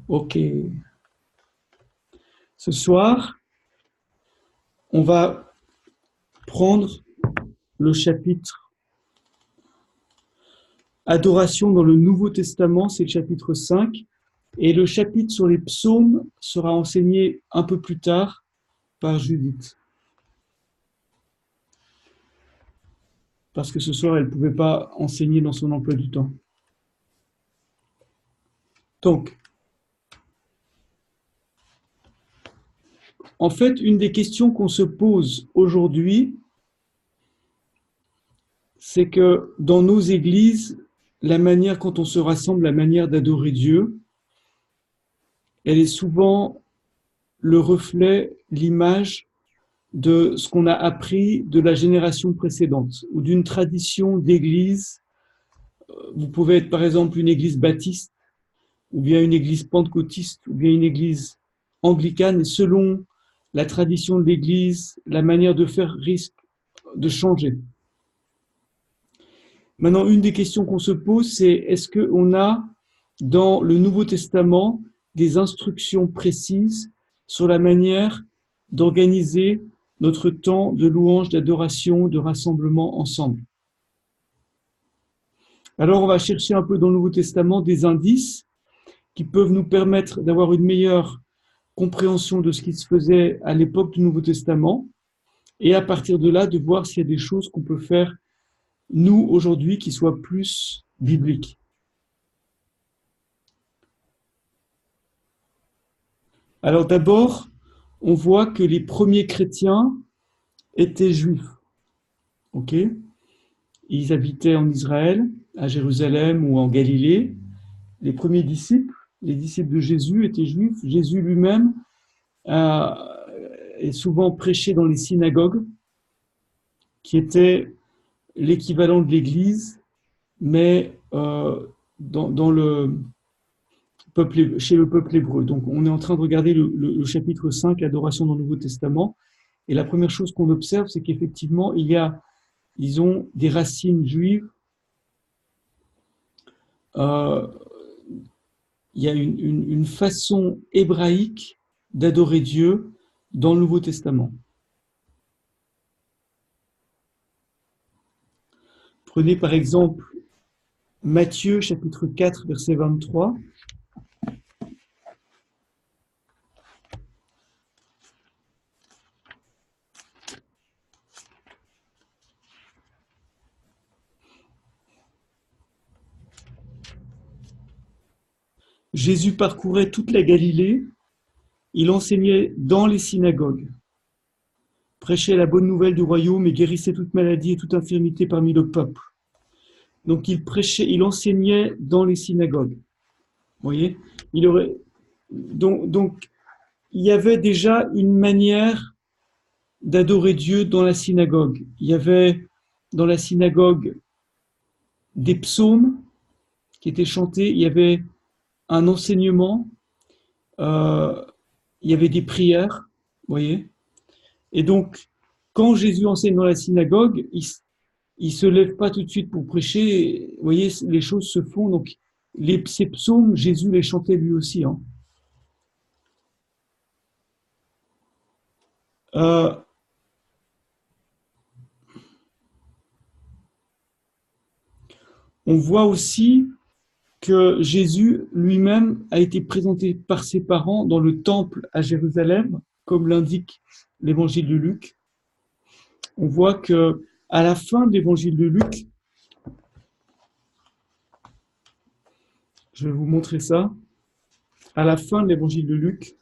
Ok. Ce soir, on va prendre le chapitre Adoration dans le Nouveau Testament, c'est le chapitre 5. Et le chapitre sur les psaumes sera enseigné un peu plus tard par Judith. Parce que ce soir, elle ne pouvait pas enseigner dans son emploi du temps. Donc, en fait, une des questions qu'on se pose aujourd'hui, c'est que dans nos églises, la manière, quand on se rassemble, la manière d'adorer Dieu, elle est souvent le reflet, l'image de ce qu'on a appris de la génération précédente ou d'une tradition d'église. Vous pouvez être par exemple une église baptiste ou bien une église pentecôtiste ou bien une église anglicane, et selon la tradition de l'église, la manière de faire risque de changer. Maintenant, une des questions qu'on se pose, c'est est-ce qu'on a dans le Nouveau Testament des instructions précises sur la manière d'organiser notre temps de louange, d'adoration, de rassemblement ensemble. Alors on va chercher un peu dans le Nouveau Testament des indices qui peuvent nous permettre d'avoir une meilleure compréhension de ce qui se faisait à l'époque du Nouveau Testament, et à partir de là de voir s'il y a des choses qu'on peut faire nous aujourd'hui qui soient plus bibliques. Alors d'abord, on voit que les premiers chrétiens étaient juifs. Ok, ils habitaient en Israël, à Jérusalem ou en Galilée. Les premiers disciples, les disciples de Jésus étaient juifs. Jésus lui-même est souvent prêché dans les synagogues, qui étaient l'équivalent de l'Église, mais dans le peuple, chez le peuple hébreu. Donc on est en train de regarder le chapitre 5, Adoration dans le Nouveau Testament, et la première chose qu'on observe, c'est qu'effectivement, ils ont des racines juives. Euh, il y a une façon hébraïque d'adorer Dieu dans le Nouveau Testament. Prenez par exemple Matthieu chapitre 4, verset 23. Jésus parcourait toute la Galilée, il enseignait dans les synagogues, prêchait la bonne nouvelle du royaume et guérissait toute maladie et toute infirmité parmi le peuple. Donc il prêchait, il enseignait dans les synagogues. Vous voyez, il aurait donc il y avait déjà une manière d'adorer Dieu dans la synagogue. Il y avait dans la synagogue des psaumes qui étaient chantés, il y avait un enseignement, euh, il y avait des prières, vous voyez. Et donc, quand Jésus enseigne dans la synagogue, il se lève pas tout de suite pour prêcher. Vous voyez, les choses se font. Donc, ces psaumes, Jésus les chantait lui aussi. Hein. Euh, on voit aussi que Jésus lui-même a été présenté par ses parents dans le temple à Jérusalem, comme l'indique l'évangile de Luc. On voit que à la fin de l'évangile de Luc, je vais vous montrer ça, à la fin de l'évangile de Luc,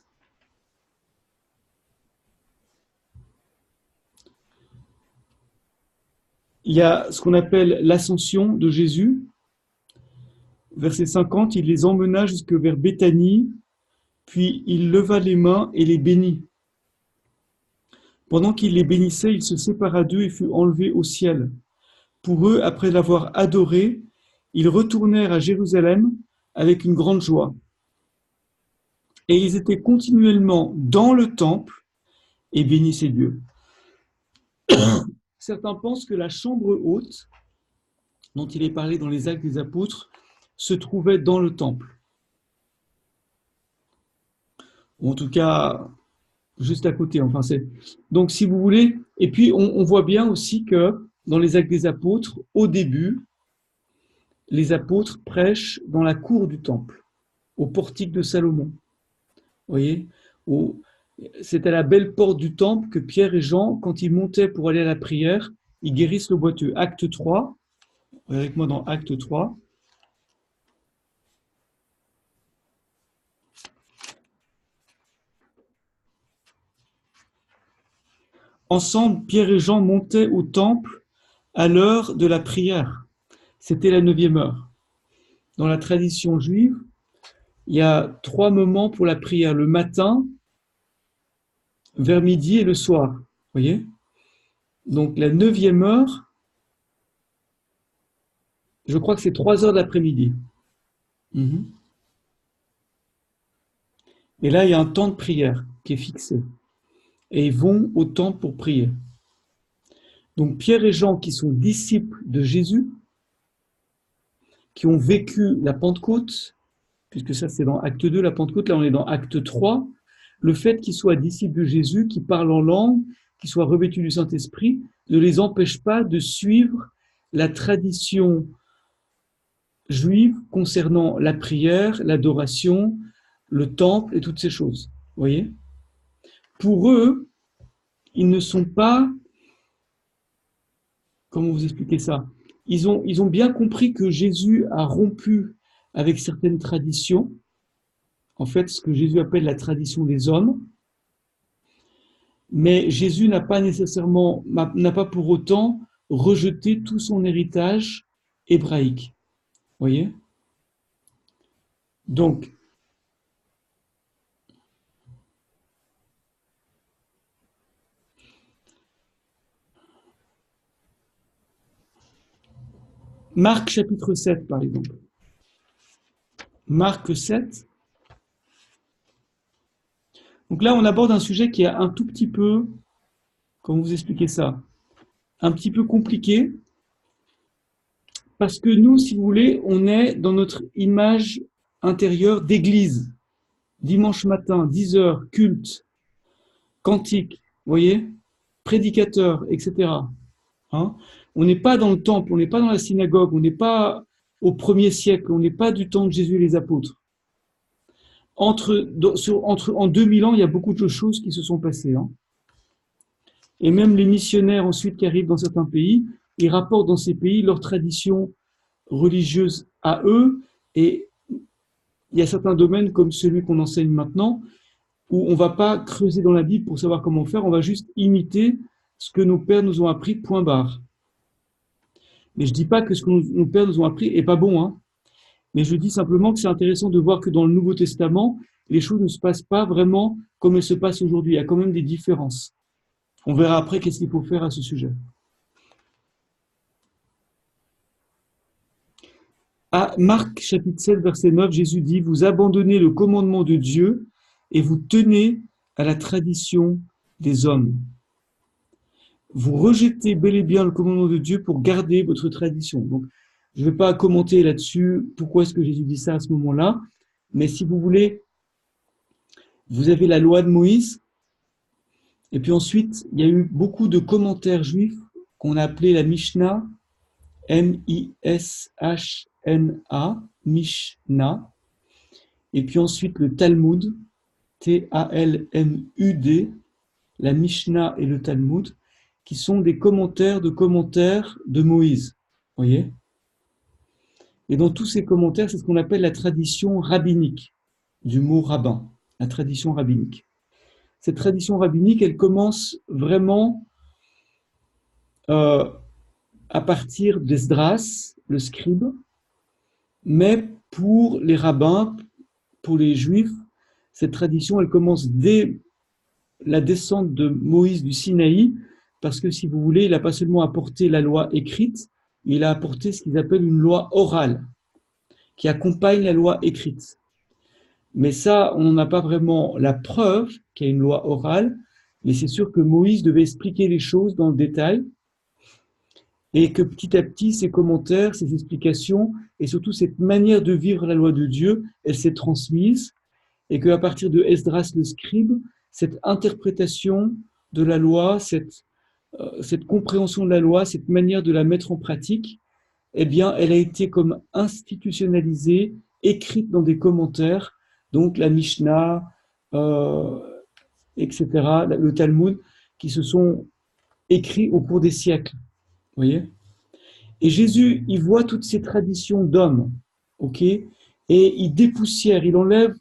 il y a ce qu'on appelle l'ascension de Jésus. Verset 50, il les emmena jusque vers Béthanie, puis il leva les mains et les bénit. Pendant qu'il les bénissait, il se sépara d'eux et fut enlevé au ciel. Pour eux, après l'avoir adoré, ils retournèrent à Jérusalem avec une grande joie. Et ils étaient continuellement dans le temple et bénissaient Dieu. Certains pensent que la chambre haute, dont il est parlé dans les Actes des Apôtres, se trouvait dans le temple. ou en tout cas juste à côté. Enfin, c'est donc si vous voulez. Et puis on voit bien aussi que dans les Actes des Apôtres, au début, les apôtres prêchent dans la cour du temple, au portique de Salomon. Vous voyez, c'est à la belle porte du temple que Pierre et Jean, quand ils montaient pour aller à la prière, ils guérissent le boiteux. Acte 3, avec moi dans Acte 3. Ensemble, Pierre et Jean montaient au temple à l'heure de la prière. C'était la 9e heure. Dans la tradition juive, il y a 3 moments pour la prière, le matin, vers midi et le soir. Vous voyez? Donc la 9e heure, je crois que c'est 3 heures de l'après-midi. Mhm. Et là, il y a un temps de prière qui est fixé. Et ils vont au temple pour prier. Donc Pierre et Jean, qui sont disciples de Jésus, qui ont vécu la Pentecôte, puisque ça c'est dans Acte 2, la Pentecôte, là on est dans Acte 3, le fait qu'ils soient disciples de Jésus, qu'ils parlent en langue, qu'ils soient revêtus du Saint-Esprit, ne les empêche pas de suivre la tradition juive concernant la prière, l'adoration, le temple et toutes ces choses. Vous voyez? Pour eux, ils ne sont pas, comment vous expliquer ça? Ils ont bien compris que Jésus a rompu avec certaines traditions, en fait, ce que Jésus appelle la tradition des hommes, mais Jésus n'a pas pour autant rejeté tout son héritage hébraïque. Vous voyez? Donc, Marc chapitre 7, par exemple. Marc 7. Donc là, on aborde un sujet qui est un tout petit peu, comment vous expliquer ça, un petit peu compliqué, parce que nous, si vous voulez, on est dans notre image intérieure d'église. Dimanche matin, 10 heures, culte, cantique, vous voyez, prédicateur, etc. Hein, on n'est pas dans le temple, on n'est pas dans la synagogue, on n'est pas au 1er siècle, on n'est pas du temps de Jésus et les apôtres. En 2000 ans, il y a beaucoup de choses qui se sont passées. Hein. Et même les missionnaires ensuite qui arrivent dans certains pays, ils rapportent dans ces pays leurs traditions religieuses à eux. Et il y a certains domaines comme celui qu'on enseigne maintenant, où on ne va pas creuser dans la Bible pour savoir comment faire, on va juste imiter ce que nos pères nous ont appris, point barre. Mais je ne dis pas que ce que nos pères nous ont appris n'est pas bon, hein. Mais je dis simplement que c'est intéressant de voir que dans le Nouveau Testament, les choses ne se passent pas vraiment comme elles se passent aujourd'hui. Il y a quand même des différences. On verra après qu'est-ce qu'il faut faire à ce sujet. À Marc chapitre 7, verset 9, Jésus dit « Vous abandonnez le commandement de Dieu et vous tenez à la tradition des hommes. Vous rejetez bel et bien le commandement de Dieu pour garder votre tradition. » Donc, je ne vais pas commenter là-dessus pourquoi est-ce que Jésus dit ça à ce moment-là, mais si vous voulez, vous avez la loi de Moïse, et puis ensuite, il y a eu beaucoup de commentaires juifs qu'on a appelé la Mishnah, M-I-S-H-N-A, Mishnah, et puis ensuite le Talmud, T-A-L-M-U-D, la Mishnah et le Talmud, qui sont des commentaires de Moïse. Vous voyez? Et dans tous ces commentaires, c'est ce qu'on appelle la tradition rabbinique, du mot rabbin, la tradition rabbinique. Cette tradition rabbinique, elle commence vraiment à partir d'Esdras, le scribe, mais pour les rabbins, pour les juifs, cette tradition, elle commence dès la descente de Moïse du Sinaï, parce que si vous voulez, il n'a pas seulement apporté la loi écrite, il a apporté ce qu'ils appellent une loi orale, qui accompagne la loi écrite. Mais ça, on n'a pas vraiment la preuve qu'il y a une loi orale, mais c'est sûr que Moïse devait expliquer les choses dans le détail, et que petit à petit, ces commentaires, ces explications, et surtout cette manière de vivre la loi de Dieu, elle s'est transmise, et qu'à partir de Esdras le scribe, cette interprétation de la loi, cette compréhension de la loi, cette manière de la mettre en pratique, eh bien, elle a été comme institutionnalisée, écrite dans des commentaires, donc la Mishnah, euh, etc., le Talmud, qui se sont écrits au cours des siècles. Vous voyez? Et Jésus, il voit toutes ces traditions d'hommes, ok? Et il dépoussière, il enlève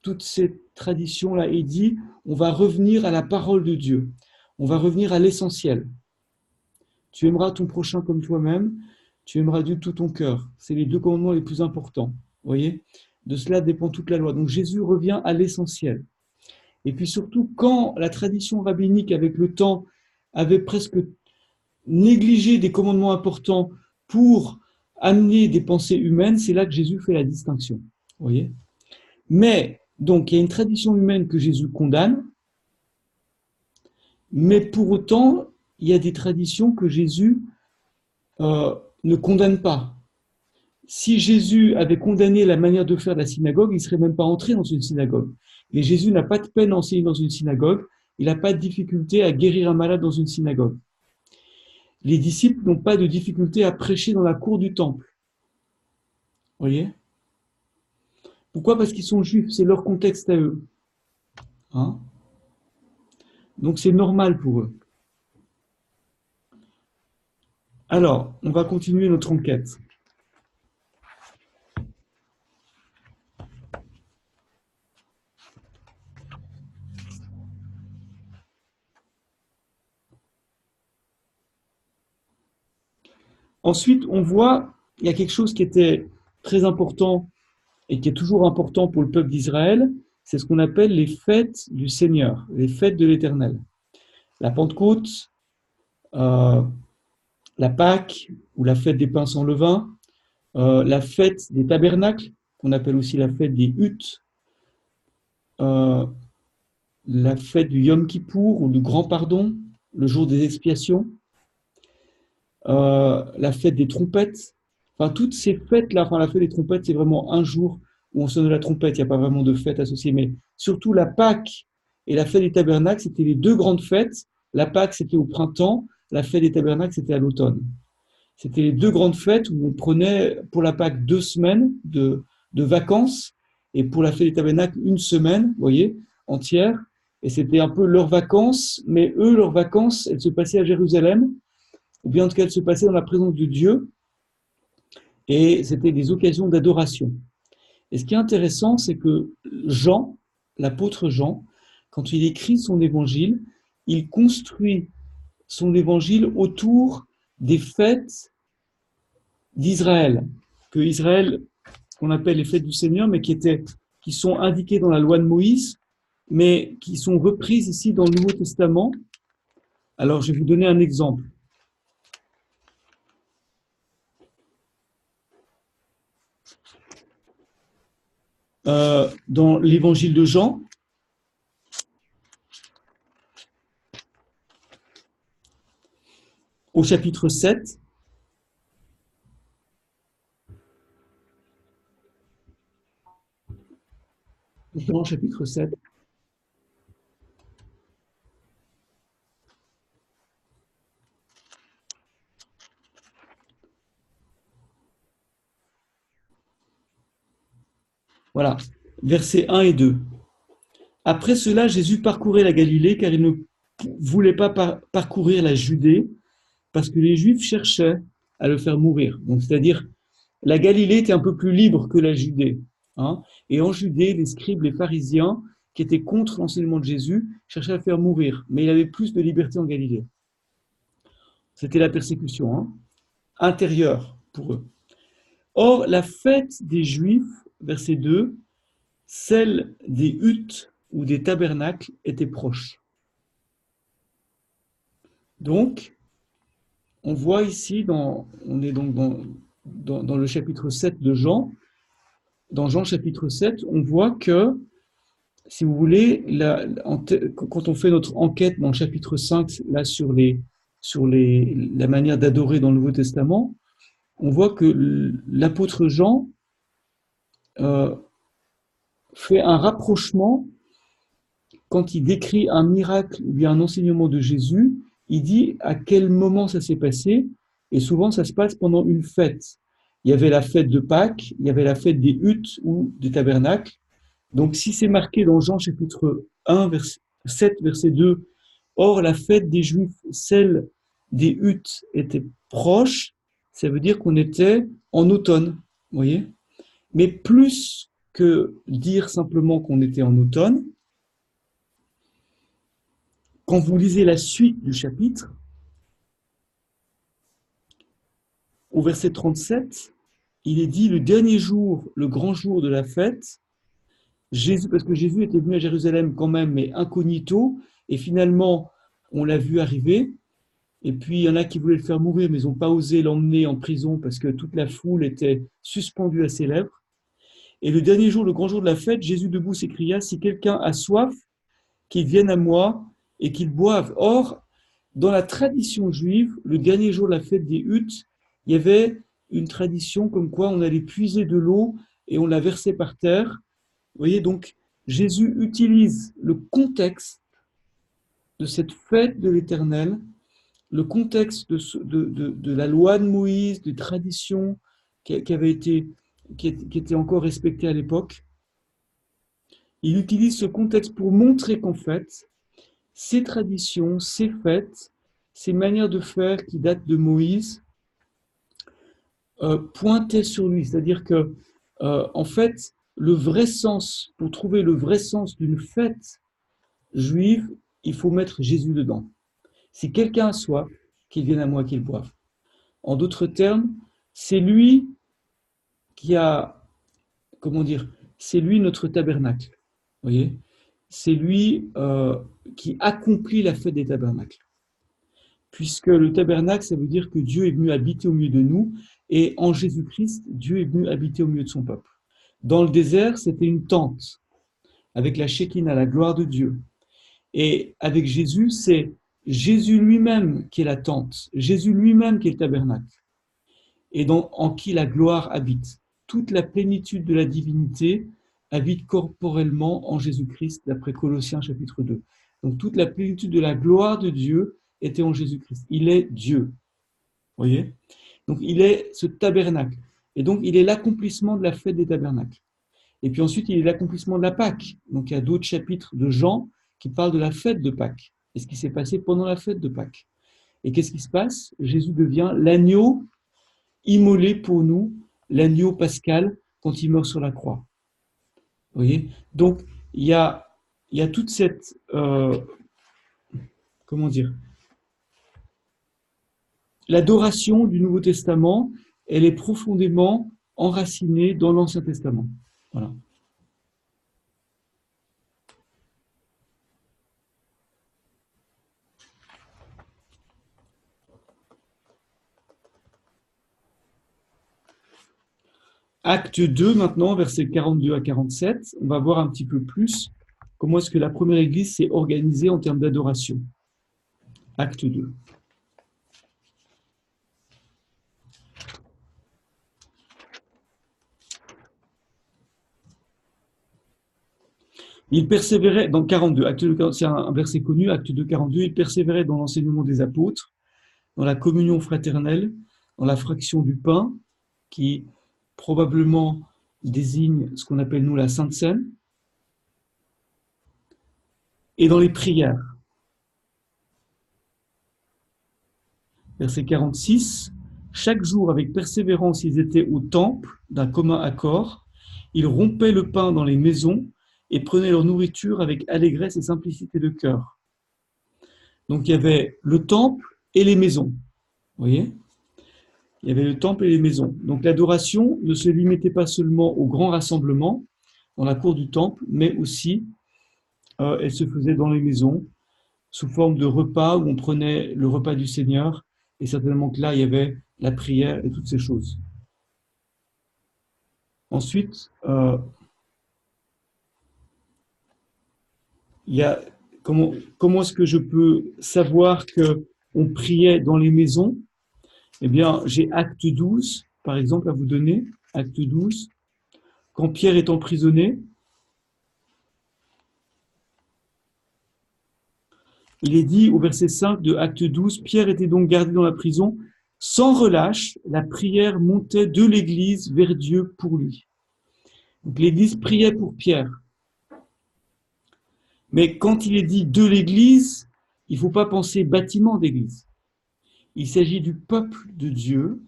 toutes ces traditions-là et il dit, on va revenir à la parole de Dieu. On va revenir à l'essentiel. Tu aimeras ton prochain comme toi-même, tu aimeras Dieu de tout ton cœur. C'est les deux commandements les plus importants. Vous voyez? De cela dépend toute la loi. Donc Jésus revient à l'essentiel. Et puis surtout, quand la tradition rabbinique, avec le temps, avait presque négligé des commandements importants pour amener des pensées humaines, c'est là que Jésus fait la distinction. Vous voyez? Mais, donc, il y a une tradition humaine que Jésus condamne, mais pour autant, il y a des traditions que Jésus ne condamne pas. Si Jésus avait condamné la manière de faire de la synagogue, il ne serait même pas entré dans une synagogue. Et Jésus n'a pas de peine à enseigner dans une synagogue, il n'a pas de difficulté à guérir un malade dans une synagogue. Les disciples n'ont pas de difficulté à prêcher dans la cour du temple. Vous voyez? Pourquoi? Parce qu'ils sont juifs, c'est leur contexte à eux. Hein? Donc c'est normal pour eux. Alors, on va continuer notre enquête. Ensuite, on voit, il y a quelque chose qui était très important et qui est toujours important pour le peuple d'Israël, c'est ce qu'on appelle les fêtes du Seigneur, les fêtes de l'Éternel. La Pentecôte, la Pâque, ou la fête des pains sans levain, la fête des tabernacles, qu'on appelle aussi la fête des huttes, la fête du Yom Kippour, ou du Grand Pardon, le jour des expiations, la fête des trompettes, enfin toutes ces fêtes-là, enfin la fête des trompettes, c'est vraiment un jour où on sonne la trompette, il n'y a pas vraiment de fête associée, mais surtout la Pâque et la fête des tabernacles, c'était les deux grandes fêtes. La Pâque, c'était au printemps, la fête des tabernacles, c'était à l'automne. C'était les deux grandes fêtes où on prenait pour la Pâque 2 semaines de vacances et pour la fête des tabernacles 1 semaine, vous voyez, entière. Et c'était un peu leurs vacances, mais eux, leurs vacances, elles se passaient à Jérusalem, ou bien en tout cas, elles se passaient dans la présence de Dieu, et c'était des occasions d'adoration. Et ce qui est intéressant, c'est que Jean, l'apôtre Jean, quand il écrit son évangile, il construit son évangile autour des fêtes d'Israël, que Israël, qu'on appelle les fêtes du Seigneur, mais qui sont indiquées dans la loi de Moïse, mais qui sont reprises ici dans le Nouveau Testament. Alors, je vais vous donner un exemple. Dans l'évangile de Jean, au chapitre 7, Jean chapitre 7, voilà, versets 1 et 2. Après cela, Jésus parcourait la Galilée car il ne voulait pas parcourir la Judée parce que les Juifs cherchaient à le faire mourir. Donc, c'est-à-dire, la Galilée était un peu plus libre que la Judée. Hein, et en Judée, les scribes, les pharisiens, qui étaient contre l'enseignement de Jésus, cherchaient à le faire mourir. Mais il avait plus de liberté en Galilée. C'était la persécution intérieure pour eux. Or, la fête des Juifs, verset 2, celle des huttes ou des tabernacles était proche. Donc, on voit ici, on est donc dans le chapitre 7 de Jean, dans Jean chapitre 7, on voit que, si vous voulez, quand on fait notre enquête dans le chapitre 5, là sur la manière d'adorer dans le Nouveau Testament, on voit que l'apôtre Jean fait un rapprochement quand il décrit un miracle ou bien un enseignement de Jésus. Il dit à quel moment ça s'est passé, et souvent ça se passe pendant une fête. Il y avait la fête de Pâques, il y avait la fête des huttes ou des tabernacles. Donc si c'est marqué dans Jean chapitre 1, verset 7, verset 2, or la fête des Juifs, celle des huttes, était proche, ça veut dire qu'on était en automne, vous voyez. Mais plus que dire simplement qu'on était en automne, quand vous lisez la suite du chapitre, au verset 37, il est dit le dernier jour, le grand jour de la fête, Jésus, parce que Jésus était venu à Jérusalem quand même, mais incognito, et finalement, on l'a vu arriver, et puis il y en a qui voulaient le faire mourir, mais ils n'ont pas osé l'emmener en prison parce que toute la foule était suspendue à ses lèvres. Et le dernier jour, le grand jour de la fête, Jésus debout s'écria, si quelqu'un a soif, qu'il vienne à moi et qu'il boive. Or, dans la tradition juive, le dernier jour de la fête des huttes, il y avait une tradition comme quoi on allait puiser de l'eau et on la versait par terre. Vous voyez, donc Jésus utilise le contexte de cette fête de l'Éternel, le contexte de la loi de Moïse, des traditions qui étaient encore respectées à l'époque. Il utilise ce contexte pour montrer qu'en fait, ces traditions, ces fêtes, ces manières de faire qui datent de Moïse pointaient sur lui. C'est-à-dire que, en fait, le vrai sens, pour trouver le vrai sens d'une fête juive, il faut mettre Jésus dedans. Si quelqu'un a soif, qu'il vienne à moi, qu'il boive. En d'autres termes, c'est lui qui a, comment dire, c'est lui notre tabernacle. Vous voyez, c'est lui qui accomplit la fête des tabernacles. Puisque le tabernacle, ça veut dire que Dieu est venu habiter au milieu de nous, et en Jésus-Christ, Dieu est venu habiter au milieu de son peuple. Dans le désert, c'était une tente, avec la Shekinah, la gloire de Dieu. Et avec Jésus, c'est Jésus lui-même qui est la tente, Jésus lui-même qui est le tabernacle, et en qui la gloire habite. Toute la plénitude de la divinité habite corporellement en Jésus-Christ, d'après Colossiens chapitre 2. Donc toute la plénitude de la gloire de Dieu était en Jésus-Christ. Il est Dieu. Vous voyez ? Donc il est ce tabernacle. Et donc il est l'accomplissement de la fête des tabernacles. Et puis ensuite, il est l'accomplissement de la Pâque. Donc il y a d'autres chapitres de Jean qui parlent de la fête de Pâques et ce qui s'est passé pendant la fête de Pâques. Et qu'est-ce qui se passe ? Jésus devient l'agneau immolé pour nous, l'agneau pascal quand il meurt sur la croix. Vous voyez ? Donc il y a toute cette comment dire ? L'adoration du Nouveau Testament, elle est profondément enracinée dans l'Ancien Testament. Voilà. Acte 2 maintenant, versets 42 à 47, on va voir un petit peu plus comment est-ce que la première Église s'est organisée en termes d'adoration. Acte 2. Il persévérait, dans 42, acte 2, c'est un verset connu, acte 2, 42, il persévérait dans l'enseignement des apôtres, dans la communion fraternelle, dans la fraction du pain, qui probablement désigne ce qu'on appelle nous la Sainte Seine, et dans les prières. Verset 46, chaque jour avec persévérance ils étaient au temple d'un commun accord, ils rompaient le pain dans les maisons et prenaient leur nourriture avec allégresse et simplicité de cœur. Donc il y avait le temple et les maisons, vous voyez ? Il y avait le temple et les maisons. Donc l'adoration ne se limitait pas seulement au grand rassemblement dans la cour du temple, mais aussi elle se faisait dans les maisons sous forme de repas où on prenait le repas du Seigneur, et certainement que là il y avait la prière et toutes ces choses. Ensuite, il y a comment est-ce que je peux savoir qu'on priait dans les maisons ? Eh bien, j'ai Acte 12, par exemple, à vous donner. Acte 12. Quand Pierre est emprisonné, il est dit au verset 5 de Acte 12, Pierre était donc gardé dans la prison. Sans relâche, la prière montait de l'Église vers Dieu pour lui. Donc l'Église priait pour Pierre. Mais quand il est dit de l'Église, il ne faut pas penser bâtiment d'Église. Il s'agit du peuple de Dieu,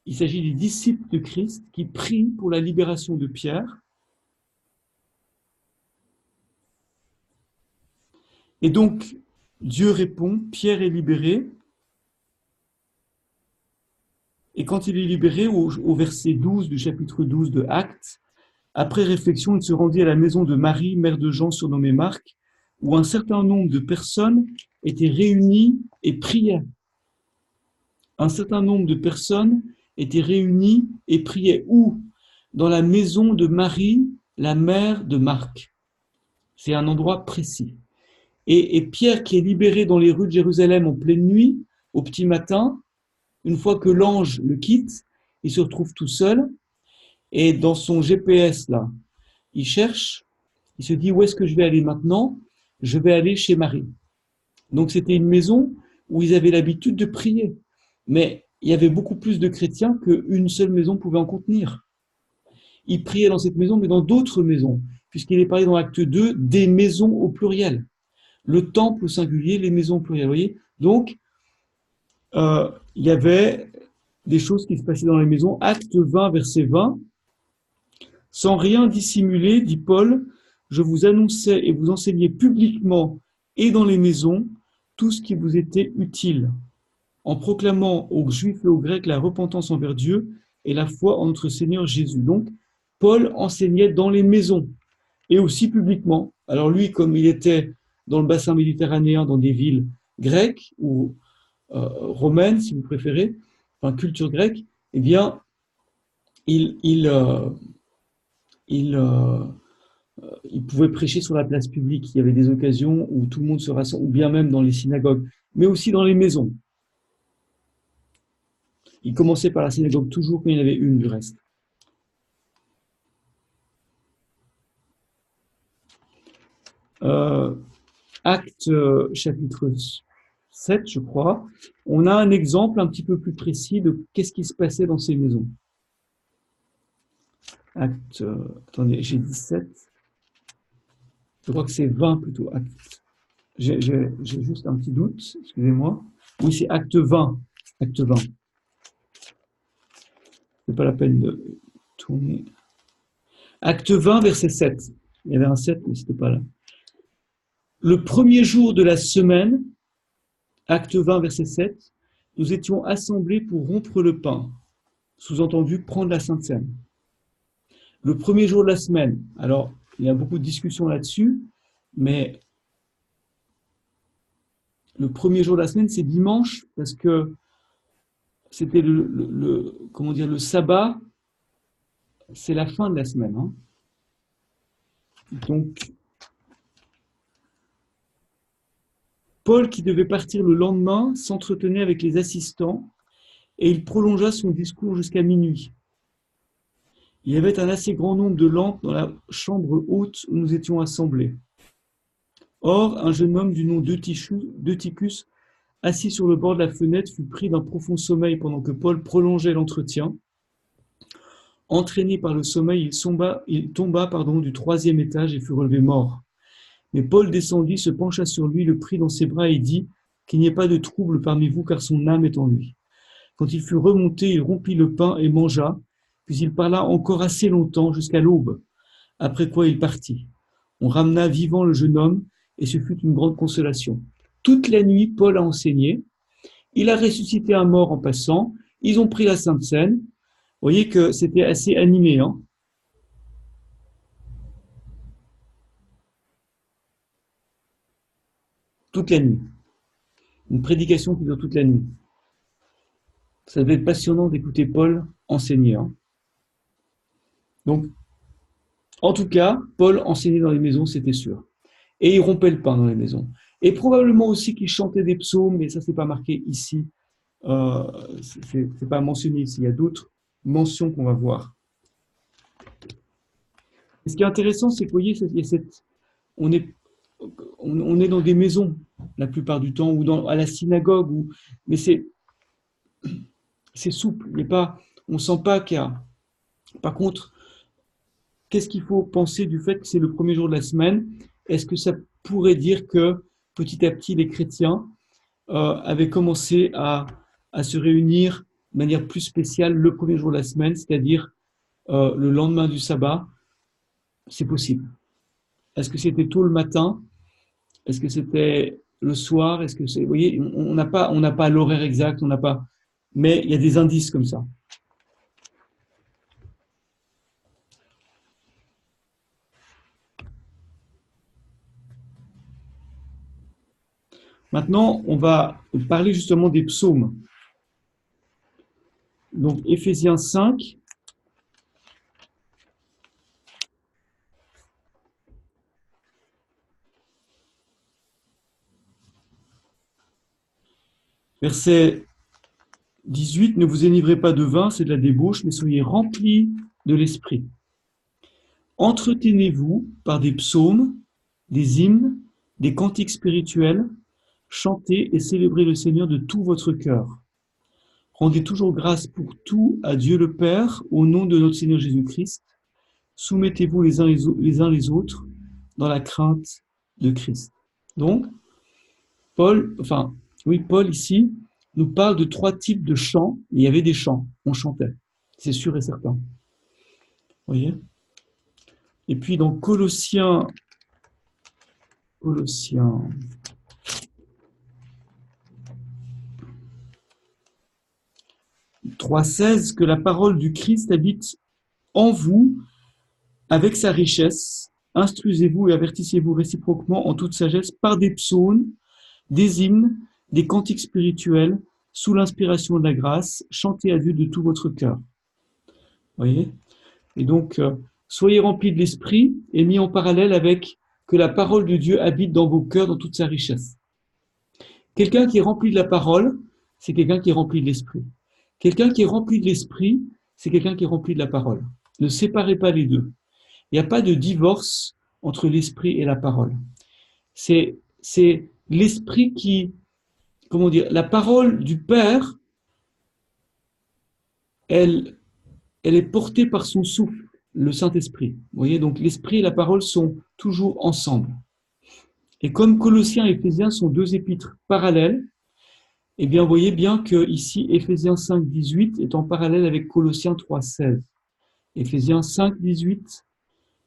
il s'agit des disciples de Christ qui prient pour la libération de Pierre. Et donc, Dieu répond, Pierre est libéré. Et quand il est libéré, au verset 12 du chapitre 12 de Actes, après réflexion, il se rendit à la maison de Marie, mère de Jean, surnommé Marc, où un certain nombre de personnes étaient réunies et priaient. Un certain nombre de personnes étaient réunies et priaient. Où? Dans la maison de Marie, la mère de Marc. C'est un endroit précis. Et Pierre, qui est libéré dans les rues de Jérusalem en pleine nuit, au petit matin, une fois que l'ange le quitte, il se retrouve tout seul. Et dans son GPS, là, il cherche, il se dit, où est-ce que je vais aller maintenant? Je vais aller chez Marie. Donc c'était une maison où ils avaient l'habitude de prier. Mais il y avait beaucoup plus de chrétiens qu'une seule maison pouvait en contenir. Ils priaient dans cette maison, mais dans d'autres maisons, puisqu'il est parlé dans Acte 2 des maisons au pluriel. Le temple au singulier, les maisons au pluriel. Vous voyez? Donc, il y avait des choses qui se passaient dans les maisons. Acte 20, verset 20. Sans rien dissimuler, dit Paul, je vous annonçais et vous enseignais publiquement et dans les maisons tout ce qui vous était utile, en proclamant aux Juifs et aux Grecs la repentance envers Dieu et la foi en notre Seigneur Jésus. Donc, Paul enseignait dans les maisons et aussi publiquement. Alors lui, comme il était dans le bassin méditerranéen, dans des villes grecques ou romaines, si vous préférez, enfin culture grecque, eh bien, il pouvait prêcher sur la place publique. Il y avait des occasions où tout le monde se rassemble, ou bien même dans les synagogues, mais aussi dans les maisons. Il commençait par la synagogue toujours quand il y en avait une du reste. Acte chapitre 7, je crois, on a un exemple un petit peu plus précis de qu'est-ce qui se passait dans ces maisons. Acte, attendez, j'ai 17. Je crois que c'est 20 plutôt. Acte. J'ai juste un petit doute, excusez-moi. Oui, c'est acte 20. Acte 20. C'est pas la peine de tourner. Acte 20, verset 7. Il y avait un 7, mais c'était pas là. Le premier jour de la semaine, acte 20, verset 7, nous étions assemblés pour rompre le pain. Sous-entendu, prendre la Sainte Seine. Le premier jour de la semaine. Alors, il y a beaucoup de discussions là-dessus, mais le premier jour de la semaine, c'est dimanche, parce que c'était le sabbat, c'est la fin de la semaine. Hein. Donc, Paul, qui devait partir le lendemain, s'entretenait avec les assistants et il prolongea son discours jusqu'à minuit. Il y avait un assez grand nombre de lampes dans la chambre haute où nous étions assemblés. Or, un jeune homme du nom d'Eutychus, assis sur le bord de la fenêtre, fut pris d'un profond sommeil pendant que Paul prolongeait l'entretien. Entraîné par le sommeil, il tomba du 3e étage et fut relevé mort. Mais Paul descendit, se pencha sur lui, le prit dans ses bras et dit qu'il n'y ait pas de trouble parmi vous, car son âme est en lui. Quand il fut remonté, il rompit le pain et mangea, puis il parla encore assez longtemps, jusqu'à l'aube, après quoi il partit. On ramena vivant le jeune homme, et ce fut une grande consolation. Toute la nuit, Paul a enseigné, il a ressuscité un mort en passant, ils ont pris la Sainte Seine. Vous voyez que c'était assez animé, hein. Toute la nuit. Une prédication qui dure toute la nuit. Ça devait être passionnant d'écouter Paul enseigner. Hein. Donc, en tout cas, Paul enseignait dans les maisons, c'était sûr. Et il rompait le pain dans les maisons. Et probablement aussi qu'il chantait des psaumes, mais ça, c'est pas marqué ici. C'est pas mentionné ici. Il y a d'autres mentions qu'on va voir. Et ce qui est intéressant, c'est que vous voyez, on est on est dans des maisons la plupart du temps, ou à la synagogue, mais c'est souple. On ne sent pas qu'il y a. Par contre, qu'est-ce qu'il faut penser du fait que c'est le premier jour de la semaine? Est-ce que ça pourrait dire que petit à petit les chrétiens avaient commencé à se réunir de manière plus spéciale le premier jour de la semaine, c'est-à-dire le lendemain du sabbat? C'est possible. Est-ce que c'était tôt le matin? Est-ce que c'était le soir? Est-ce que c'est, vous voyez, on n'a pas l'horaire exact, on n'a pas, mais il y a des indices comme ça. Maintenant, on va parler justement des psaumes. Donc, Éphésiens 5. Verset 18, ne vous enivrez pas de vin, c'est de la débauche, mais soyez remplis de l'esprit. Entretenez-vous par des psaumes, des hymnes, des cantiques spirituels, chantez et célébrez le Seigneur de tout votre cœur. Rendez toujours grâce pour tout à Dieu le Père, au nom de notre Seigneur Jésus-Christ. Soumettez-vous les uns les autres dans la crainte de Christ. Donc, Paul ici, nous parle de 3 types de chants. Il y avait des chants, on chantait, c'est sûr et certain. Vous voyez? Et puis dans Colossiens 3,16, que la parole du Christ habite en vous avec sa richesse. Instruisez-vous et avertissez-vous réciproquement en toute sagesse par des psaumes, des hymnes, des cantiques spirituels, sous l'inspiration de la grâce, chantez à Dieu de tout votre cœur. Voyez? Et donc, soyez remplis de l'esprit et mis en parallèle avec que la parole de Dieu habite dans vos cœurs dans toute sa richesse. Quelqu'un qui est rempli de la parole, c'est quelqu'un qui est rempli de l'esprit. Quelqu'un qui est rempli de l'esprit, c'est quelqu'un qui est rempli de la parole. Ne séparez pas les deux. Il n'y a pas de divorce entre l'esprit et la parole. C'est l'esprit qui, comment dire, la parole du Père, elle est portée par son souffle, le Saint-Esprit. Vous voyez, donc l'esprit et la parole sont toujours ensemble. Et comme Colossiens et Éphésiens sont 2 épîtres parallèles, eh bien, vous voyez bien que ici, Éphésiens 5, 18 est en parallèle avec Colossiens 3, 16. Éphésiens 5, 18,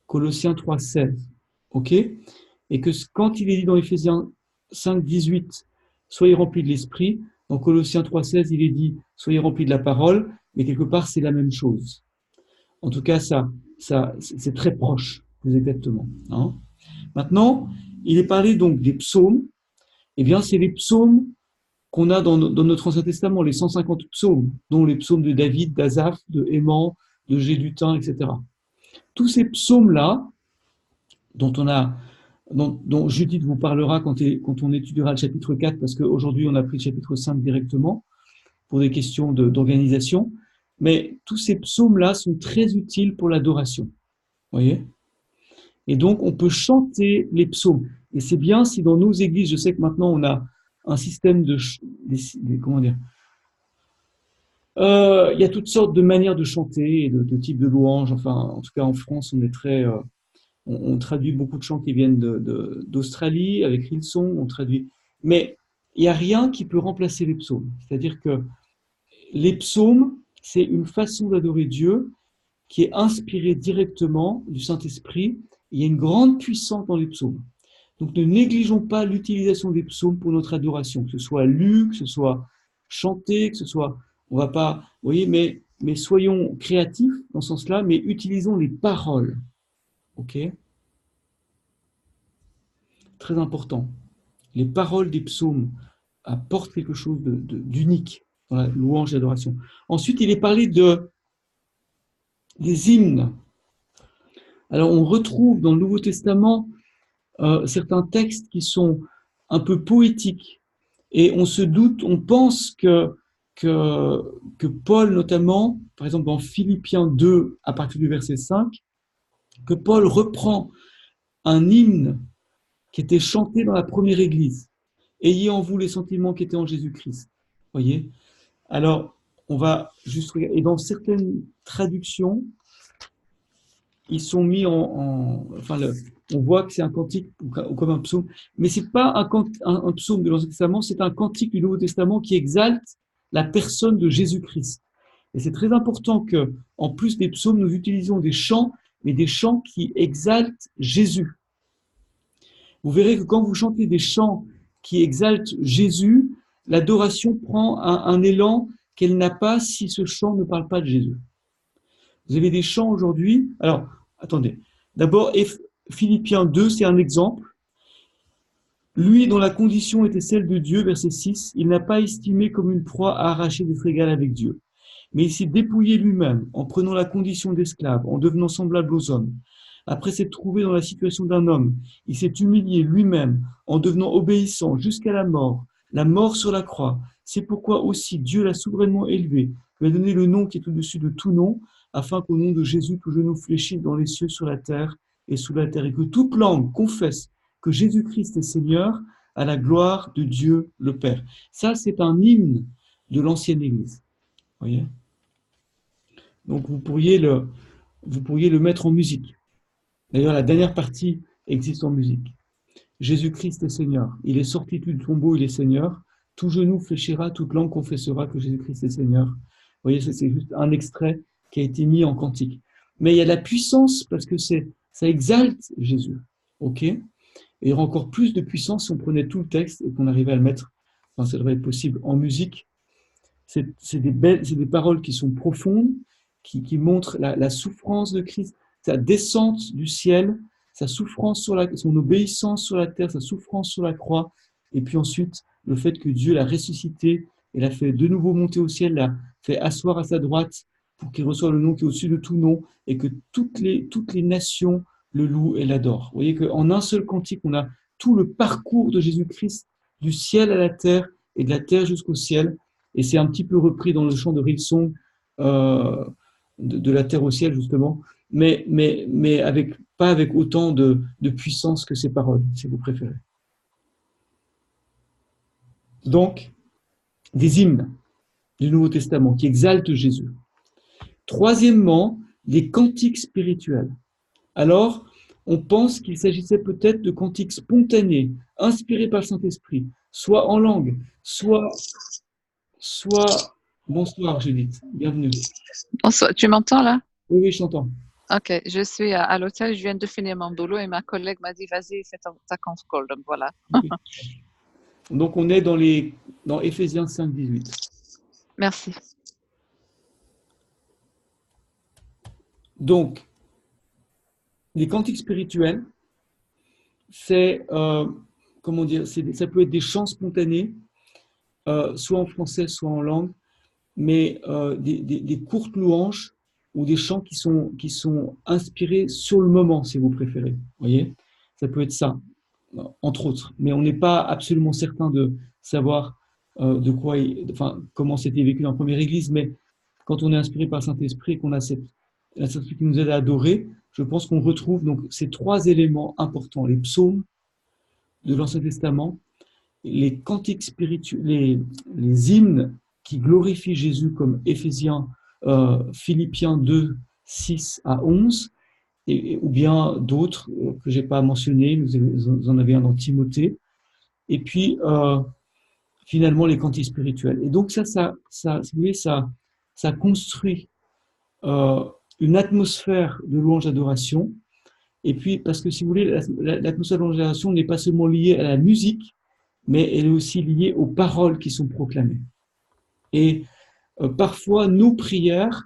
Colossiens 3, 16. OK? Et que quand il est dit dans Éphésiens 5, 18, soyez remplis de l'esprit, dans Colossiens 3, 16, il est dit, soyez remplis de la parole, mais quelque part, c'est la même chose. En tout cas, ça c'est très proche, plus exactement. Hein. Maintenant, il est parlé donc des psaumes. Eh bien, c'est les psaumes qu'on a dans notre Ancien Testament, les 150 psaumes, dont les psaumes de David, d'Asaph, de Héman, de Gédutin, etc. Tous ces psaumes-là, dont Judith vous parlera quand on étudiera le chapitre 4, parce qu'aujourd'hui, on a pris le chapitre 5 directement, pour des questions d'organisation. Mais tous ces psaumes-là sont très utiles pour l'adoration. Vous voyez? Et donc, on peut chanter les psaumes. Et c'est bien si dans nos églises, je sais que maintenant, on a un système comment dire, il y a toutes sortes de manières de chanter, de types de louanges. Enfin, en tout cas, en France, on est très... on traduit beaucoup de chants qui viennent d'Australie, avec Hillsong, on traduit... Mais il n'y a rien qui peut remplacer les psaumes. C'est-à-dire que les psaumes, c'est une façon d'adorer Dieu qui est inspirée directement du Saint-Esprit. Il y a une grande puissance dans les psaumes. Donc ne négligeons pas l'utilisation des psaumes pour notre adoration, que ce soit lu, que ce soit chanté, que ce soit... On va pas... Vous voyez, mais soyons créatifs dans ce sens-là, mais utilisons les paroles. OK? Très important. Les paroles des psaumes apportent quelque chose d'unique dans la louange et l'adoration. Ensuite, il est parlé des hymnes. Alors, on retrouve dans le Nouveau Testament certains textes qui sont un peu poétiques. Et on se doute, on pense que Paul, notamment, par exemple dans Philippiens 2, à partir du verset 5, que Paul reprend un hymne qui étaient chantés dans la première église. Ayez en vous les sentiments qui étaient en Jésus-Christ. Voyez? Alors, on va juste regarder. Et dans certaines traductions, ils sont mis on voit que c'est un cantique ou comme un psaume, mais c'est pas un psaume de l'Ancien Testament, c'est un cantique du Nouveau Testament qui exalte la personne de Jésus-Christ. Et c'est très important que, en plus des psaumes, nous utilisons des chants, mais des chants qui exaltent Jésus. Vous verrez que quand vous chantez des chants qui exaltent Jésus, l'adoration prend un élan qu'elle n'a pas si ce chant ne parle pas de Jésus. Vous avez des chants aujourd'hui. Alors, attendez. D'abord, Philippiens 2, c'est un exemple. Lui, dont la condition était celle de Dieu, verset 6, il n'a pas estimé comme une proie à arracher d'être égal avec Dieu. Mais il s'est dépouillé lui-même en prenant la condition d'esclave, en devenant semblable aux hommes. Après s'être trouvé dans la situation d'un homme, il s'est humilié lui-même en devenant obéissant jusqu'à la mort sur la croix. C'est pourquoi aussi Dieu l'a souverainement élevé, lui a donné le nom qui est au-dessus de tout nom, afin qu'au nom de Jésus, tout genou fléchisse dans les cieux, sur la terre et sous la terre, et que toute langue confesse que Jésus-Christ est Seigneur, à la gloire de Dieu le Père. Ça, c'est un hymne de l'ancienne Église. Voyez ? Donc, vous pourriez le mettre en musique. D'ailleurs, la dernière partie existe en musique. Jésus-Christ est Seigneur. Il est sorti du tombeau, il est Seigneur. Tout genou fléchira, toute langue confessera que Jésus-Christ est Seigneur. Vous voyez, c'est juste un extrait qui a été mis en cantique. Mais il y a la puissance parce que ça exalte Jésus. Ok ? Et il y aura encore plus de puissance si on prenait tout le texte et qu'on arrivait à le mettre, enfin, ça devrait être possible, en musique. C'est des paroles qui sont profondes, qui montrent la souffrance de Christ, sa descente du ciel, sa souffrance son obéissance sur la terre, sa souffrance sur la croix, et puis ensuite le fait que Dieu l'a ressuscité et l'a fait de nouveau monter au ciel, l'a fait asseoir à sa droite pour qu'il reçoive le nom qui est au-dessus de tout nom, et que toutes les nations le louent et l'adorent. Vous voyez qu'en un seul cantique, on a tout le parcours de Jésus-Christ, du ciel à la terre et de la terre jusqu'au ciel, et c'est un petit peu repris dans le chant de Hillsong, de la terre au ciel justement, mais pas avec autant de puissance que ces paroles, si vous préférez. Donc, des hymnes du Nouveau Testament qui exaltent Jésus. Troisièmement, des cantiques spirituels. Alors, on pense qu'il s'agissait peut-être de cantiques spontanés, inspirés par le Saint-Esprit, soit en langue, soit... Bonsoir Judith, bienvenue. Bonsoir, tu m'entends là? Oui, je t'entends. Ok, je suis à l'hôtel, je viens de finir mon boulot et ma collègue m'a dit vas-y, fais ta conf call, donc voilà. Okay. Donc on est dans Éphésiens 5, 18. Merci. Donc, les cantiques spirituels, c'est, ça peut être des chants spontanés, soit en français, soit en langue, mais des courtes louanges ou des chants qui sont inspirés sur le moment, si vous préférez. Vous voyez ? Ça peut être ça, entre autres. Mais on n'est pas absolument certain de savoir comment c'était vécu dans la première église, mais quand on est inspiré par le Saint-Esprit, qu'on a la Saint-Esprit qui nous aide à adorer, je pense qu'on retrouve donc ces trois éléments importants, les psaumes de l'Ancien Testament, les cantiques spirituels, les hymnes qui glorifient Jésus comme Philippiens 2, 6 à 11, ou bien d'autres que je n'ai pas mentionnés, vous en avez un dans Timothée, et puis finalement les cantiques spirituels. Et donc ça construit une atmosphère de louange d'adoration, et puis parce que si vous voulez, l'atmosphère de louange d'adoration n'est pas seulement liée à la musique, mais elle est aussi liée aux paroles qui sont proclamées. Et parfois, nos prières,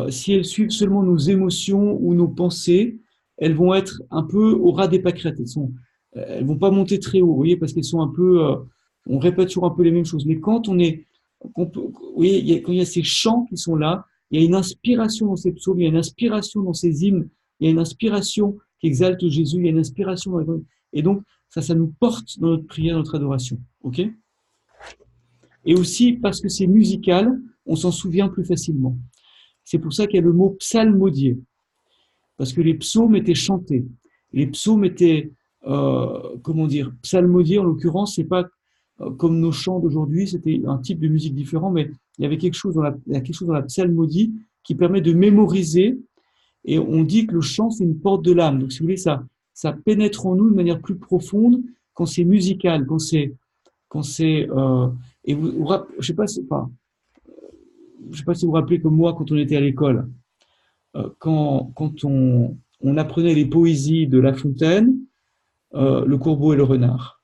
si elles suivent seulement nos émotions ou nos pensées, elles vont être un peu au ras des pâquerettes. Elles vont pas monter très haut, vous voyez, parce qu'elles sont un peu, on répète toujours un peu les mêmes choses. Mais quand quand il y a ces chants qui sont là, il y a une inspiration dans ces psaumes, il y a une inspiration dans ces hymnes, il y a une inspiration qui exalte Jésus, il y a une inspiration dans les... Et donc, ça nous porte dans notre prière, notre adoration. Ok ? Et aussi, parce que c'est musical, on s'en souvient plus facilement. C'est pour ça qu'il y a le mot psalmodier. Parce que les psaumes étaient chantés. Les psaumes étaient comment dire, psalmodier en l'occurrence, c'est pas comme nos chants d'aujourd'hui, c'était un type de musique différent, mais il y avait quelque chose il y a quelque chose dans la psalmodie qui permet de mémoriser. Et on dit que le chant, c'est une porte de l'âme. Donc, si vous voulez, ça pénètre en nous de manière plus profonde quand c'est musical, quand c'est, et je sais pas, je sais pas si vous vous rappelez comme moi quand on était à l'école, quand on apprenait les poésies de La Fontaine, Le Corbeau et le Renard.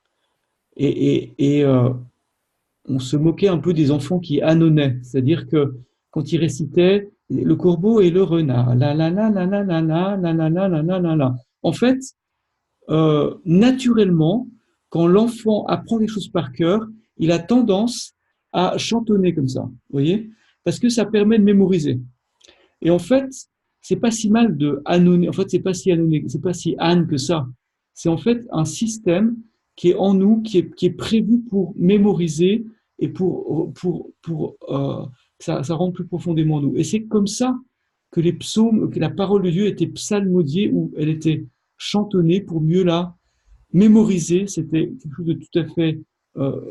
Et on se moquait un peu des enfants qui ânonnaient, c'est-à-dire que quand ils récitaient le corbeau et le renard, la la la la la la la la la la la la la la. En fait, naturellement, quand l'enfant apprend les choses par cœur, il a tendance à chantonner comme ça, vous voyez, parce que ça permet de mémoriser. Et en fait, c'est pas si mal de annonner. En fait, c'est pas si âne que ça. C'est en fait un système qui est en nous, qui est prévu pour mémoriser et pour que ça rentre plus profondément en nous. Et c'est comme ça que les psaumes, que la parole de Dieu était psalmodiée, ou elle était chantonnée pour mieux la mémoriser. C'était quelque chose de tout à fait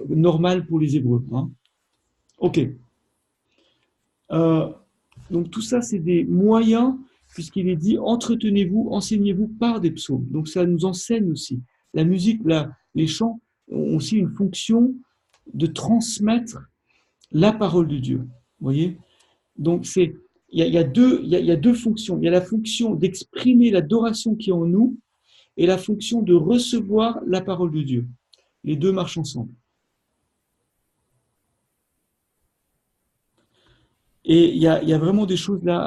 normal pour les Hébreux. Hein. Ok. Euh, donc tout ça, c'est des moyens, puisqu'il est dit entretenez-vous, enseignez-vous par des psaumes. Donc ça nous enseigne aussi. La musique, les chants ont aussi une fonction de transmettre la parole de Dieu. Vous voyez. Donc il y a deux fonctions. Il y a la fonction d'exprimer l'adoration qui est en nous et la fonction de recevoir la parole de Dieu. Les deux marchent ensemble. Et il y a vraiment des choses là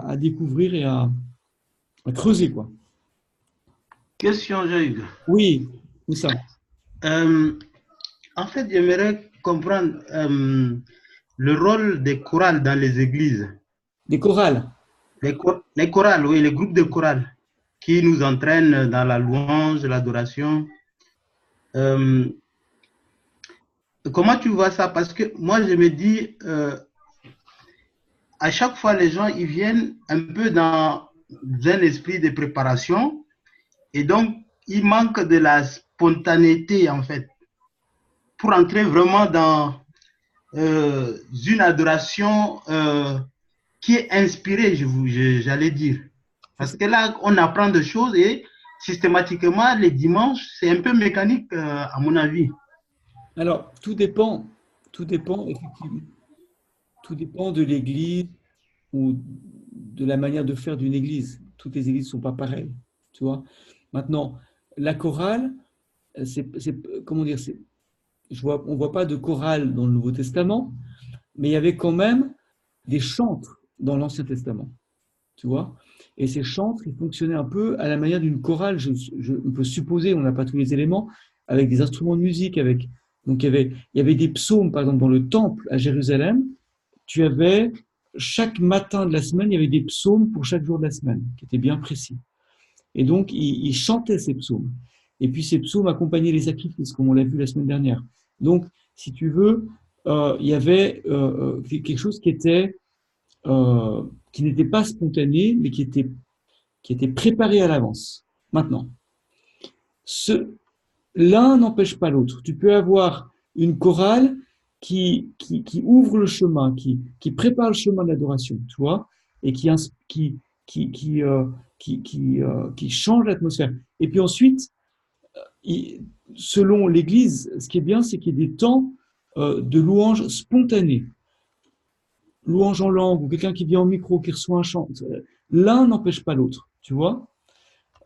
à découvrir et à creuser, quoi. Question, Jean-Hugues. Oui, c'est ça. En fait, j'aimerais comprendre le rôle des chorales dans les églises. Des chorales. Les chorales, oui, les groupes de chorales qui nous entraînent dans la louange, l'adoration. Comment tu vois ça? Parce que moi, je me dis, à chaque fois, les gens, ils viennent un peu dans un esprit de préparation et donc, il manque de la spontanéité, en fait, pour entrer vraiment dans une adoration qui est inspirée, j'allais dire. Parce que là, on apprend des choses et systématiquement, les dimanches, c'est un peu mécanique, à mon avis. Alors, tout dépend, effectivement, tout dépend de l'église ou de la manière de faire d'une église. Toutes les églises ne sont pas pareilles, tu vois. Maintenant, la chorale, comment dire, on voit pas de chorale dans le Nouveau Testament, mais il y avait quand même des chantres dans l'Ancien Testament, tu vois. Et ces chantres, ils fonctionnaient un peu à la manière d'une chorale. On peut supposer, on n'a pas tous les éléments, avec des instruments de musique, donc il y avait des psaumes, par exemple, dans le temple à Jérusalem. Tu avais chaque matin de la semaine, il y avait des psaumes pour chaque jour de la semaine, qui étaient bien précis. Et donc, ils chantaient ces psaumes. Et puis, ces psaumes accompagnaient les sacrifices, comme on l'a vu la semaine dernière. Donc, si tu veux, il y avait quelque chose qui n'était pas spontané, mais qui était préparé à l'avance. Maintenant, l'un n'empêche pas l'autre. Tu peux avoir une chorale qui ouvre le chemin, qui prépare le chemin de l'adoration, tu vois, et qui change l'atmosphère. Et puis ensuite, selon l'Église, ce qui est bien, c'est qu'il y a des temps de louange spontanée. Louange en langue, ou quelqu'un qui vient au micro, qui reçoit un chant. L'un n'empêche pas l'autre, tu vois.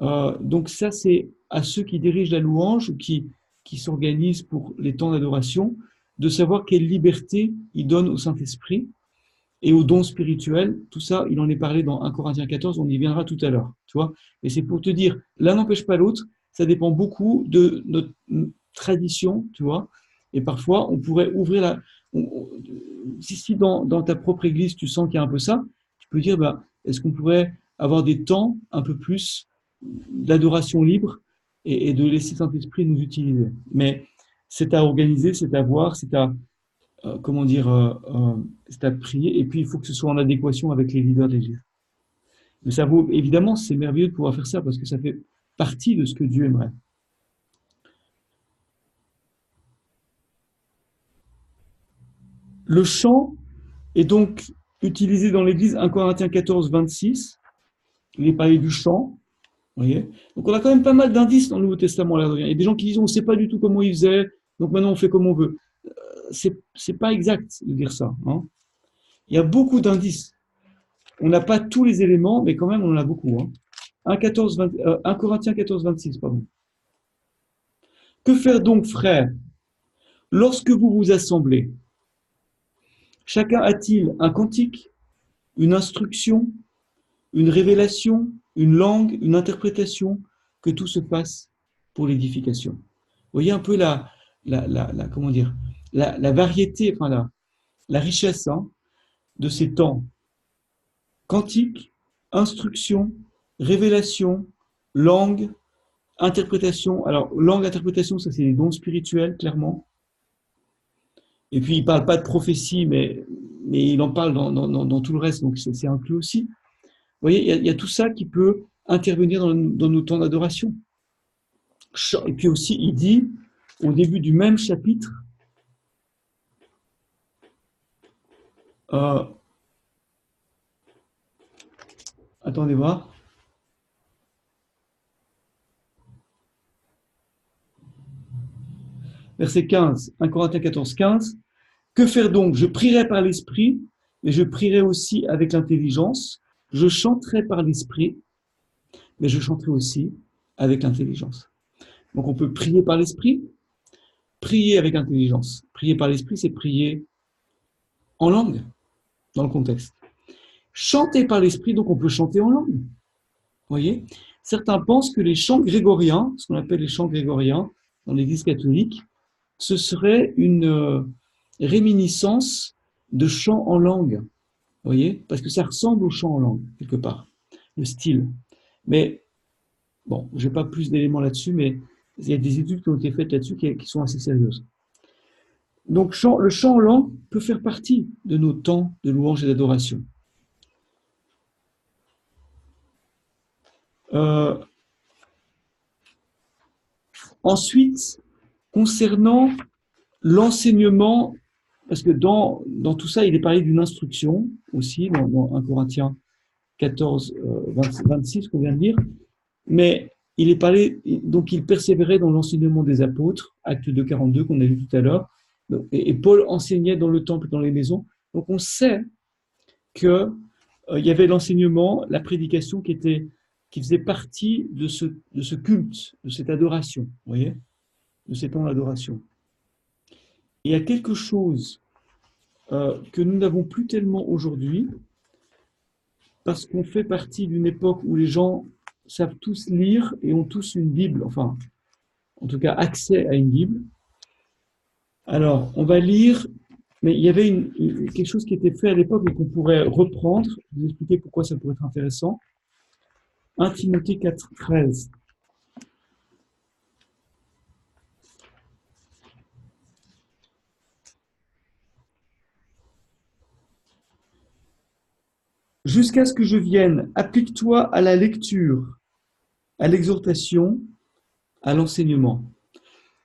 Donc ça, c'est à ceux qui dirigent la louange ou qui s'organisent pour les temps d'adoration, de savoir quelle liberté ils donnent au Saint-Esprit et aux dons spirituels. Tout ça, il en est parlé dans 1 Corinthiens 14, on y viendra tout à l'heure, tu vois. Et c'est pour te dire, l'un n'empêche pas l'autre, ça dépend beaucoup de notre tradition, tu vois. Et parfois, on pourrait ouvrir si dans ta propre église, tu sens qu'il y a un peu ça, tu peux dire, bah, est-ce qu'on pourrait avoir des temps un peu plus d'adoration libre et de laisser Saint-Esprit nous utiliser. Mais c'est à organiser, c'est à voir, comment dire, c'est à prier. Et puis, il faut que ce soit en adéquation avec les leaders de l'Église. Mais ça vaut, évidemment, c'est merveilleux de pouvoir faire ça parce que ça fait partie de ce que Dieu aimerait. Le chant est donc utilisé dans l'Église, 1 Corinthiens 14, 26. Il est parlé du chant. Vous voyez, donc on a quand même pas mal d'indices dans le Nouveau Testament. Là, il y a des gens qui disent on ne sait pas du tout comment il faisait, donc maintenant on fait comme on veut. C'est pas exact de dire ça. Hein. Il y a beaucoup d'indices. On n'a pas tous les éléments, mais quand même on en a beaucoup. Hein. 1 Corinthiens 14, 26, pardon. Que faire donc, frères, lorsque vous vous assemblez? Chacun a-t-il un cantique, une instruction, une révélation, une langue, une interprétation, que tout se passe pour l'édification? Vous voyez un peu comment dire, la variété, enfin la richesse hein, de ces temps. Cantique, instruction, révélation, langue, interprétation. Alors, langue, interprétation, ça c'est les dons spirituels, clairement. Et puis, il ne parle pas de prophétie, mais il en parle dans tout le reste, donc c'est inclus aussi. Vous voyez, il y a tout ça qui peut intervenir dans nos temps d'adoration. Et puis aussi, il dit, au début du même chapitre, attendez voir. Verset 15, 1 Corinthiens 14, 15. Que faire donc? Je prierai par l'esprit, mais je prierai aussi avec l'intelligence. Je chanterai par l'esprit, mais je chanterai aussi avec l'intelligence. Donc on peut prier par l'esprit, prier avec intelligence. Prier par l'esprit, c'est prier en langue, dans le contexte. Chanter par l'esprit, donc on peut chanter en langue. Vous voyez? Certains pensent que les chants grégoriens, ce qu'on appelle les chants grégoriens dans l'Église catholique, ce serait une réminiscence de chants en langue. Vous voyez? Parce que ça ressemble au chant en langue, quelque part, le style. Mais, bon, je n'ai pas plus d'éléments là-dessus, mais il y a des études qui ont été faites là-dessus qui sont assez sérieuses. Donc, le chant en langue peut faire partie de nos temps de louange et d'adoration. Ensuite, concernant l'enseignement, parce que dans tout ça, il est parlé d'une instruction aussi, dans 1 Corinthiens 14, 26, qu'on vient de lire, mais il est parlé, donc il persévérait dans l'enseignement des apôtres, acte 2, 42, qu'on a vu tout à l'heure, et Paul enseignait dans le temple, dans les maisons. Donc on sait qu'il y avait l'enseignement, la prédication qui faisait partie de ce culte, de cette adoration, vous voyez, de ces temps d'adoration. Et il y a quelque chose que nous n'avons plus tellement aujourd'hui, parce qu'on fait partie d'une époque où les gens savent tous lire et ont tous une Bible, enfin, en tout cas accès à une Bible. Alors, on va lire, mais il y avait quelque chose qui était fait à l'époque et qu'on pourrait reprendre, je vais vous expliquer pourquoi ça pourrait être intéressant. 1 Timothée 4, 13. Jusqu'à ce que je vienne, applique-toi à la lecture, à l'exhortation, à l'enseignement.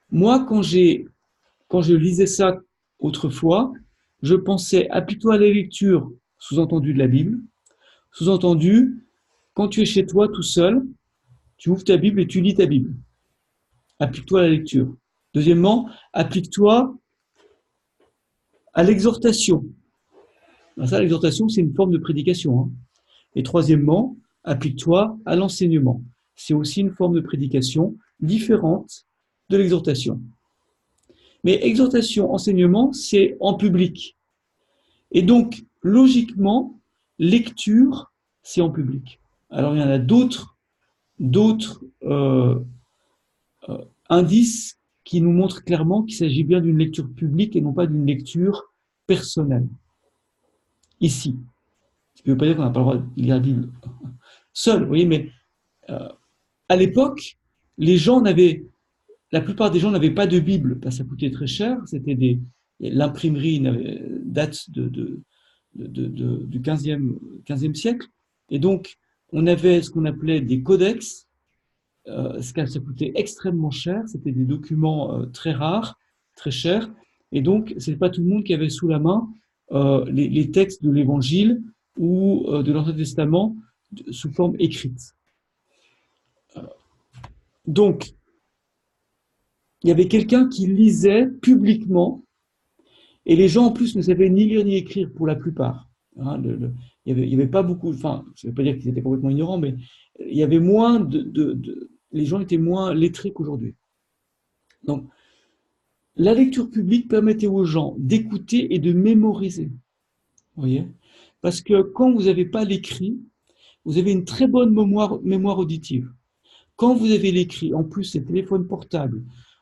Moi, quand je lisais ça autrefois, je pensais applique-toi à la lecture, sous-entendu de la Bible, sous-entendu, quand tu es chez toi tout seul, tu ouvres ta Bible et tu lis ta Bible. Applique-toi à la lecture. Deuxièmement, applique-toi à l'exhortation. Ça, l'exhortation, c'est une forme de prédication. Hein. Et troisièmement, applique-toi à l'enseignement. C'est aussi une forme de prédication différente de l'exhortation. Mais exhortation, enseignement, c'est en public. Et donc, logiquement, lecture, c'est en public. Alors, il y en a d'autres indices qui nous montrent clairement qu'il s'agit bien d'une lecture publique et non pas d'une lecture personnelle. Ici. Ce qui ne veut pas dire qu'on n'a pas le droit de lire la Bible seul, vous voyez, mais à l'époque, la plupart des gens n'avaient pas de Bible, parce que ça coûtait très cher, l'imprimerie date du 15e siècle, et donc on avait ce qu'on appelait des codex, ça coûtait extrêmement cher, c'était des documents très rares, très chers, Et donc, ce n'est pas tout le monde qui avait sous la main les textes de l'Évangile ou de l'Ancien Testament sous forme écrite. Donc, il y avait quelqu'un qui lisait publiquement, et les gens en plus ne savaient ni lire ni écrire pour la plupart. Hein, il y avait pas beaucoup, enfin, je ne veux pas dire qu'ils étaient complètement ignorants, mais il y avait moins les gens étaient moins lettrés qu'aujourd'hui. Donc, la lecture publique permettait aux gens d'écouter et de mémoriser. Vous voyez? Parce que quand vous n'avez pas l'écrit, vous avez une très bonne mémoire auditive. Quand vous avez l'écrit, en plus ces téléphones portables,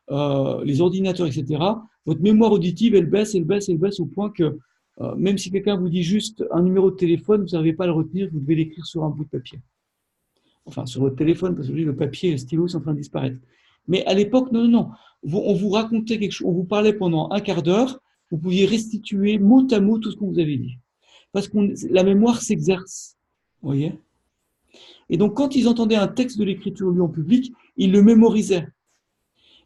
les ordinateurs, etc., votre mémoire auditive, elle baisse au point que même si quelqu'un vous dit juste un numéro de téléphone, vous n'arrivez pas à le retenir, vous devez l'écrire sur un bout de papier. Enfin, sur votre téléphone, parce que le papier et le stylo sont en train de disparaître. Mais à l'époque, non. On vous racontait quelque chose, on vous parlait pendant un quart d'heure, vous pouviez restituer mot à mot tout ce qu'on vous avait dit. Parce que la mémoire s'exerce. Vous voyez? Et donc, quand ils entendaient un texte de l'écriture lu en public, ils le mémorisaient.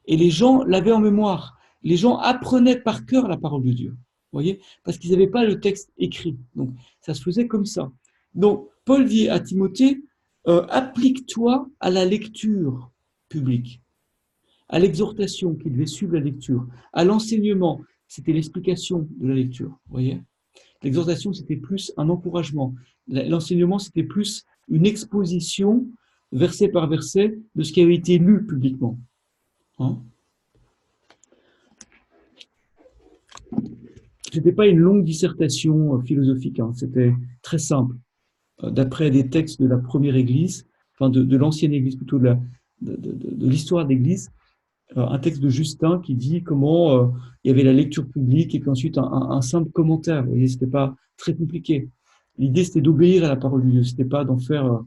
Et les gens l'avaient en mémoire. Les gens apprenaient par cœur la parole de Dieu. Vous voyez? Parce qu'ils n'avaient pas le texte écrit. Donc, ça se faisait comme ça. Donc, Paul dit à Timothée, applique-toi à la lecture publique, à l'exhortation qui devait suivre la lecture, à l'enseignement, c'était l'explication de la lecture. Vous voyez? L'exhortation, c'était plus un encouragement. L'enseignement, c'était plus une exposition, verset par verset, de ce qui avait été lu publiquement. Hein? Ce n'était pas une longue dissertation philosophique, hein, c'était très simple. D'après des textes de la première Église, enfin de l'ancienne Église, plutôt de l'histoire de l'Église, un texte de Justin qui dit comment il y avait la lecture publique et puis ensuite un simple commentaire. Vous voyez, c'était pas très compliqué. L'idée, c'était d'obéir à la parole de Dieu, c'était pas d'en faire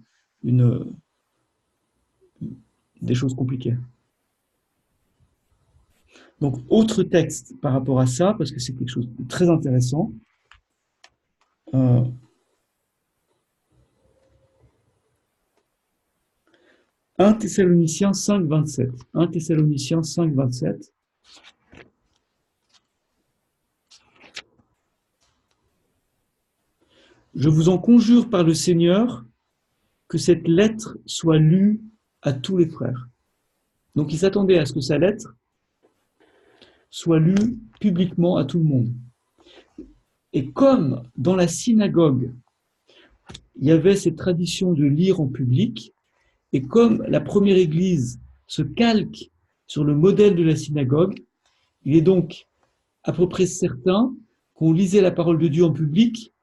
des choses compliquées. Donc, autre texte par rapport à ça, parce que c'est quelque chose de très intéressant. 1 Thessaloniciens 5, 27. 1 Thessaloniciens 5, 27. Je vous en conjure par le Seigneur que cette lettre soit lue à tous les frères. Donc, il s'attendait à ce que sa lettre soit lue publiquement à tout le monde. Et comme dans la synagogue, il y avait cette tradition de lire en public, et comme la première Église se calque sur le modèle de la synagogue, il est donc à peu près certain qu'on lisait la parole de Dieu en public,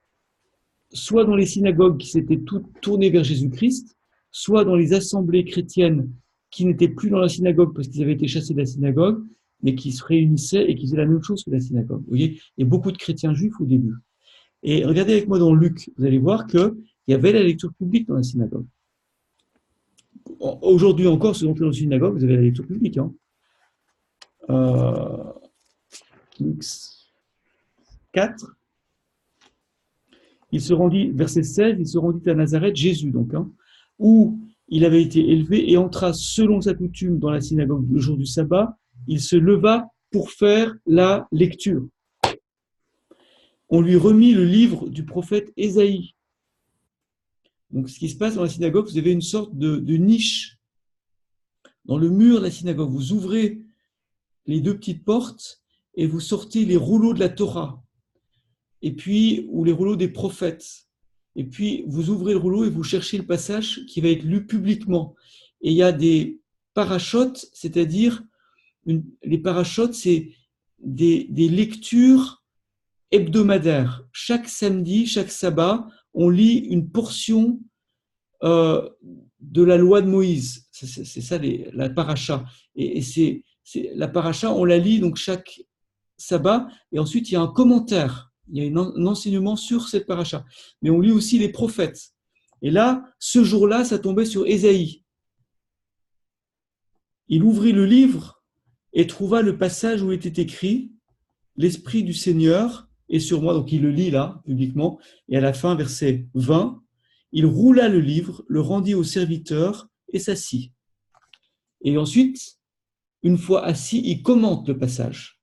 soit dans les synagogues qui s'étaient toutes tournées vers Jésus-Christ, soit dans les assemblées chrétiennes qui n'étaient plus dans la synagogue parce qu'ils avaient été chassés de la synagogue, mais qui se réunissaient et qui faisaient la même chose que la synagogue. Vous voyez, il y a beaucoup de chrétiens juifs au début. Et regardez avec moi dans Luc, vous allez voir qu'il y avait la lecture publique dans la synagogue. Aujourd'hui encore, si vous entrez dans une synagogue, vous avez la lecture publique. Hein. Luc 4. Il se rendit, verset 16, il se rendit à Nazareth, Jésus donc, hein, où il avait été élevé et entra selon sa coutume dans la synagogue le jour du sabbat. Il se leva pour faire la lecture. On lui remit le livre du prophète Ésaïe. Donc, ce qui se passe dans la synagogue, vous avez une sorte de niche dans le mur de la synagogue. Vous ouvrez les deux petites portes et vous sortez les rouleaux de la Torah, et puis ou les rouleaux des prophètes. Et puis vous ouvrez le rouleau et vous cherchez le passage qui va être lu publiquement. Et il y a des parachotes, c'est-à-dire les parachotes, c'est des lectures hebdomadaires. Chaque samedi, chaque sabbat, on lit une portion de la loi de Moïse. C'est ça la paracha. Et la paracha, on la lit donc chaque sabbat, et ensuite il y a un commentaire, il y a un enseignement sur cette paracha. Mais on lit aussi les prophètes. Et là, ce jour-là, ça tombait sur Ésaïe. Il ouvrit le livre et trouva le passage où était écrit « L'Esprit du Seigneur est sur moi ». Donc il le lit là, publiquement. Et à la fin, verset 20, il roula le livre, le rendit au serviteur et s'assit. Et ensuite, une fois assis, il commente le passage.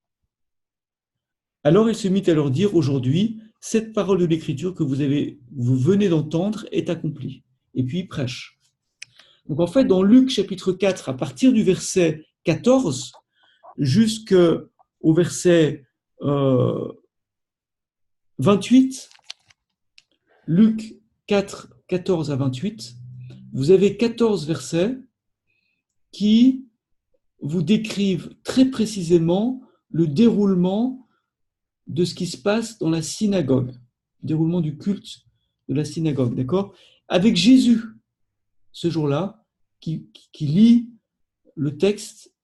Alors il se mit à leur dire, aujourd'hui, cette parole de l'Écriture que vous venez d'entendre est accomplie. Et puis il prêche. Donc en fait, dans Luc chapitre 4, à partir du verset 14 jusqu'au verset 28, Luc 4, 14 à 28, vous avez 14 versets qui vous décrivent très précisément le déroulement de ce qui se passe dans la synagogue, le déroulement du culte de la synagogue, d'accord? Avec Jésus, ce jour-là, qui lit le texte,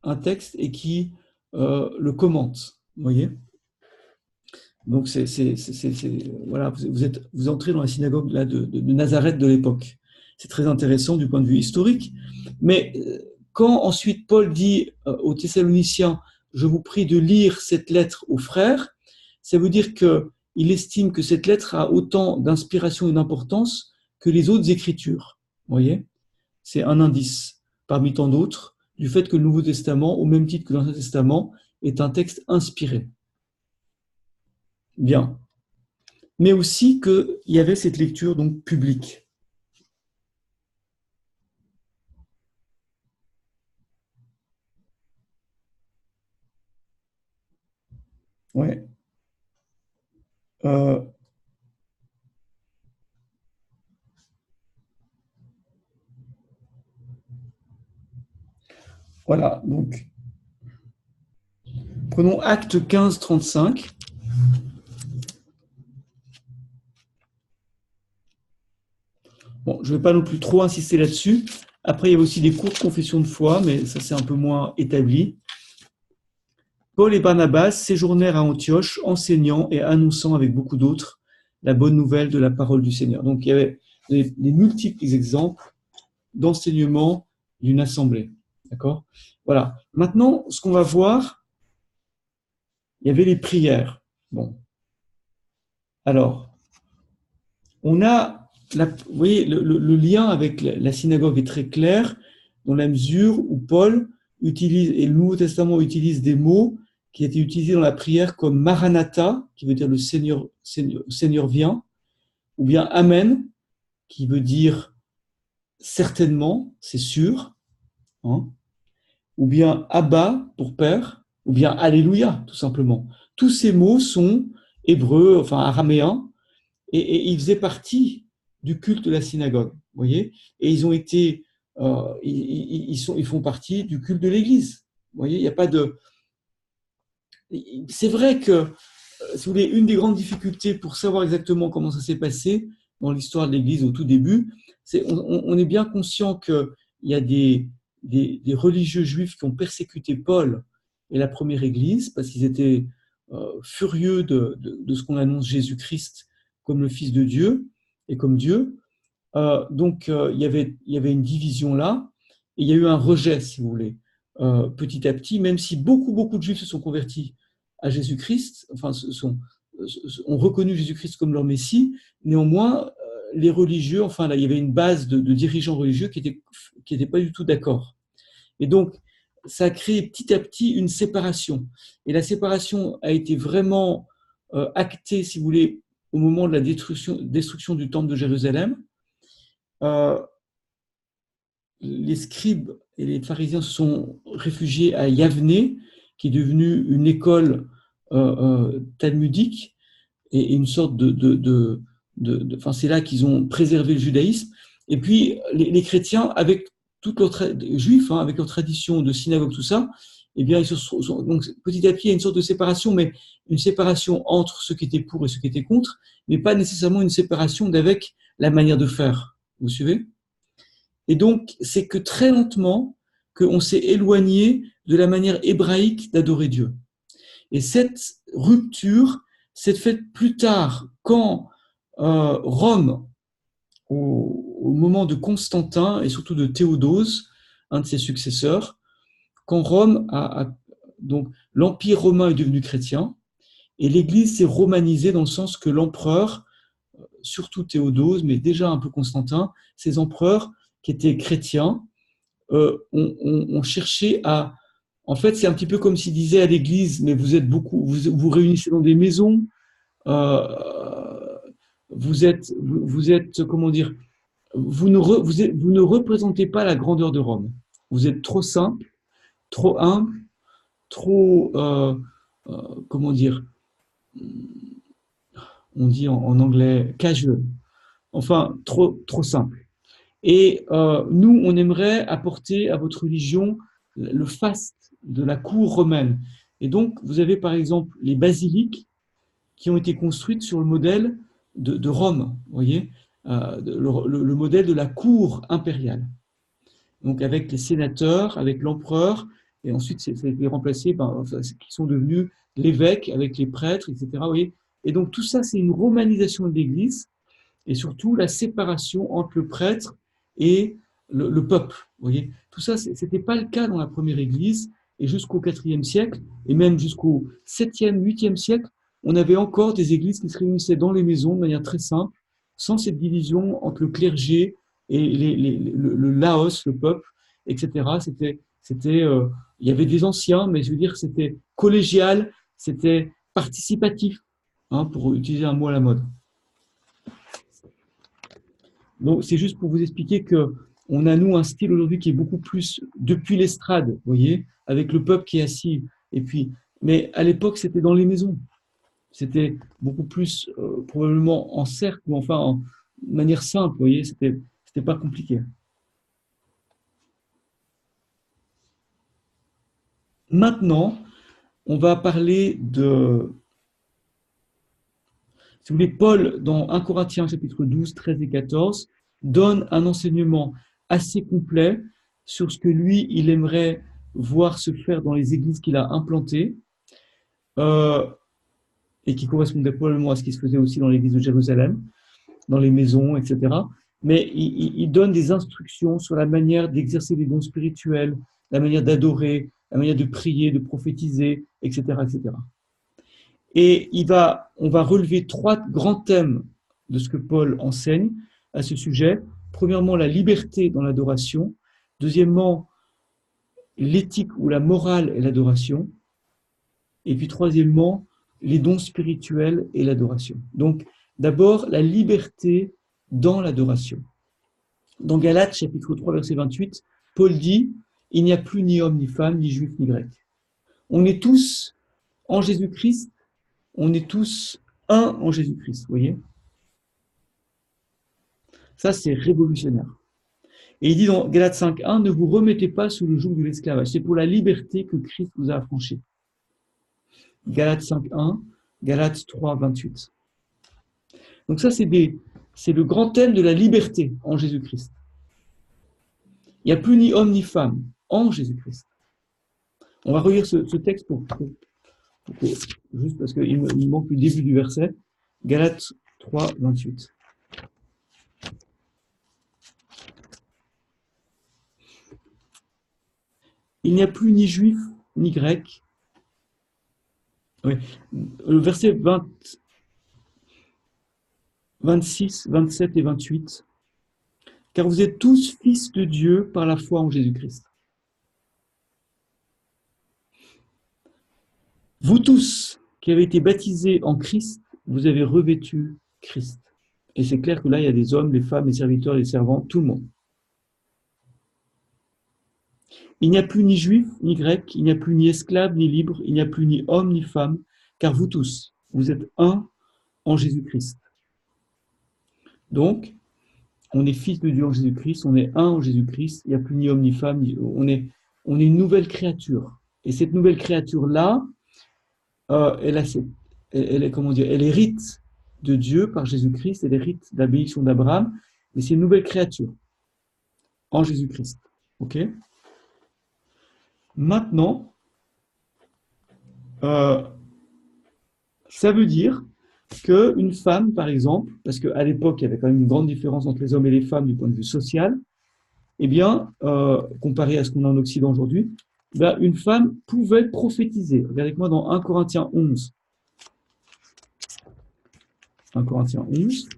un texte, et qui le commente, vous voyez? Donc, voilà, vous entrez dans la synagogue là, de Nazareth de l'époque. C'est très intéressant du point de vue historique. Mais quand ensuite Paul dit aux Thessaloniciens, je vous prie de lire cette lettre aux frères, ça veut dire qu'il estime que cette lettre a autant d'inspiration et d'importance que les autres écritures. Vous voyez? C'est un indice, parmi tant d'autres, du fait que le Nouveau Testament, au même titre que l'Ancien Testament, est un texte inspiré. Bien. Mais aussi qu'il y avait cette lecture donc publique. Ouais. Voilà, donc prenons Acte 15, 35. Bon, je ne vais pas non plus trop insister là-dessus. Après, il y a aussi des cours de confession de foi, mais ça c'est un peu moins établi. Paul et Barnabas séjournèrent à Antioche, enseignant et annonçant avec beaucoup d'autres la bonne nouvelle de la parole du Seigneur. Donc il y avait des multiples exemples d'enseignement d'une assemblée. D'accord ? Voilà. Maintenant, ce qu'on va voir, il y avait les prières. Bon. Alors, on a, vous voyez, le lien avec la synagogue est très clair dans la mesure où Paul utilise, et le Nouveau Testament utilise des mots qui étaient utilisés dans la prière comme Maranatha, qui veut dire le Seigneur vient, ou bien Amen, qui veut dire certainement, c'est sûr, hein, ou bien Abba pour Père, ou bien Alléluia, tout simplement. Tous ces mots sont hébreux, enfin araméens, et ils faisaient partie du culte de la synagogue, vous voyez, et ils ont été, ils font partie du culte de l'Église, vous voyez, il n'y a pas de... C'est vrai que, si vous voulez, une des grandes difficultés pour savoir exactement comment ça s'est passé dans l'histoire de l'Église au tout début, c'est on est bien conscient qu'il y a des religieux juifs qui ont persécuté Paul et la première Église parce qu'ils étaient furieux de ce qu'on annonce Jésus-Christ comme le Fils de Dieu et comme Dieu. Donc, il y avait une division là, et il y a eu un rejet, si vous voulez, petit à petit, même si beaucoup de Juifs se sont convertis à Jésus-Christ, enfin, ont reconnu Jésus-Christ comme leur Messie, néanmoins, les religieux, enfin, là, il y avait une base de dirigeants religieux qui n'étaient pas du tout d'accord. Et donc, ça a créé petit à petit une séparation. Et la séparation a été vraiment actée, si vous voulez, au moment de la destruction du temple de Jérusalem. Les scribes et les pharisiens se sont réfugiés à Yavne, qui est devenue une école talmudique et une sorte enfin, c'est là qu'ils ont préservé le judaïsme. Et puis les chrétiens, avec toute leur juifs, hein, avec leur tradition de synagogue, tout ça, eh bien, donc petit à petit, il y a une sorte de séparation, mais une séparation entre ceux qui étaient pour et ceux qui étaient contre, mais pas nécessairement une séparation d'avec la manière de faire. Vous suivez ? Et donc, c'est que très lentement qu'on s'est éloigné de la manière hébraïque d'adorer Dieu. Et cette rupture s'est faite plus tard, quand Rome, au moment de Constantin et surtout de Théodose, un de ses successeurs, quand Rome donc l'Empire romain est devenu chrétien, et l'Église s'est romanisée dans le sens que l'empereur, surtout Théodose, mais déjà un peu Constantin, ces empereurs qui étaient chrétiens, ont cherché à En fait, c'est un petit peu comme s'il disait à l'église, mais vous êtes beaucoup, vous réunissez dans des maisons, euh, vous êtes, comment dire, vous ne représentez pas la grandeur de Rome. Vous êtes trop simple, trop humble, trop, comment dire, on dit en anglais casual, enfin trop simple. Et nous, on aimerait apporter à votre religion le faste de la cour romaine. Et donc, vous avez par exemple les basiliques qui ont été construites sur le modèle de Rome, vous voyez, le modèle de la cour impériale. Donc avec les sénateurs, avec l'empereur, et ensuite ça a été remplacé par qui sont devenus l'évêque avec les prêtres, etc. Vous voyez. Et donc tout ça, c'est une romanisation de l'Église et surtout la séparation entre le prêtre et le peuple. Vous voyez. Tout ça, ce n'était pas le cas dans la première Église, et jusqu'au IVe siècle, et même jusqu'au 7e, 8e siècle, on avait encore des églises qui se réunissaient dans les maisons de manière très simple, sans cette division entre le clergé et le laos, le peuple, etc. Il y avait des anciens, mais je veux dire, c'était collégial, c'était participatif, hein, pour utiliser un mot à la mode. Donc, c'est juste pour vous expliquer que on a, nous, un style aujourd'hui qui est beaucoup plus depuis l'estrade, vous voyez, avec le peuple qui est assis. Et puis, mais à l'époque, c'était dans les maisons. C'était beaucoup plus probablement en cercle, ou enfin de manière simple, vous voyez, c'était pas compliqué. Maintenant, on va parler de, si vous voulez, Paul, dans 1 Corinthiens chapitre 12, 13 et 14, donne un enseignement assez complet sur ce que lui, il aimerait voir se faire dans les églises qu'il a implantées, euh, et qui correspondait probablement à ce qui se faisait aussi dans l'église de Jérusalem, dans les maisons, etc. Mais il donne des instructions sur la manière d'exercer les dons spirituels, la manière d'adorer, la manière de prier, de prophétiser, etc., etc. Et on va relever 3 grands thèmes de ce que Paul enseigne à ce sujet. Premièrement, la liberté dans l'adoration. Deuxièmement, l'éthique ou la morale et l'adoration. Et puis troisièmement, les dons spirituels et l'adoration. Donc, d'abord, la liberté dans l'adoration. Dans Galates, chapitre 3, verset 28, Paul dit, il n'y a plus ni homme, ni femme, ni juif, ni grec. On est tous en Jésus-Christ, on est tous un en Jésus-Christ, vous voyez. Ça, c'est révolutionnaire. Et il dit dans Galates 5.1, ne vous remettez pas sous le joug de l'esclavage. C'est pour la liberté que Christ vous a affranchis. Galates 5.1, Galates 3.28. Donc ça, c'est le grand thème de la liberté en Jésus-Christ. Il n'y a plus ni homme ni femme en Jésus-Christ. On va relire ce texte juste parce qu'il me manque le début du verset. Galates 3, 28. Il n'y a plus ni juif ni grec. Oui. Le verset 26, 27 et 28. Car vous êtes tous fils de Dieu par la foi en Jésus-Christ. Vous tous qui avez été baptisés en Christ, vous avez revêtu Christ. Et c'est clair que là, il y a des hommes, des femmes, des serviteurs, des servants, tout le monde. Il n'y a plus ni juif, ni grec, il n'y a plus ni esclave, ni libre, il n'y a plus ni homme, ni femme, car vous tous, vous êtes un en Jésus-Christ. Donc, on est fils de Dieu en Jésus-Christ, on est un en Jésus-Christ, il n'y a plus ni homme, ni femme, on est une nouvelle créature. Et cette nouvelle créature-là, elle hérite de Dieu par Jésus-Christ, elle hérite de la bénédiction d'Abraham, mais c'est une nouvelle créature en Jésus-Christ. Ok ? Maintenant, ça veut dire qu'une femme, par exemple, parce qu'à l'époque, il y avait quand même une grande différence entre les hommes et les femmes du point de vue social, eh bien, comparé à ce qu'on a en Occident aujourd'hui, ben, une femme pouvait prophétiser. Regardez avec moi dans 1 Corinthiens 11. 1 Corinthiens 11.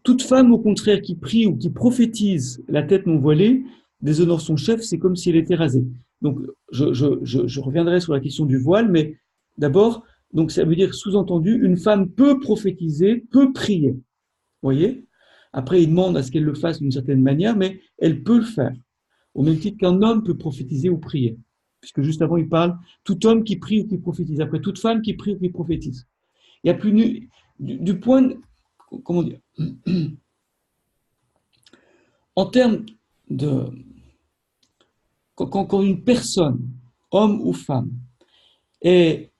Toute femme, au contraire, qui prie ou qui prophétise la tête non voilée, déshonore son chef, c'est comme si elle était rasée. Donc, je reviendrai sur la question du voile, mais d'abord, donc ça veut dire, sous-entendu, une femme peut prophétiser, peut prier. Vous voyez? Après, il demande à ce qu'elle le fasse d'une certaine manière, mais elle peut le faire. Au même titre qu'un homme peut prophétiser ou prier. Puisque juste avant, il parle tout homme qui prie ou qui prophétise. Après, toute femme qui prie ou qui prophétise. Il n'y a plus du point de, comment dire, en termes de, quand une personne, homme ou femme, est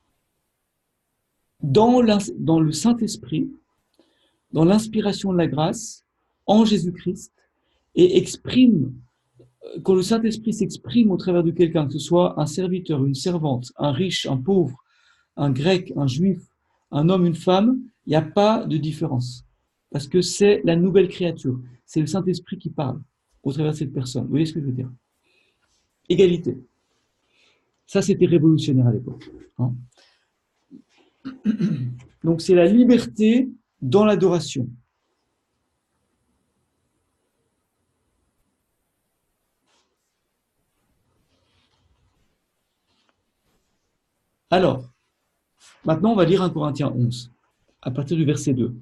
dans le Saint-Esprit, dans l'inspiration de la grâce, en Jésus-Christ, et exprime, quand le Saint-Esprit s'exprime au travers de quelqu'un, que ce soit un serviteur, une servante, un riche, un pauvre, un grec, un juif, un homme, une femme, il n'y a pas de différence. Parce que c'est la nouvelle créature. C'est le Saint-Esprit qui parle au travers de cette personne. Vous voyez ce que je veux dire? Égalité. Ça, c'était révolutionnaire à l'époque. Hein. Donc, c'est la liberté dans l'adoration. Alors, maintenant, on va lire 1 Corinthiens 11, à partir du verset 2.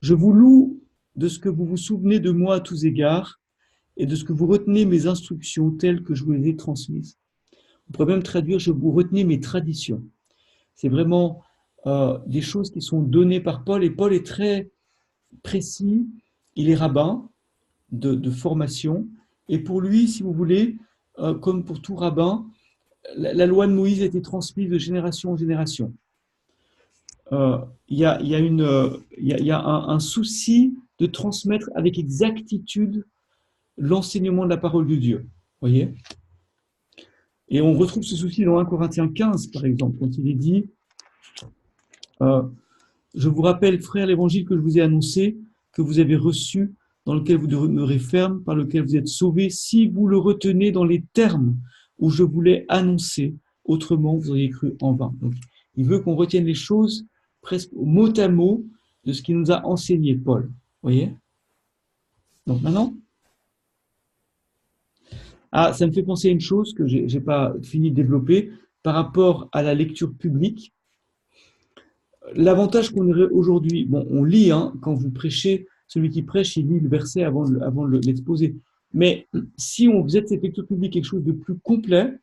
Je vous loue de ce que vous vous souvenez de moi à tous égards et de ce que vous retenez mes instructions telles que je vous les ai transmises. On pourrait même traduire « je vous retenez mes traditions ». C'est vraiment des choses qui sont données par Paul, et Paul est très précis, il est rabbin de formation, et pour lui, si vous voulez, comme pour tout rabbin, la loi de Moïse a été transmise de génération en génération. Il y a un souci de transmettre avec exactitude l'enseignement de la parole de Dieu. Voyez ? Et on retrouve ce souci dans 1 Corinthiens 15, par exemple, quand il est dit je vous rappelle, frères, l'évangile que je vous ai annoncé, que vous avez reçu, dans lequel vous demeurez ferme, par lequel vous êtes sauvés, si vous le retenez dans les termes où je vous l'ai annoncé, autrement vous auriez cru en vain. Donc, il veut qu'on retienne les choses presque mot à mot de ce qu'il nous a enseigné, Paul. Vous voyez ? Donc maintenant, ça me fait penser à une chose que je n'ai pas fini de développer par rapport à la lecture publique. L'avantage qu'on aurait aujourd'hui, bon, on lit, hein, quand vous prêchez, celui qui prêche, il lit le verset avant de l'exposer. Mais si on faisait de cette lecture publique quelque chose de plus complet,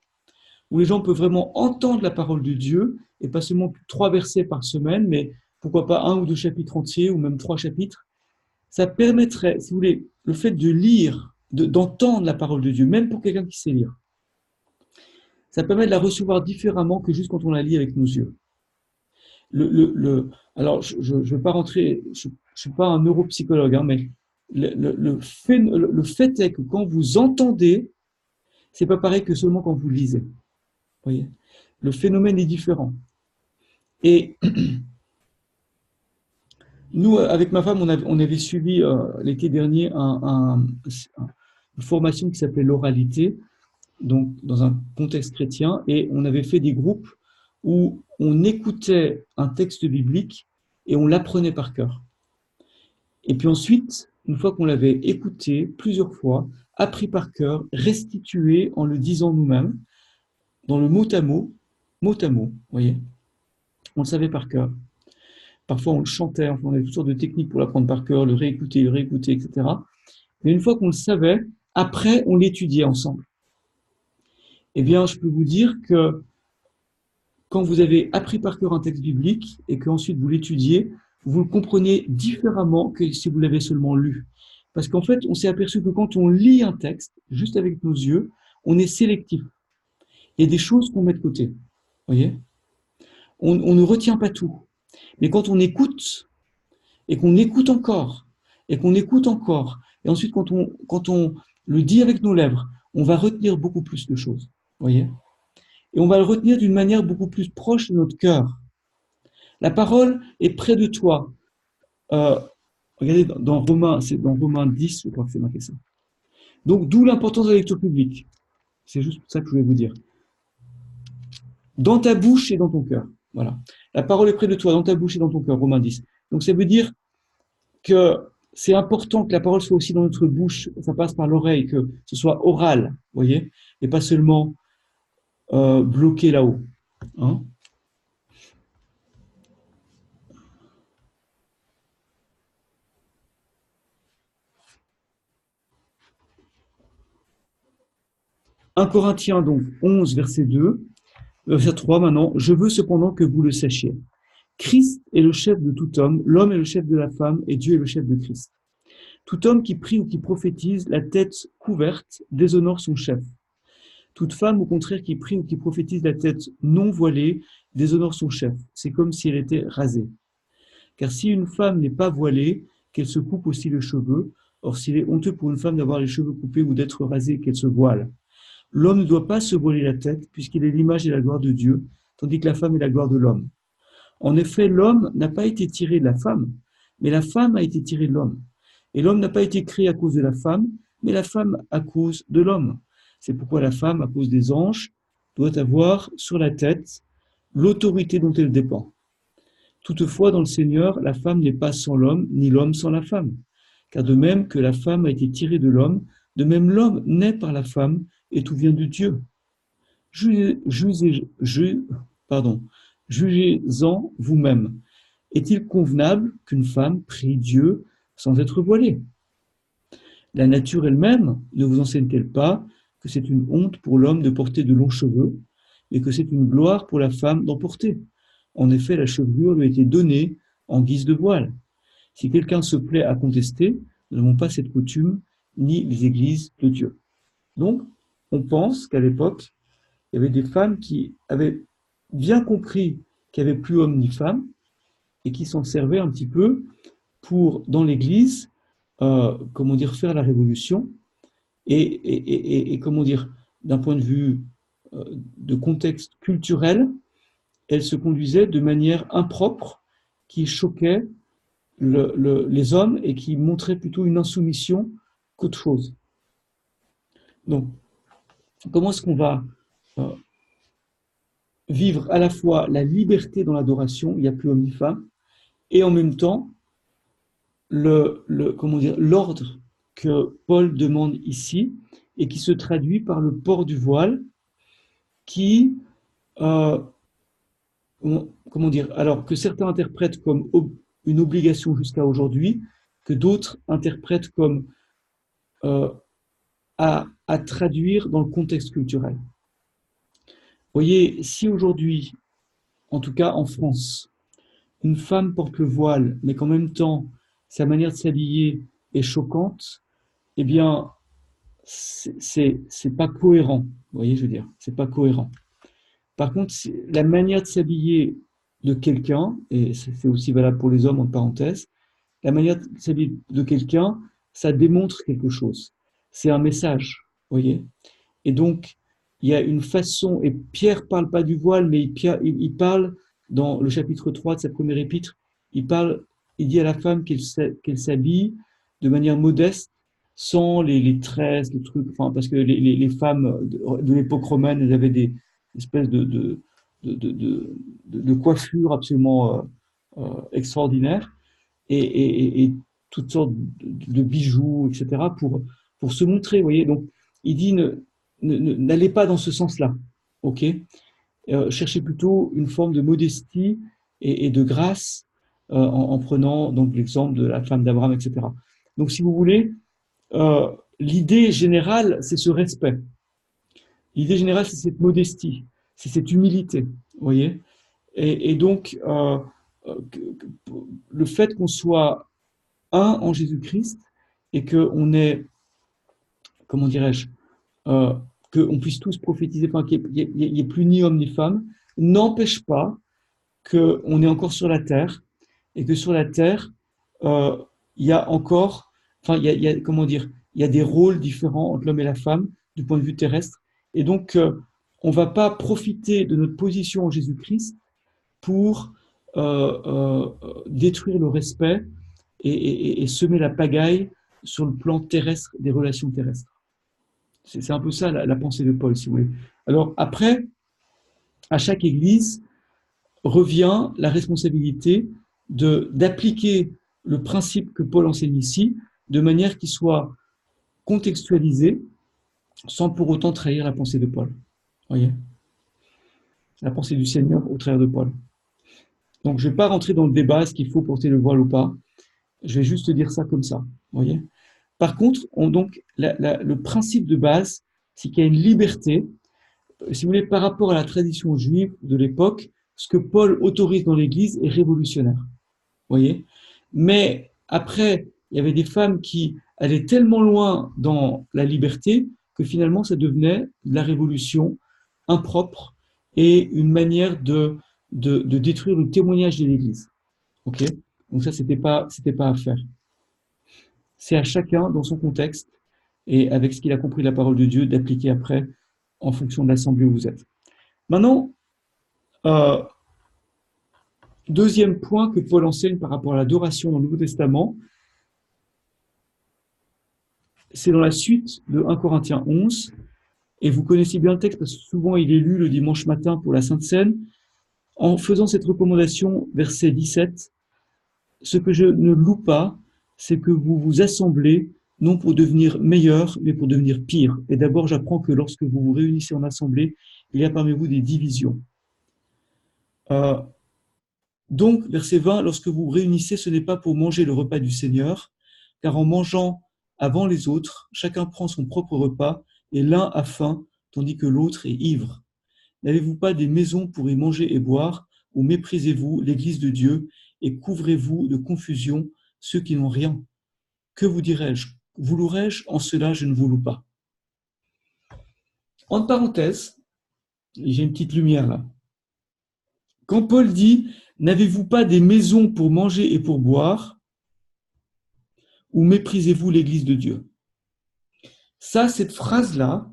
où les gens peuvent vraiment entendre la parole de Dieu, et pas seulement 3 versets par semaine, mais pourquoi pas 1 ou 2 chapitres entiers, ou même 3 chapitres, ça permettrait, si vous voulez, le fait de lire, d'entendre la parole de Dieu, même pour quelqu'un qui sait lire, ça permet de la recevoir différemment que juste quand on la lit avec nos yeux. Alors, je ne vais pas rentrer, je ne suis pas un neuropsychologue, hein, mais le fait est que quand vous entendez, c'est pas pareil que seulement quand vous lisez. Vous voyez, le phénomène est différent. Et nous, avec ma femme, on avait suivi l'été dernier une formation qui s'appelait l'oralité, donc dans un contexte chrétien, et on avait fait des groupes où on écoutait un texte biblique et on l'apprenait par cœur. Et puis ensuite, une fois qu'on l'avait écouté plusieurs fois, appris par cœur, restitué en le disant nous-mêmes, dans le mot à mot, vous voyez, on le savait par cœur. Parfois, on le chantait, on avait toutes sortes de techniques pour l'apprendre par cœur, le réécouter, etc. Mais une fois qu'on le savait, après, on l'étudiait ensemble. Eh bien, je peux vous dire que quand vous avez appris par cœur un texte biblique et qu'ensuite vous l'étudiez, vous le comprenez différemment que si vous l'avez seulement lu. Parce qu'en fait, on s'est aperçu que quand on lit un texte, juste avec nos yeux, on est sélectif. Il y a des choses qu'on met de côté. Vous voyez ? On ne retient pas tout. Mais quand on écoute, et qu'on écoute encore, et qu'on écoute encore, et ensuite quand on le dit avec nos lèvres, on va retenir beaucoup plus de choses. Vous voyez ? Et on va le retenir d'une manière beaucoup plus proche de notre cœur. La parole est près de toi. Regardez, dans Romains 10, je crois que c'est marqué ça. Donc, d'où l'importance de la lecture publique. C'est juste ça que je voulais vous dire. Dans ta bouche et dans ton cœur. Voilà. La parole est près de toi, dans ta bouche et dans ton cœur, Romains 10. Donc, ça veut dire, que c'est important que la parole soit aussi dans notre bouche, ça passe par l'oreille, que ce soit oral, vous voyez, et pas seulement bloqué là-haut. Hein. Un Corinthiens donc 11, verset 2, verset 3 maintenant. Je veux cependant que vous le sachiez. Christ est le chef de tout homme, l'homme est le chef de la femme, et Dieu est le chef de Christ. Tout homme qui prie ou qui prophétise, la tête couverte, déshonore son chef. Toute femme, au contraire, qui prie ou qui prophétise la tête non voilée, déshonore son chef. C'est comme si elle était rasée. Car si une femme n'est pas voilée, qu'elle se coupe aussi les cheveux. Or, s'il est honteux pour une femme d'avoir les cheveux coupés ou d'être rasée, qu'elle se voile. L'homme ne doit pas se voiler la tête, puisqu'il est l'image et la gloire de Dieu, tandis que la femme est la gloire de l'homme. En effet, l'homme n'a pas été tiré de la femme, mais la femme a été tirée de l'homme. Et l'homme n'a pas été créé à cause de la femme, mais la femme à cause de l'homme. C'est pourquoi la femme, à cause des anges, doit avoir sur la tête l'autorité dont elle dépend. Toutefois, dans le Seigneur, la femme n'est pas sans l'homme, ni l'homme sans la femme. Car de même que la femme a été tirée de l'homme, de même l'homme naît par la femme, et tout vient de Dieu. Jugez-en vous-même. Est-il convenable qu'une femme prie Dieu sans être voilée? La nature elle-même ne vous enseigne-t-elle pas que c'est une honte pour l'homme de porter de longs cheveux, et que c'est une gloire pour la femme d'en porter? En effet, la chevelure lui a été donnée en guise de voile. Si quelqu'un se plaît à contester, nous n'avons pas cette coutume, ni les églises de Dieu. Donc, on pense qu'à l'époque, il y avait des femmes qui avaient bien compris qu'il n'y avait plus homme ni femme, et qui s'en servaient un petit peu pour, dans l'Église, faire la révolution, et d'un point de vue de contexte culturel, elles se conduisaient de manière impropre, qui choquait les hommes et qui montrait plutôt une insoumission qu'autre chose. Donc, comment est-ce qu'on va vivre à la fois la liberté dans l'adoration, il n'y a plus homme ni femme, et en même temps, l'ordre que Paul demande ici, et qui se traduit par le port du voile, qui, alors que certains interprètent comme une obligation jusqu'à aujourd'hui, que d'autres interprètent comme à traduire dans le contexte culturel. Vous voyez, si aujourd'hui, en tout cas en France, une femme porte le voile, mais qu'en même temps, sa manière de s'habiller est choquante, eh bien, c'est pas cohérent. Vous voyez, je veux dire, c'est pas cohérent. Par contre, la manière de s'habiller de quelqu'un, et c'est aussi valable pour les hommes, entre parenthèses, la manière de s'habiller de quelqu'un, ça démontre quelque chose. C'est un message, vous voyez. Et donc, il y a une façon, et Pierre ne parle pas du voile, mais il parle dans le chapitre 3 de sa première épître, il dit à la femme qu'elle s'habille de manière modeste, sans les tresses, les trucs, enfin, parce que les femmes de l'époque romaine, elles avaient des espèces de coiffures absolument extraordinaires, et toutes sortes de bijoux, etc., pour se montrer, vous voyez. Donc, il dit, n'allez pas dans ce sens-là, ok? Cherchez plutôt une forme de modestie et de grâce en prenant donc l'exemple de la femme d'Abraham, etc. Donc, si vous voulez, l'idée générale, c'est ce respect. L'idée générale, c'est cette modestie, c'est cette humilité, vous voyez. Et donc, le fait qu'on soit un en Jésus-Christ et qu'on ait, comment dirais-je, qu'on puisse tous prophétiser, enfin, qu'il n'y ait plus ni homme ni femme, n'empêche pas qu'on est encore sur la terre, et que sur la terre, il y a encore, enfin, il y a des rôles différents entre l'homme et la femme, du point de vue terrestre, et donc, on ne va pas profiter de notre position en Jésus-Christ pour détruire le respect et semer la pagaille sur le plan terrestre des relations terrestres. C'est un peu ça la pensée de Paul, si vous voulez. Alors après, à chaque église revient la responsabilité d'appliquer le principe que Paul enseigne ici de manière qu'il soit contextualisé sans pour autant trahir la pensée de Paul. Voyez, la pensée du Seigneur au travers de Paul. Donc, je ne vais pas rentrer dans le débat, est-ce qu'il faut porter le voile ou pas. Je vais juste dire ça comme ça. Voyez. Par contre, le principe de base, c'est qu'il y a une liberté, si vous voulez, par rapport à la tradition juive de l'époque, ce que Paul autorise dans l'Église est révolutionnaire. Voyez. Mais après, il y avait des femmes qui allaient tellement loin dans la liberté que finalement, ça devenait de la révolution impropre et une manière de détruire le témoignage de l'Église. Ok ? Donc ça, c'était pas à faire. C'est à chacun, dans son contexte, et avec ce qu'il a compris de la parole de Dieu, d'appliquer après en fonction de l'assemblée où vous êtes. Maintenant, deuxième point que Paul enseigne par rapport à l'adoration dans le Nouveau Testament, c'est dans la suite de 1 Corinthiens 11, et vous connaissez bien le texte parce que souvent il est lu le dimanche matin pour la Sainte Seine. En faisant cette recommandation, verset 17, ce que je ne loue pas, c'est que vous vous assemblez, non pour devenir meilleur, mais pour devenir pire. Et d'abord, j'apprends que lorsque vous vous réunissez en assemblée, il y a parmi vous des divisions. Donc, verset 20, lorsque vous vous réunissez, ce n'est pas pour manger le repas du Seigneur, car en mangeant avant les autres, chacun prend son propre repas, et l'un a faim, tandis que l'autre est ivre. N'avez-vous pas des maisons pour y manger et boire, ou méprisez-vous l'Église de Dieu, et couvrez-vous de confusion ceux qui n'ont rien? Que vous dirais-je? Vous louerai-je? En cela, je ne vous loue pas. Entre parenthèses, j'ai une petite lumière là. Quand Paul dit « N'avez-vous pas des maisons pour manger et pour boire, ou méprisez-vous l'Église de Dieu ?» Ça, cette phrase-là,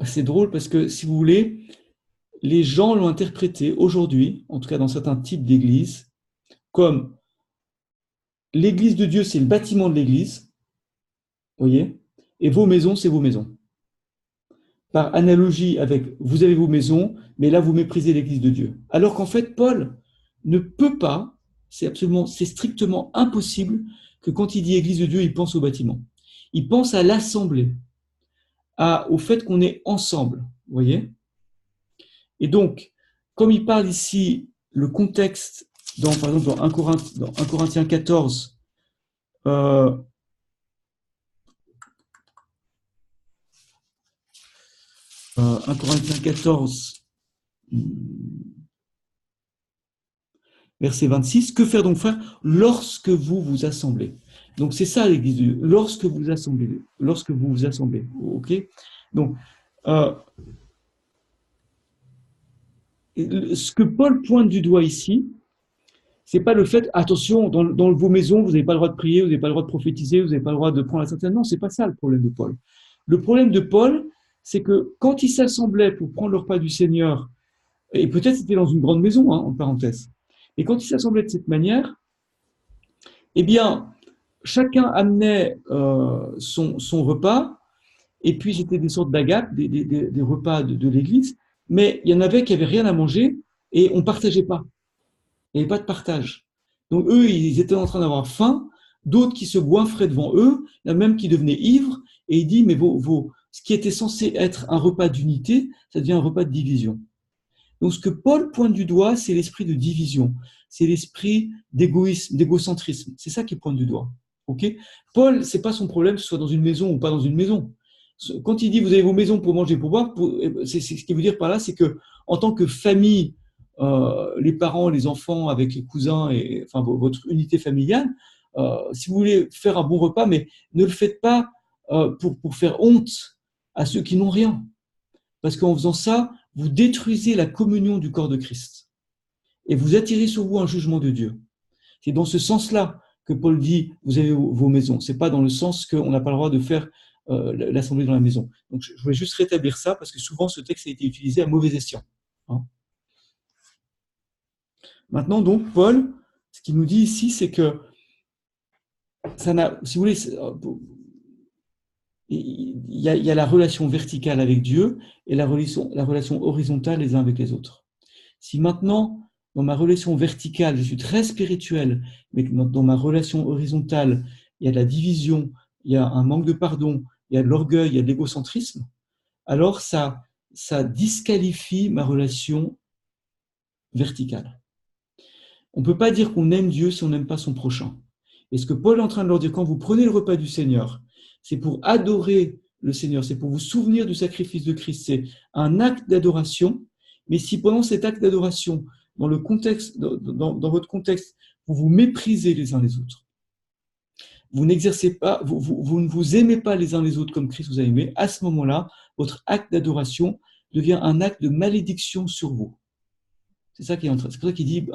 c'est drôle parce que, si vous voulez, les gens l'ont interprété aujourd'hui, en tout cas dans certains types d'églises, comme l'Église de Dieu, c'est le bâtiment de l'Église, voyez, et vos maisons, c'est vos maisons. Par analogie avec vous avez vos maisons, mais là vous méprisez l'Église de Dieu. Alors qu'en fait, Paul ne peut pas, c'est strictement impossible que quand il dit Église de Dieu, il pense au bâtiment. Il pense à l'assemblée, au fait qu'on est ensemble, vous voyez. Et donc, comme il parle ici, le contexte, par exemple dans 1 Corinthiens 14, 1 Corinthiens 14, verset 26, que faire donc, frère, lorsque vous vous assemblez? Donc c'est ça l'Église de Dieu, lorsque vous vous assemblez, ok? Donc, ce que Paul pointe du doigt ici, c'est pas le fait, attention, dans vos maisons, vous n'avez pas le droit de prier, vous n'avez pas le droit de prophétiser, vous n'avez pas le droit de prendre la Sainte Seine. Non, c'est pas ça le problème de Paul. Le problème de Paul, c'est que quand ils s'assemblaient pour prendre le repas du Seigneur, et peut-être c'était dans une grande maison, en parenthèse, et quand ils s'assemblaient de cette manière, eh bien, chacun amenait son repas, et puis c'était des sortes d'agapes, des repas de l'Église, mais il y en avait qui n'avaient rien à manger, et on ne partageait pas. Il n'y avait pas de partage. Donc eux, ils étaient en train d'avoir faim, d'autres qui se goinfraient devant eux, il y en a même qui devenaient ivres, et il dit, mais ce qui était censé être un repas d'unité, ça devient un repas de division. Donc ce que Paul pointe du doigt, c'est l'esprit de division, c'est l'esprit d'égoïsme, d'égocentrisme, c'est ça qu'il pointe du doigt. Okay. Paul, c'est pas son problème que ce soit dans une maison ou pas dans une maison. Quand il dit, vous avez vos maisons pour manger, pour boire, c'est ce qu'il veut dire par là, c'est que en tant que famille, les parents, les enfants avec les cousins, et enfin votre unité familiale, si vous voulez faire un bon repas, mais ne le faites pas pour faire honte à ceux qui n'ont rien. Parce qu'en faisant ça, vous détruisez la communion du corps de Christ. Et vous attirez sur vous un jugement de Dieu. C'est dans ce sens-là que Paul dit, vous avez vos maisons. Ce n'est pas dans le sens qu'on n'a pas le droit de faire l'assemblée dans la maison. Donc je voulais juste rétablir ça, parce que souvent ce texte a été utilisé à mauvais escient. Hein. Maintenant, donc, Paul, ce qu'il nous dit ici, c'est que ça n'a, si vous voulez, il y a la relation verticale avec Dieu et la relation horizontale les uns avec les autres. Si maintenant, dans ma relation verticale, je suis très spirituel, mais que dans ma relation horizontale, il y a de la division, il y a un manque de pardon, il y a de l'orgueil, il y a de l'égocentrisme, alors ça disqualifie ma relation verticale. On ne peut pas dire qu'on aime Dieu si on n'aime pas son prochain. Et ce que Paul est en train de leur dire, quand vous prenez le repas du Seigneur, c'est pour adorer le Seigneur, c'est pour vous souvenir du sacrifice de Christ, c'est un acte d'adoration, mais si pendant cet acte d'adoration, dans votre contexte, vous vous méprisez les uns les autres, vous n'exercez pas, vous ne vous aimez pas les uns les autres comme Christ vous a aimé, à ce moment-là, votre acte d'adoration devient un acte de malédiction sur vous. C'est ça qui est en train. C'est pour ça qu'il dit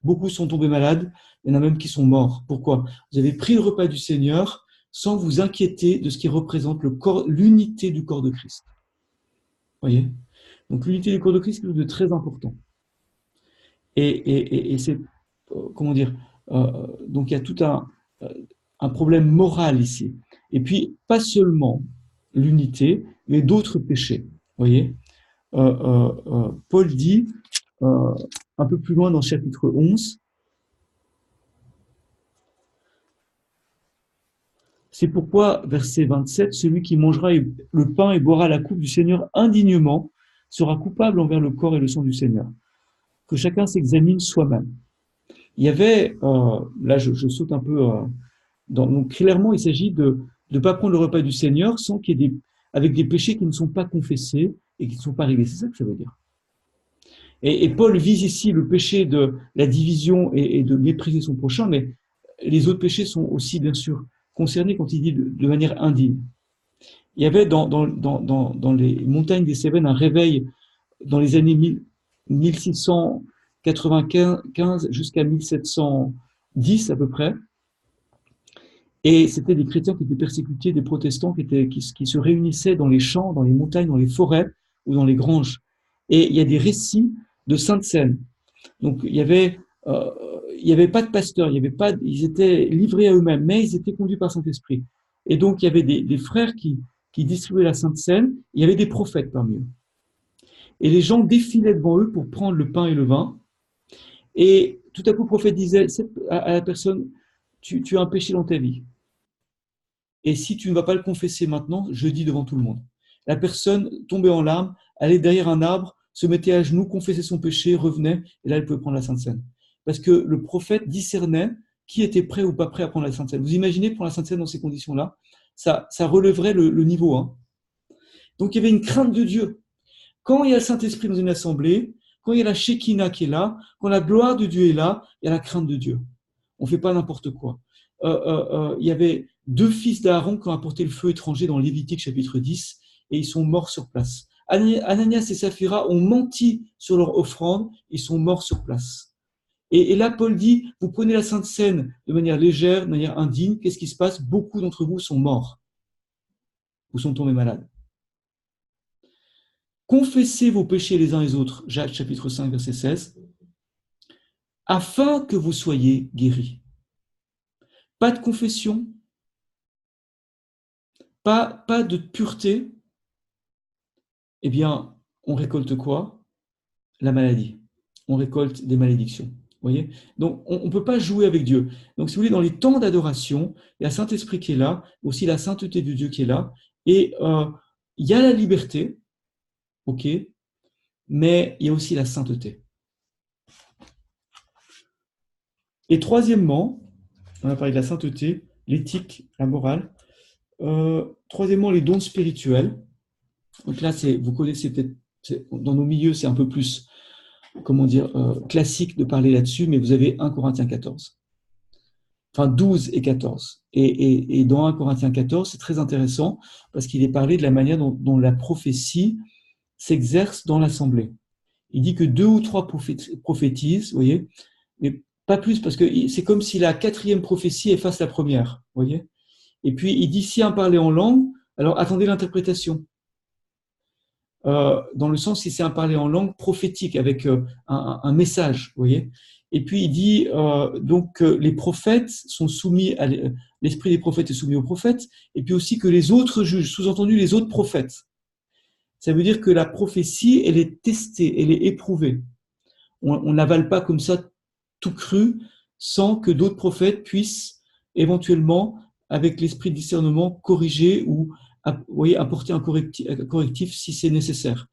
beaucoup sont tombés malades, il y en a même qui sont morts. Pourquoi? Vous avez pris le repas du Seigneur sans vous inquiéter de ce qui représente l'unité du corps de Christ. Vous voyez? Donc l'unité du corps de Christ, c'est quelque chose de très important. Et c'est, comment dire, donc il y a tout un problème moral ici. Et puis, pas seulement l'unité, mais d'autres péchés. Vous voyez? Paul dit, un peu plus loin dans le chapitre 11, c'est pourquoi, verset 27, celui qui mangera le pain et boira la coupe du Seigneur indignement sera coupable envers le corps et le sang du Seigneur. Que chacun s'examine soi-même. Il y avait, là je saute un peu, donc clairement il s'agit de ne pas prendre le repas du Seigneur sans qu'il y ait avec des péchés qui ne sont pas confessés et qui ne sont pas réglés. C'est ça que ça veut dire. Et Paul vise ici le péché de la division et de mépriser son prochain, mais les autres péchés sont aussi bien sûr concernés quand il dit de manière indigne. Il y avait dans les montagnes des Cévennes un réveil dans les années 1695 jusqu'à 1710 à peu près. Et c'était des chrétiens qui étaient persécutés, des protestants qui se réunissaient dans les champs, dans les montagnes, dans les forêts ou dans les granges. Et il y a des récits de Sainte Seine. Donc il y avait pas de pasteur, ils étaient livrés à eux-mêmes, mais ils étaient conduits par Saint-Esprit. Et donc il y avait des frères qui distribuaient la Sainte Seine. Il y avait des prophètes parmi eux. Et les gens défilaient devant eux pour prendre le pain et le vin. Et tout à coup, le prophète disait à la personne, tu as un péché dans ta vie. Et si tu ne vas pas le confesser maintenant, je dis devant tout le monde. La personne tombait en larmes, allait derrière un arbre, se mettait à genoux, confessait son péché, revenait, et là, elle pouvait prendre la Sainte Seine. Parce que le prophète discernait qui était prêt ou pas prêt à prendre la Sainte Seine. Vous imaginez prendre la Sainte Seine dans ces conditions-là, ça relèverait le niveau 1. Donc, il y avait une crainte de Dieu. Quand il y a le Saint-Esprit dans une assemblée, quand il y a la Shekinah qui est là, quand la gloire de Dieu est là, il y a la crainte de Dieu. On ne fait pas n'importe quoi. Il y avait 2 fils d'Aaron qui ont apporté le feu étranger dans Lévitique chapitre 10 et ils sont morts sur place. Ananias et Saphira ont menti sur leur offrande, ils sont morts sur place. Et là, Paul dit, vous prenez la Sainte Seine de manière légère, de manière indigne, qu'est-ce qui se passe? Beaucoup d'entre vous sont morts ou sont tombés malades. Confessez vos péchés les uns les autres, Jacques chapitre 5, verset 16, afin que vous soyez guéris. Pas de confession, pas de pureté, eh bien, on récolte quoi? La maladie. On récolte des malédictions. Vous voyez? Donc, on ne peut pas jouer avec Dieu. Donc, si vous voulez, dans les temps d'adoration, il y a le Saint-Esprit qui est là, aussi la sainteté de Dieu qui est là, et il y a la liberté, ok, mais il y a aussi la sainteté. Et troisièmement, on a parlé de la sainteté, l'éthique, la morale. Troisièmement, les dons spirituels. Donc là, vous connaissez peut-être, dans nos milieux, c'est un peu plus, classique de parler là-dessus, mais vous avez 1 Corinthiens 14. Enfin, 12 et 14. Et dans 1 Corinthiens 14, c'est très intéressant parce qu'il est parlé de la manière dont la prophétie s'exerce dans l'assemblée. Il dit que 2 ou 3 prophétisent, vous voyez, mais pas plus, parce que c'est comme si la 4e prophétie efface la première, vous voyez. Et puis, il dit, si un parlait en langue, alors attendez l'interprétation. Dans le sens, si c'est un parler en langue prophétique, avec un message, vous voyez. Et puis, il dit, les prophètes sont soumis, l'esprit des prophètes est soumis aux prophètes, et puis aussi que les autres jugent, sous-entendu les autres prophètes. Ça veut dire que la prophétie, elle est testée, elle est éprouvée. on n'avale pas comme ça tout cru sans que d'autres prophètes puissent éventuellement, avec l'esprit de discernement, corriger ou vous voyez, apporter un correctif si c'est nécessaire.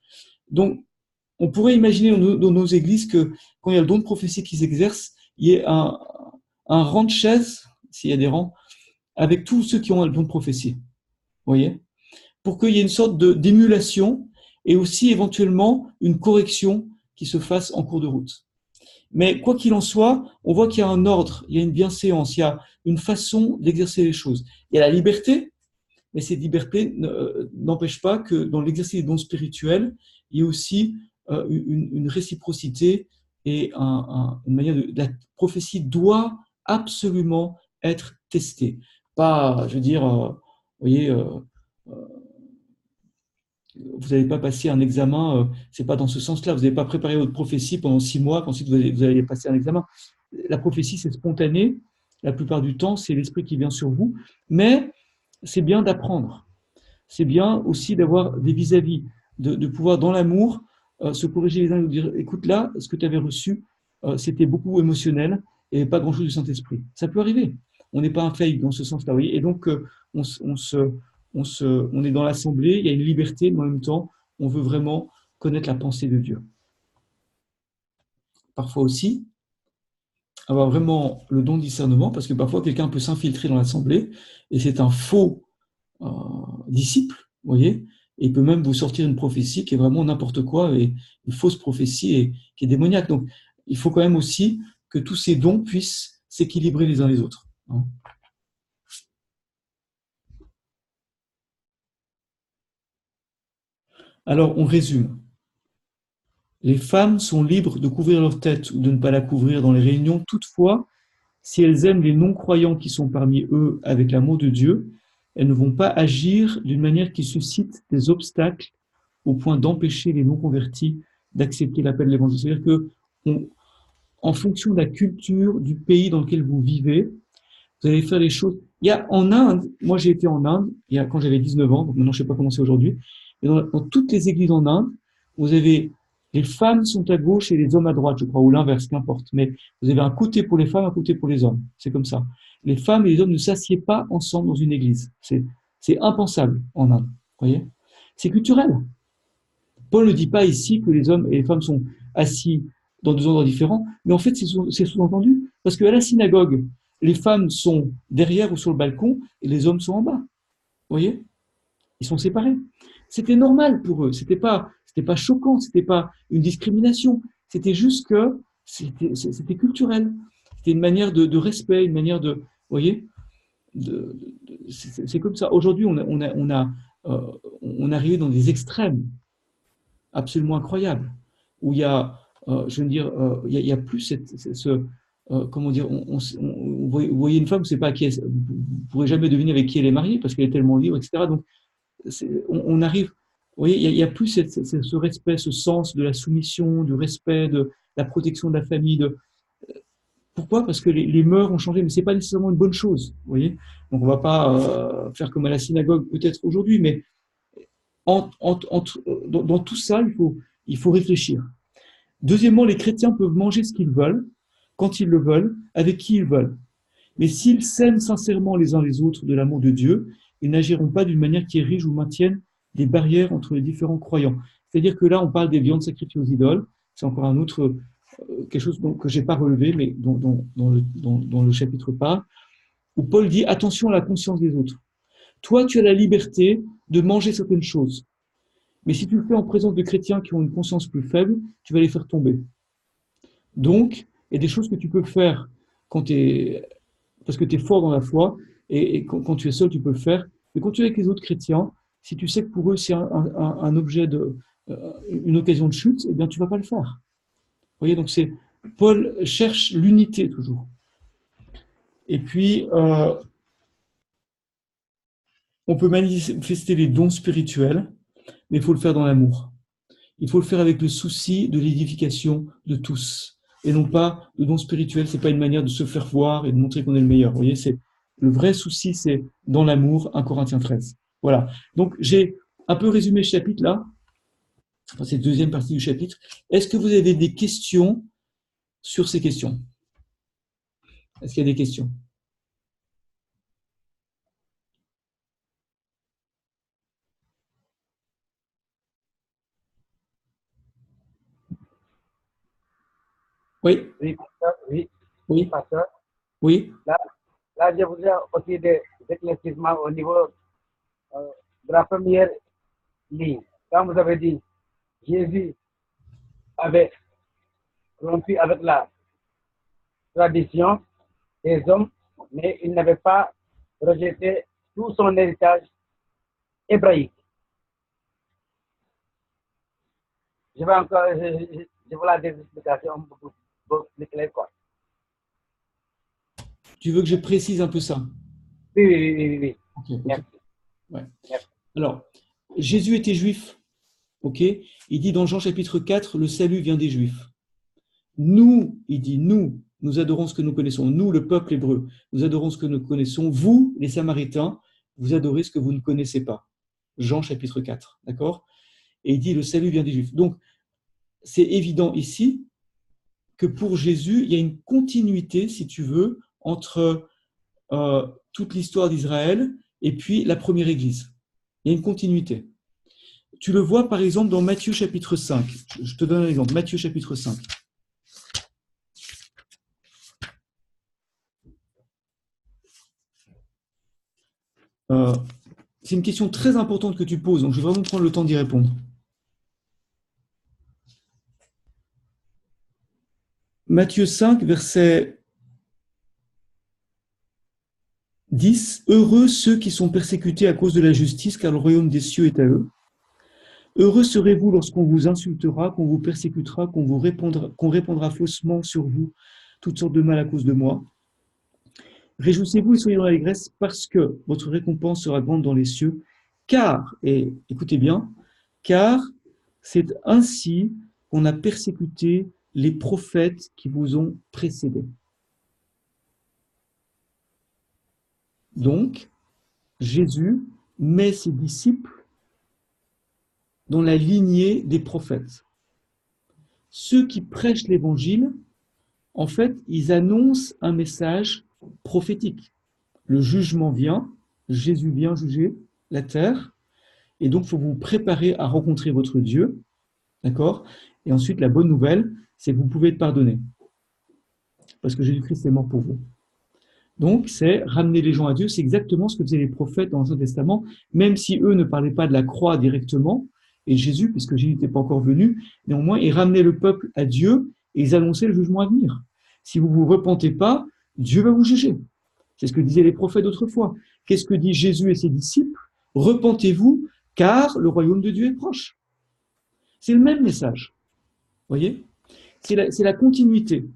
Donc, on pourrait imaginer dans nos églises que quand il y a le don de prophétie qui s'exerce, il y ait un rang de chaises, s'il y a des rangs, avec tous ceux qui ont le don de prophétie. Vous voyez ? Pour qu'il y ait une sorte d'émulation et aussi éventuellement une correction qui se fasse en cours de route. Mais quoi qu'il en soit, on voit qu'il y a un ordre, il y a une bienséance, il y a une façon d'exercer les choses. Il y a la liberté, mais cette liberté n'empêche pas que dans l'exercice des dons spirituels, il y ait aussi une réciprocité et une manière la prophétie doit absolument être testée. Pas, je veux dire, vous voyez, vous n'allez pas passer un examen, c'est pas dans ce sens-là. Vous n'avez pas préparé votre prophétie pendant 6 mois, qu'ensuite vous allez passer un examen. La prophétie, c'est spontané. La plupart du temps, c'est l'esprit qui vient sur vous. Mais c'est bien d'apprendre. C'est bien aussi d'avoir des vis-à-vis, de pouvoir, dans l'amour, se corriger les uns et nous dire, écoute, là, ce que tu avais reçu, c'était beaucoup émotionnel et pas grand-chose du Saint-Esprit. Ça peut arriver. On n'est pas infaillible dans ce sens-là. Vous voyez, et donc, on est dans l'assemblée, il y a une liberté, mais en même temps, on veut vraiment connaître la pensée de Dieu. Parfois aussi, avoir vraiment le don de discernement, parce que parfois quelqu'un peut s'infiltrer dans l'assemblée, et c'est un faux disciple, vous voyez, et il peut même vous sortir une prophétie qui est vraiment n'importe quoi, et une fausse prophétie et qui est démoniaque. Donc, il faut quand même aussi que tous ces dons puissent s'équilibrer les uns les autres. Hein. Alors, on résume. Les femmes sont libres de couvrir leur tête ou de ne pas la couvrir dans les réunions. Toutefois, si elles aiment les non-croyants qui sont parmi eux avec l'amour de Dieu, elles ne vont pas agir d'une manière qui suscite des obstacles au point d'empêcher les non-convertis d'accepter l'appel de l'Évangile. C'est-à-dire que, en fonction de la culture du pays dans lequel vous vivez, vous allez faire les choses. Il y a en Inde, moi j'ai été en Inde, quand j'avais 19 ans, donc maintenant je ne sais pas comment c'est aujourd'hui, mais dans toutes les églises en Inde, vous avez les femmes sont à gauche et les hommes à droite, je crois, ou l'inverse, qu'importe. Mais vous avez un côté pour les femmes, un côté pour les hommes. C'est comme ça. Les femmes et les hommes ne s'assiedent pas ensemble dans une église. C'est impensable en Inde. Vous voyez ? C'est culturel. Paul ne dit pas ici que les hommes et les femmes sont assis dans 2 endroits différents, mais en fait, c'est sous-entendu. Parce qu'à la synagogue, les femmes sont derrière ou sur le balcon et les hommes sont en bas. Vous voyez ? Ils sont séparés. C'était normal pour eux. C'était pas choquant. C'était pas une discrimination. C'était juste que c'était culturel. C'était une manière de respect, une manière de, vous voyez, c'est comme ça. Aujourd'hui, on est arrivé dans des extrêmes absolument incroyables où il y a, je veux dire, il y a plus comment dire, vous voyez une femme, vous ne savez pas à qui vous ne pourrez jamais deviner avec qui elle est mariée parce qu'elle est tellement libre, etc. Donc, on arrive, vous voyez, il y a plus ce respect, ce sens de la soumission, du respect, de la protection de la famille. Pourquoi ? Parce que les mœurs ont changé, mais ce n'est pas nécessairement une bonne chose. Vous voyez ? Donc on ne va pas faire comme à la synagogue peut-être aujourd'hui, mais dans tout ça, il faut réfléchir. Deuxièmement, les chrétiens peuvent manger ce qu'ils veulent, quand ils le veulent, avec qui ils veulent. Mais s'ils s'aiment sincèrement les uns les autres de l'amour de Dieu, ils n'agiront pas d'une manière qui érige ou maintienne des barrières entre les différents croyants. C'est-à-dire que là, on parle des viandes sacrifiées aux idoles. C'est encore un autre, quelque chose que je n'ai pas relevé, mais dont le chapitre parle, où Paul dit « Attention à la conscience des autres. Toi, tu as la liberté de manger certaines choses. Mais si tu le fais en présence de chrétiens qui ont une conscience plus faible, tu vas les faire tomber. Donc, il y a des choses que tu peux faire parce que tu es fort dans la foi, et quand tu es seul, tu peux le faire. Mais quand tu es avec les autres chrétiens, si tu sais que pour eux, c'est un objet une occasion de chute, eh bien, tu ne vas pas le faire. Vous voyez, donc Paul cherche l'unité toujours. Et puis, on peut manifester les dons spirituels, mais il faut le faire dans l'amour. Il faut le faire avec le souci de l'édification de tous. Et non pas, le don spirituel, c'est pas une manière de se faire voir et de montrer qu'on est le meilleur. Vous voyez, le vrai souci, c'est dans l'amour, 1 Corinthiens 13. Voilà. Donc, j'ai un peu résumé le chapitre là. Enfin, c'est la deuxième partie du chapitre. Est-ce que vous avez des questions sur ces questions? Est-ce qu'il y a des questions? Oui, Oui, pasteur, oui, oui, pasteur. oui. Là, je voudrais aussi des éclaircissements au niveau euh, de la première ligne. Quand vous avez dit Jésus avait rompu avec la tradition des hommes, mais il n'avait pas rejeté tout son héritage hébraïque. Je vais encore, je veux des explications beaucoup plus claires, quoi. Tu veux que je précise un peu ça? Oui, oui, oui, oui, oui. Ok, Merci. ouais. Merci. Alors, Jésus était juif, ok? Il dit dans Jean chapitre 4, le salut vient des Juifs. Nous, il dit, nous adorons ce que nous connaissons. Nous, le peuple hébreu, nous adorons ce que nous connaissons. Vous, les Samaritains, vous adorez ce que vous ne connaissez pas. Jean chapitre 4, d'accord? Et il dit, le salut vient des Juifs. Donc, c'est évident ici que pour Jésus, il y a une continuité, si tu veux, entre toute l'histoire d'Israël et puis la première Église. Il y a une continuité. Tu le vois par exemple dans Matthieu chapitre 5. Je te donne un exemple. Matthieu chapitre 5. C'est une question très importante que tu poses, donc je vais vraiment prendre le temps d'y répondre. Matthieu 5, verset 10. Heureux ceux qui sont persécutés à cause de la justice, car le royaume des cieux est à eux. Heureux serez-vous lorsqu'on vous insultera, qu'on vous persécutera, qu'on répondra faussement sur vous toutes sortes de mal à cause de moi. Réjouissez-vous et soyez dans l'allégresse parce que votre récompense sera grande dans les cieux, car, et écoutez bien, car c'est ainsi qu'on a persécuté les prophètes qui vous ont précédés. Donc, Jésus met ses disciples dans la lignée des prophètes. Ceux qui prêchent l'évangile, en fait, ils annoncent un message prophétique. Le jugement vient, Jésus vient juger la terre, et donc il faut vous préparer à rencontrer votre Dieu, d'accord? Et ensuite, la bonne nouvelle, c'est que vous pouvez être pardonné, parce que Jésus-Christ est mort pour vous. Donc, c'est ramener les gens à Dieu, c'est exactement ce que faisaient les prophètes dans l'Ancien Testament, même si eux ne parlaient pas de la croix directement, et Jésus, puisque Jésus n'était pas encore venu, néanmoins, ils ramenaient le peuple à Dieu, et ils annonçaient le jugement à venir. Si vous ne vous repentez pas, Dieu va vous juger. C'est ce que disaient les prophètes d'autrefois. Qu'est-ce que dit Jésus et ses disciples? Repentez-vous, car le royaume de Dieu est proche. C'est le même message. Vous voyez? C'est la continuité.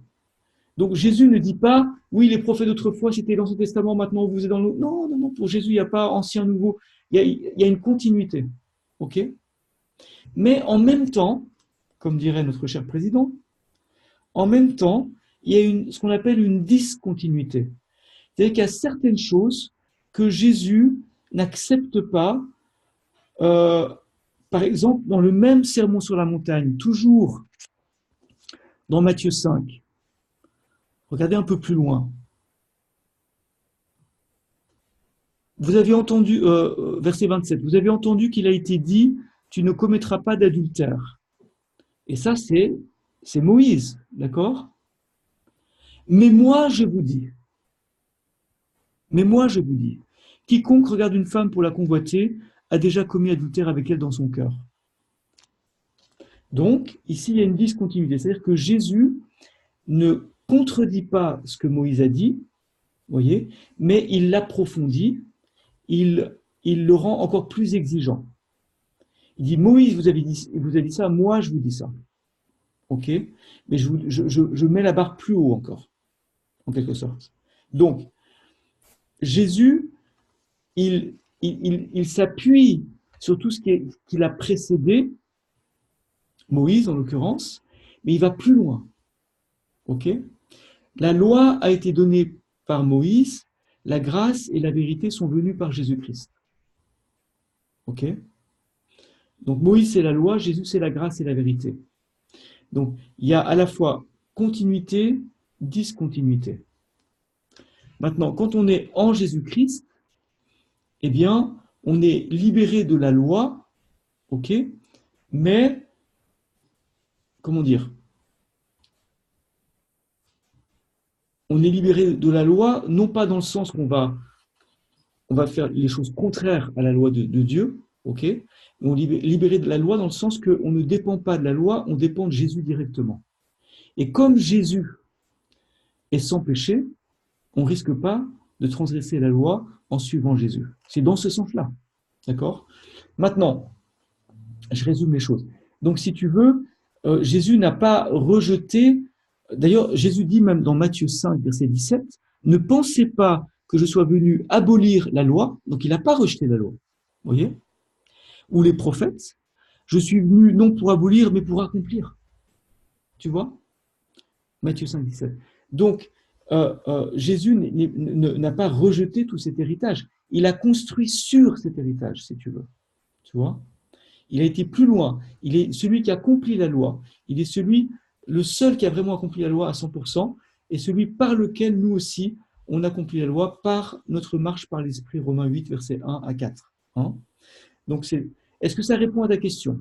Donc Jésus ne dit pas, oui, les prophètes d'autrefois, c'était l'Ancien Testament, maintenant vous êtes dans le... Non, non, non, pour Jésus, il n'y a pas ancien, nouveau. Il y a une continuité. OK? Mais en même temps, comme dirait notre cher président, en même temps, il y a ce qu'on appelle une discontinuité. C'est-à-dire qu'il y a certaines choses que Jésus n'accepte pas. Par exemple, dans le même sermon sur la montagne, toujours dans Matthieu 5, regardez un peu plus loin. Vous avez entendu, verset 27, vous avez entendu qu'il a été dit, tu ne commettras pas d'adultère. Et ça, c'est Moïse, d'accord? Mais moi, je vous dis, quiconque regarde une femme pour la convoiter a déjà commis adultère avec elle dans son cœur. Donc, ici, il y a une discontinuité. C'est-à-dire que Jésus ne contredit pas ce que Moïse a dit, voyez, mais il l'approfondit, il le rend encore plus exigeant. Il dit, Moïse vous a dit ça, moi je vous dis ça. Ok? Mais je mets la barre plus haut encore, en quelque sorte. Donc, Jésus, il s'appuie sur tout ce qu'il a précédé, Moïse en l'occurrence, mais il va plus loin. Ok? La loi a été donnée par Moïse, la grâce et la vérité sont venues par Jésus-Christ. Ok? Donc Moïse c'est la loi, Jésus c'est la grâce et la vérité. Donc il y a à la fois continuité, discontinuité. Maintenant, quand on est en Jésus-Christ, eh bien, on est libéré de la loi, ok, mais, comment dire, on est libéré de la loi, non pas dans le sens qu'on va faire les choses contraires à la loi de Dieu, ok, on est libéré de la loi dans le sens qu'on ne dépend pas de la loi, on dépend de Jésus directement. Et comme Jésus est sans péché, on ne risque pas de transgresser la loi en suivant Jésus. C'est dans ce sens-là. D'accord ? Maintenant, je résume les choses. Donc, si tu veux, Jésus n'a pas rejeté. D'ailleurs, Jésus dit même dans Matthieu 5, verset 17, ne pensez pas que je sois venu abolir la loi. Donc, il n'a pas rejeté la loi. Vous voyez ? Ou les prophètes. Je suis venu non pour abolir, mais pour accomplir. Tu vois ? Matthieu 5, 17. Donc, Jésus n'a pas rejeté tout cet héritage. Il a construit sur cet héritage, si tu veux. Tu vois ? Il a été plus loin. Il est celui qui a accompli la loi. Il est le seul qui a vraiment accompli la loi à 100%, et celui par lequel nous aussi, on accomplit la loi par notre marche par l'Esprit, Romains 8, versets 1 à 4. Hein ? Donc, est-ce que ça répond à ta question ?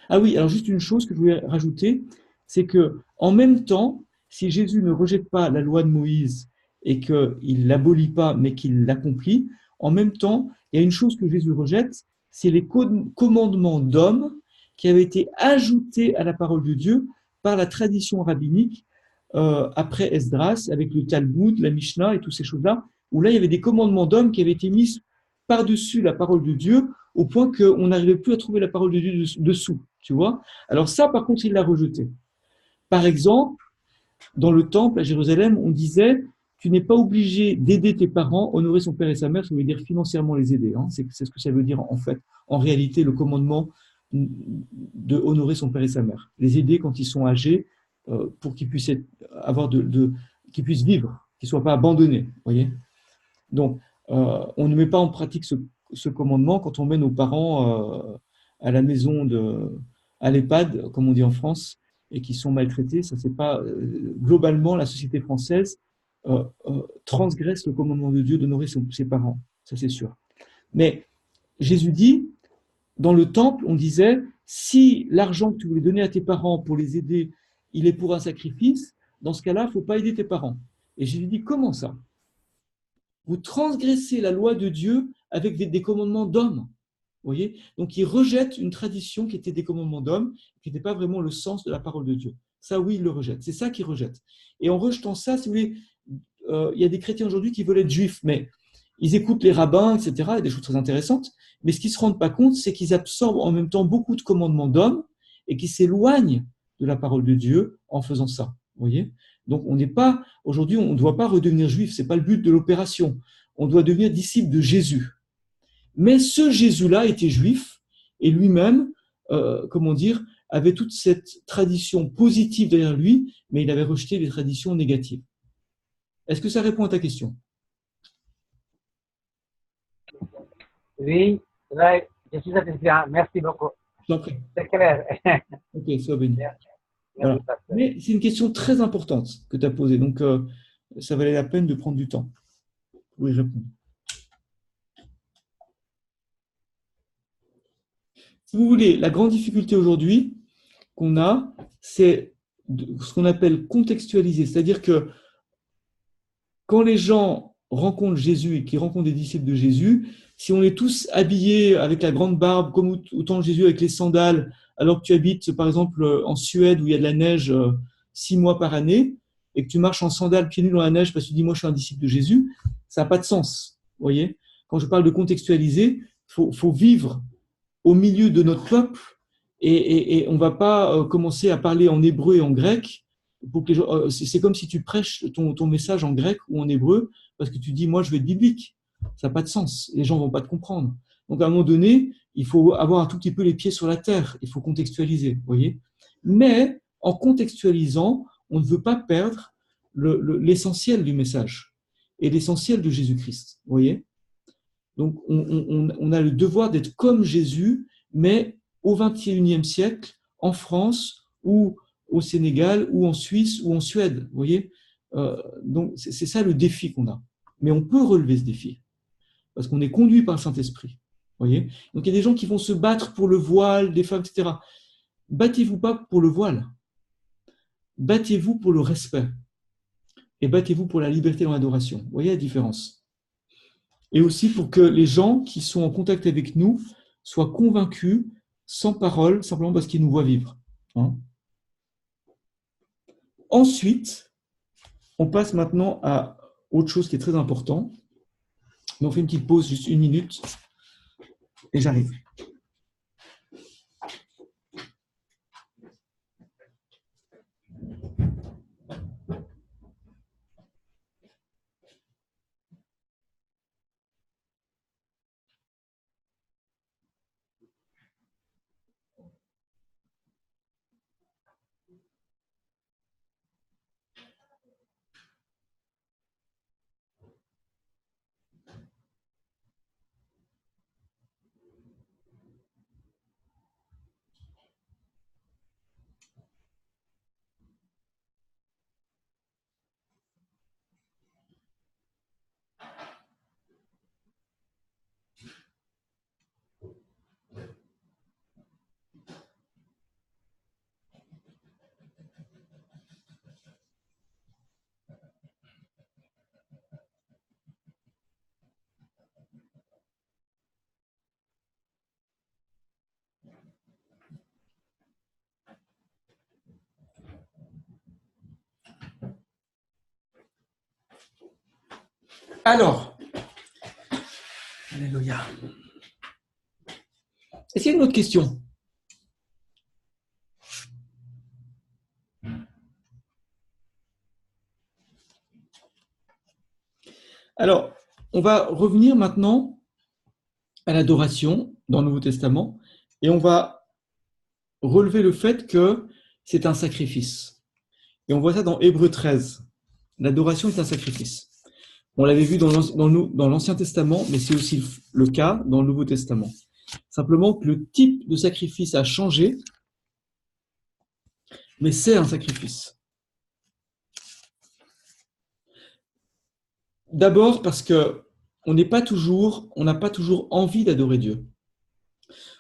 Ah oui, alors juste une chose que je voulais rajouter, c'est que en même temps, si Jésus ne rejette pas la loi de Moïse et qu'il ne l'abolit pas, mais qu'il l'accomplit, en même temps, il y a une chose que Jésus rejette, c'est les commandements d'hommes qui avaient été ajoutés à la parole de Dieu par la tradition rabbinique après Esdras, avec le Talmud, la Mishnah et toutes ces choses-là, où là, il y avait des commandements d'hommes qui avaient été mis par-dessus la parole de Dieu, au point qu'on n'arrivait plus à trouver la parole de Dieu dessous, tu vois. Alors ça, par contre, il l'a rejeté. Par exemple, dans le temple à Jérusalem, on disait tu n'es pas obligé d'aider tes parents, honorer son père et sa mère, ça veut dire financièrement les aider. Hein. C'est ce que ça veut dire en fait, en réalité, le commandement de honorer son père et sa mère. Les aider quand ils sont âgés pour qu'ils puissent qu'ils puissent vivre, qu'ils ne soient pas abandonnés. Voyez. Donc, on ne met pas en pratique ce commandement quand on met nos parents à la maison à l'EHPAD, comme on dit en France, et qui sont maltraités. Ça, c'est pas globalement la société française transgresse le commandement de Dieu d'honorer ses parents. Ça, c'est sûr. Mais Jésus dit, dans le temple, on disait, si l'argent que tu voulais donner à tes parents pour les aider, il est pour un sacrifice, dans ce cas-là, il ne faut pas aider tes parents. Et Jésus dit, comment ça ? Vous transgressez la loi de Dieu avec des commandements d'hommes. Voyez ? Donc, il rejette une tradition qui était des commandements d'hommes, qui n'était pas vraiment le sens de la parole de Dieu. Ça, oui, il le rejette. C'est ça qu'il rejette. Et en rejetant ça, si vous voulez, il y a des chrétiens aujourd'hui qui veulent être juifs, mais ils écoutent les rabbins, etc., il y a des choses très intéressantes, mais ce qu'ils ne se rendent pas compte, c'est qu'ils absorbent en même temps beaucoup de commandements d'hommes et qui s'éloignent de la parole de Dieu en faisant ça. Voyez ? Donc, aujourd'hui, on ne doit pas redevenir juif, ce n'est pas le but de l'opération. On doit devenir disciple de Jésus. Mais ce Jésus-là était juif et lui-même, avait toute cette tradition positive derrière lui, mais il avait rejeté les traditions négatives. Est-ce que ça répond à ta question ? Oui, là, je suis satisfait. Merci beaucoup. C'est clair. Ok, sois béni. Merci, Voilà. Mais c'est une question très importante que tu as posée, donc ça valait la peine de prendre du temps pour y répondre. Si vous voulez, la grande difficulté aujourd'hui qu'on a, c'est ce qu'on appelle contextualiser. C'est-à-dire que quand les gens rencontrent Jésus et qu'ils rencontrent des disciples de Jésus, si on est tous habillés avec la grande barbe, comme au temps de Jésus avec les sandales, alors que tu habites par exemple en Suède où il y a de la neige 6 mois par année, et que tu marches en sandales pieds nus dans la neige parce que tu dis moi je suis un disciple de Jésus, ça n'a pas de sens. Vous voyez ? Quand je parle de contextualiser, faut vivre au milieu de notre peuple et on ne va pas commencer à parler en hébreu et en grec. Pour que les gens, c'est comme si tu prêches ton message en grec ou en hébreu parce que tu dis moi je vais être biblique. Ça n'a pas de sens. Les gens ne vont pas te comprendre. Donc à un moment donné, il faut avoir un tout petit peu les pieds sur la terre. Il faut contextualiser, vous voyez. Mais en contextualisant, on ne veut pas perdre l'essentiel du message et l'essentiel de Jésus-Christ, vous voyez. Donc, on a le devoir d'être comme Jésus, mais au XXIe siècle, en France, où au Sénégal ou en Suisse ou en Suède. Vous voyez, donc c'est ça le défi qu'on a. Mais on peut relever ce défi parce qu'on est conduit par le Saint-Esprit. Vous voyez, donc il y a des gens qui vont se battre pour le voile des femmes, etc. Battez-vous pas pour le voile. Battez-vous pour le respect. Et battez-vous pour la liberté dans l'adoration. Vous voyez la différence? Et aussi pour que les gens qui sont en contact avec nous soient convaincus, sans parole, simplement parce qu'ils nous voient vivre. Hein? Ensuite, on passe maintenant à autre chose qui est très important. Mais on fait une petite pause, juste 1 minute, et j'arrive. Alors, alléluia. Est-ce qu'il y a une autre question? Alors, on va revenir maintenant à l'adoration dans le Nouveau Testament et on va relever le fait que c'est un sacrifice. Et on voit ça dans Hébreux 13. L'adoration est un sacrifice. On l'avait vu dans l'Ancien Testament, mais c'est aussi le cas dans le Nouveau Testament. Simplement que le type de sacrifice a changé, mais c'est un sacrifice. D'abord parce que on n'a pas toujours envie d'adorer Dieu.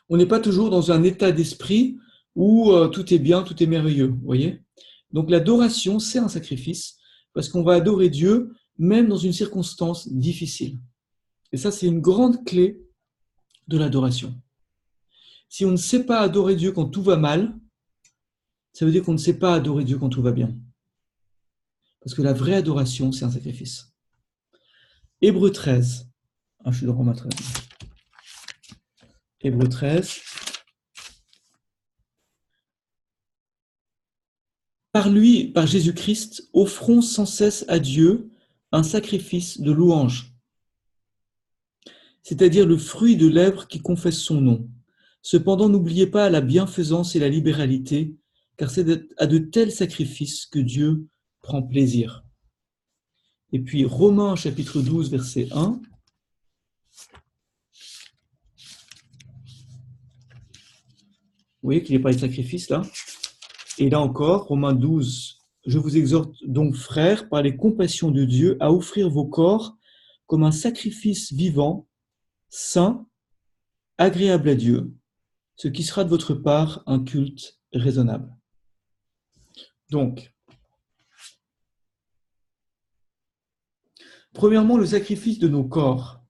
On n'est pas toujours dans un état d'esprit où tout est bien, tout est merveilleux, vous voyez? Donc l'adoration, c'est un sacrifice, parce qu'on va adorer Dieu même dans une circonstance difficile. Et ça, c'est une grande clé de l'adoration. Si on ne sait pas adorer Dieu quand tout va mal, ça veut dire qu'on ne sait pas adorer Dieu quand tout va bien. Parce que la vraie adoration, c'est un sacrifice. Hébreux 13. Je suis dans Romains 13. Hébreux 13. Par lui, par Jésus-Christ, offrons sans cesse à Dieu un sacrifice de louange, c'est-à-dire le fruit de lèvres qui confessent son nom. Cependant, n'oubliez pas la bienfaisance et la libéralité, car c'est à de tels sacrifices que Dieu prend plaisir. Et puis Romains chapitre 12, verset 1. Vous voyez qu'il n'est pas de sacrifice là. Et là encore, Romains 12, je vous exhorte donc, frères, par les compassions de Dieu, à offrir vos corps comme un sacrifice vivant, saint, agréable à Dieu, ce qui sera de votre part un culte raisonnable. Donc, premièrement, le sacrifice de nos corps.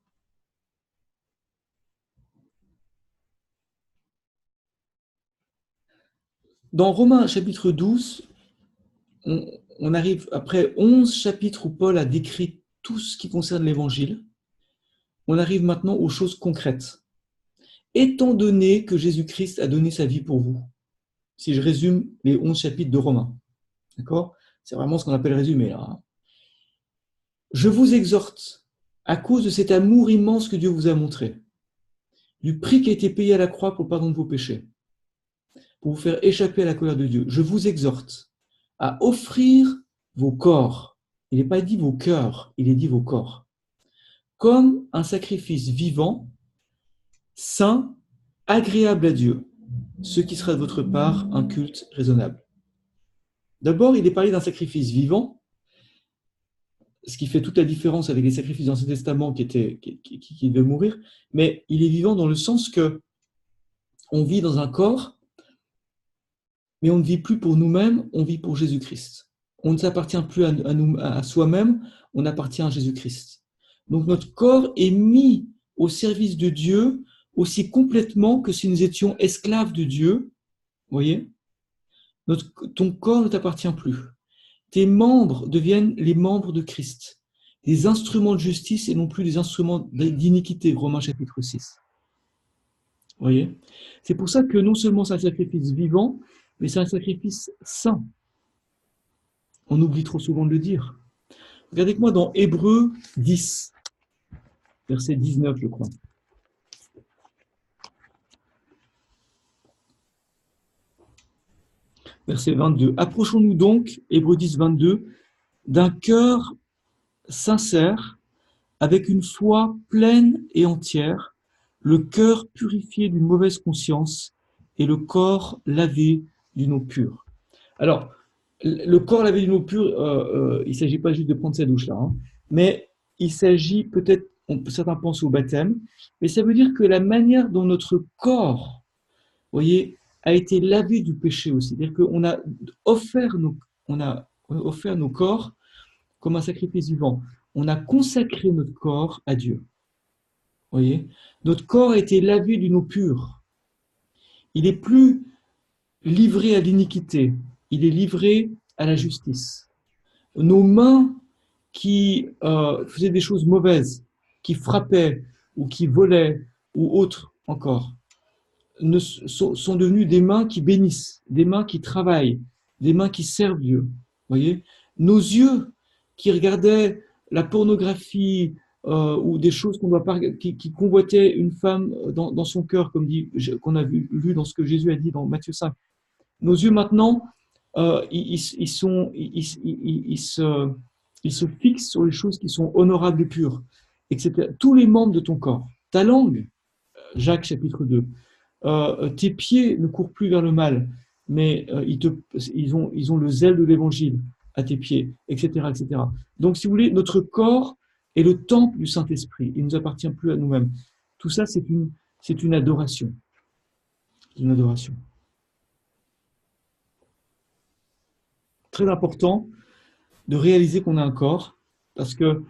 Dans Romains chapitre 12, on arrive après 11 chapitres où Paul a décrit tout ce qui concerne l'évangile. On arrive maintenant aux choses concrètes. Étant donné que Jésus-Christ a donné sa vie pour vous, si je résume les 11 chapitres de Romains, d'accord? C'est vraiment ce qu'on appelle résumé là. Hein. Je vous exhorte, à cause de cet amour immense que Dieu vous a montré, du prix qui a été payé à la croix pour le pardon de vos péchés, pour vous faire échapper à la colère de Dieu, je vous exhorte à offrir vos corps. Il n'est pas dit vos cœurs, il est dit vos corps. Comme un sacrifice vivant, saint, agréable à Dieu, ce qui sera de votre part un culte raisonnable. D'abord, il est parlé d'un sacrifice vivant, ce qui fait toute la différence avec les sacrifices de l'Ancien Testament qui devaient mourir, mais il est vivant dans le sens que on vit dans un corps, mais on ne vit plus pour nous-mêmes, on vit pour Jésus-Christ. On ne s'appartient plus à soi-même, on appartient à Jésus-Christ. Donc notre corps est mis au service de Dieu aussi complètement que si nous étions esclaves de Dieu. Vous voyez ? Ton corps ne t'appartient plus. Tes membres deviennent les membres de Christ, des instruments de justice et non plus des instruments d'iniquité, Romains chapitre 6. Vous voyez ? C'est pour ça que non seulement c'est un sacrifice vivant, mais c'est un sacrifice saint. On oublie trop souvent de le dire. Regardez avec moi dans Hébreux 10, verset 19, je crois. Verset 22. Approchons-nous donc, Hébreux 10, 22, d'un cœur sincère, avec une foi pleine et entière, le cœur purifié d'une mauvaise conscience et le corps lavé d'une eau pure. Alors, le corps lavé d'une eau pure, il ne s'agit pas juste de prendre sa douche là, hein, mais il s'agit peut-être, certains pensent au baptême, mais ça veut dire que la manière dont notre corps, vous voyez, a été lavé du péché aussi. C'est-à-dire qu'on a offert nos corps comme un sacrifice vivant. On a consacré notre corps à Dieu. Vous voyez, notre corps a été lavé d'une eau pure. Il n'est plus livré à l'iniquité. Il est livré à la justice. Nos mains qui faisaient des choses mauvaises, qui frappaient ou qui volaient ou autres encore, sont devenues des mains qui bénissent, des mains qui travaillent, des mains qui servent Dieu. Voyez, nos yeux qui regardaient la pornographie ou des choses qu'on doit pas, qui convoitaient une femme dans son cœur, comme qu'on a lu dans ce que Jésus a dit dans Matthieu 5. Nos yeux maintenant, ils se fixent sur les choses qui sont honorables et pures, etc. Tous les membres de ton corps, ta langue, Jacques chapitre 2, tes pieds ne courent plus vers le mal, mais ils ont le zèle de l'évangile à tes pieds, etc., etc. Donc, si vous voulez, notre corps est le temple du Saint-Esprit. Il ne nous appartient plus à nous-mêmes. Tout ça, c'est une adoration. Une adoration. Très important de réaliser qu'on a un corps, parce que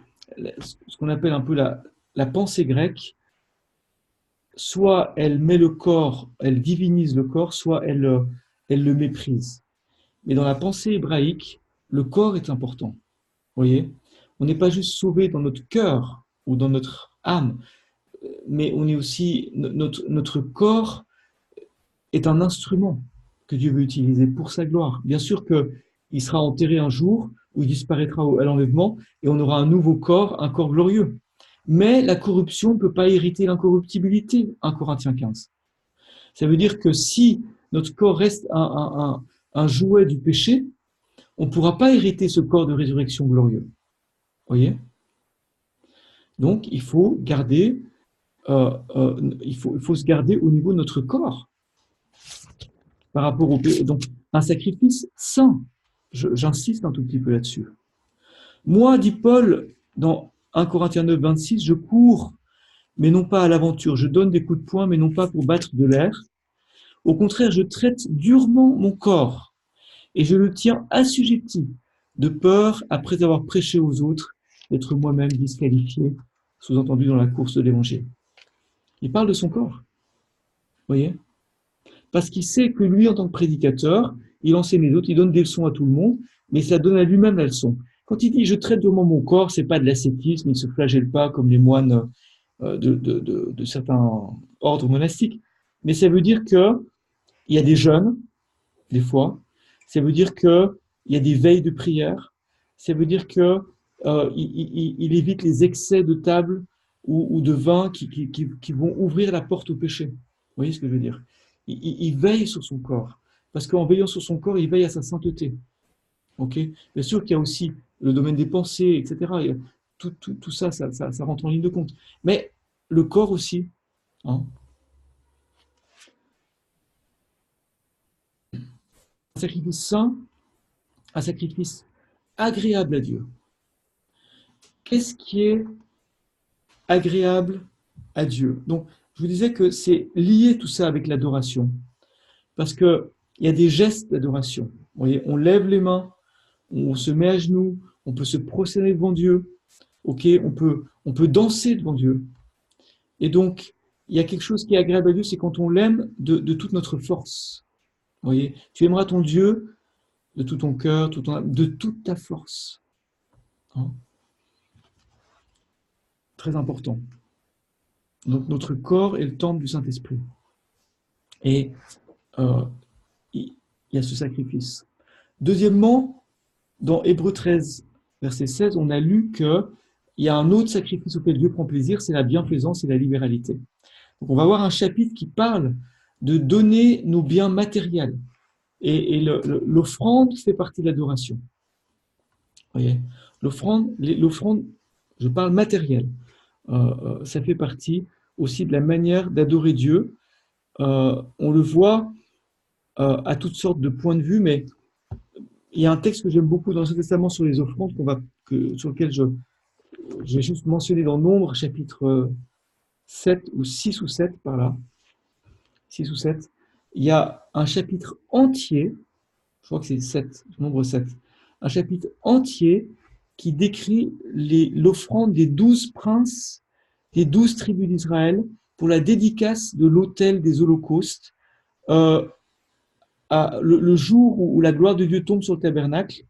ce qu'on appelle un peu la pensée grecque, soit elle met le corps, elle divinise le corps, soit elle le méprise. Mais dans la pensée hébraïque, le corps est important. Vous voyez ? On n'est pas juste sauvé dans notre cœur ou dans notre âme, mais on est aussi, notre corps est un instrument que Dieu veut utiliser pour sa gloire. Bien sûr qu'il sera enterré un jour où il disparaîtra à l'enlèvement et on aura un nouveau corps, un corps glorieux. Mais la corruption ne peut pas hériter l'incorruptibilité, 1 Corinthiens 15. Ça veut dire que si notre corps reste un jouet du péché, on ne pourra pas hériter ce corps de résurrection glorieux. Vous voyez ? Donc, il faut garder, il faut se garder au niveau de notre corps par rapport au péché. Donc, un sacrifice saint. J'insiste un tout petit peu là-dessus. Moi, dit Paul, dans 1 Corinthiens 9, 26, je cours, mais non pas à l'aventure. Je donne des coups de poing, mais non pas pour battre de l'air. Au contraire, je traite durement mon corps et je le tiens assujetti, de peur, après avoir prêché aux autres, d'être moi-même disqualifié, sous-entendu dans la course de l'évangile. Il parle de son corps. Vous voyez ? Parce qu'il sait que lui, en tant que prédicateur, il enseigne les autres, il donne des leçons à tout le monde, mais ça donne à lui-même la leçon. Quand il dit « je traite durement mon corps », c'est pas de l'ascétisme, il ne se flagelle pas comme les moines de certains ordres monastiques. Mais ça veut dire qu'il y a des jeûnes, des fois, ça veut dire qu'il y a des veilles de prière, ça veut dire qu'il évite les excès de table ou de vin qui vont ouvrir la porte au péché. Vous voyez ce que je veux dire ? Il veille sur son corps, parce qu'en veillant sur son corps, il veille à sa sainteté. Okay ? Bien sûr qu'il y a aussi le domaine des pensées, etc. Tout ça, ça rentre en ligne de compte. Mais le corps aussi. Hein. Un sacrifice saint un sacrifice agréable à Dieu. Qu'est-ce qui est agréable à Dieu? Donc, je vous disais que c'est lié tout ça avec l'adoration, parce qu'il y a des gestes d'adoration. Vous voyez, on lève les mains, on se met à genoux, on peut se prosterner devant Dieu, okay, on peut danser devant Dieu. Et donc, il y a quelque chose qui est agréable à Dieu, c'est quand on l'aime de toute notre force. Vous voyez, tu aimeras ton Dieu de tout ton cœur, de toute ta force. Hein? Très important. Donc, notre corps est le temple du Saint-Esprit. Et il y a ce sacrifice. Deuxièmement, dans Hébreux 13, verset 16, on a lu qu'il y a un autre sacrifice auquel Dieu prend plaisir, c'est la bienfaisance et la libéralité. Donc, on va voir un chapitre qui parle de donner nos biens matériels. Et l'offrande fait partie de l'adoration. Vous voyez, l'offrande, je parle matériel, ça fait partie aussi de la manière d'adorer Dieu. On le voit à toutes sortes de points de vue, mais il y a un texte que j'aime beaucoup dans l'Ancien Testament sur les offrandes sur lequel je vais juste mentionner dans Nombre, chapitre 7 ou 6 ou 7, par là. 6 ou 7. Il y a un chapitre entier, je crois que c'est 7, Nombre 7, un chapitre entier qui décrit l'offrande des 12 princes, des 12 tribus d'Israël, pour la dédicace de l'autel des holocaustes, le jour où la gloire de Dieu tombe sur le tabernacle,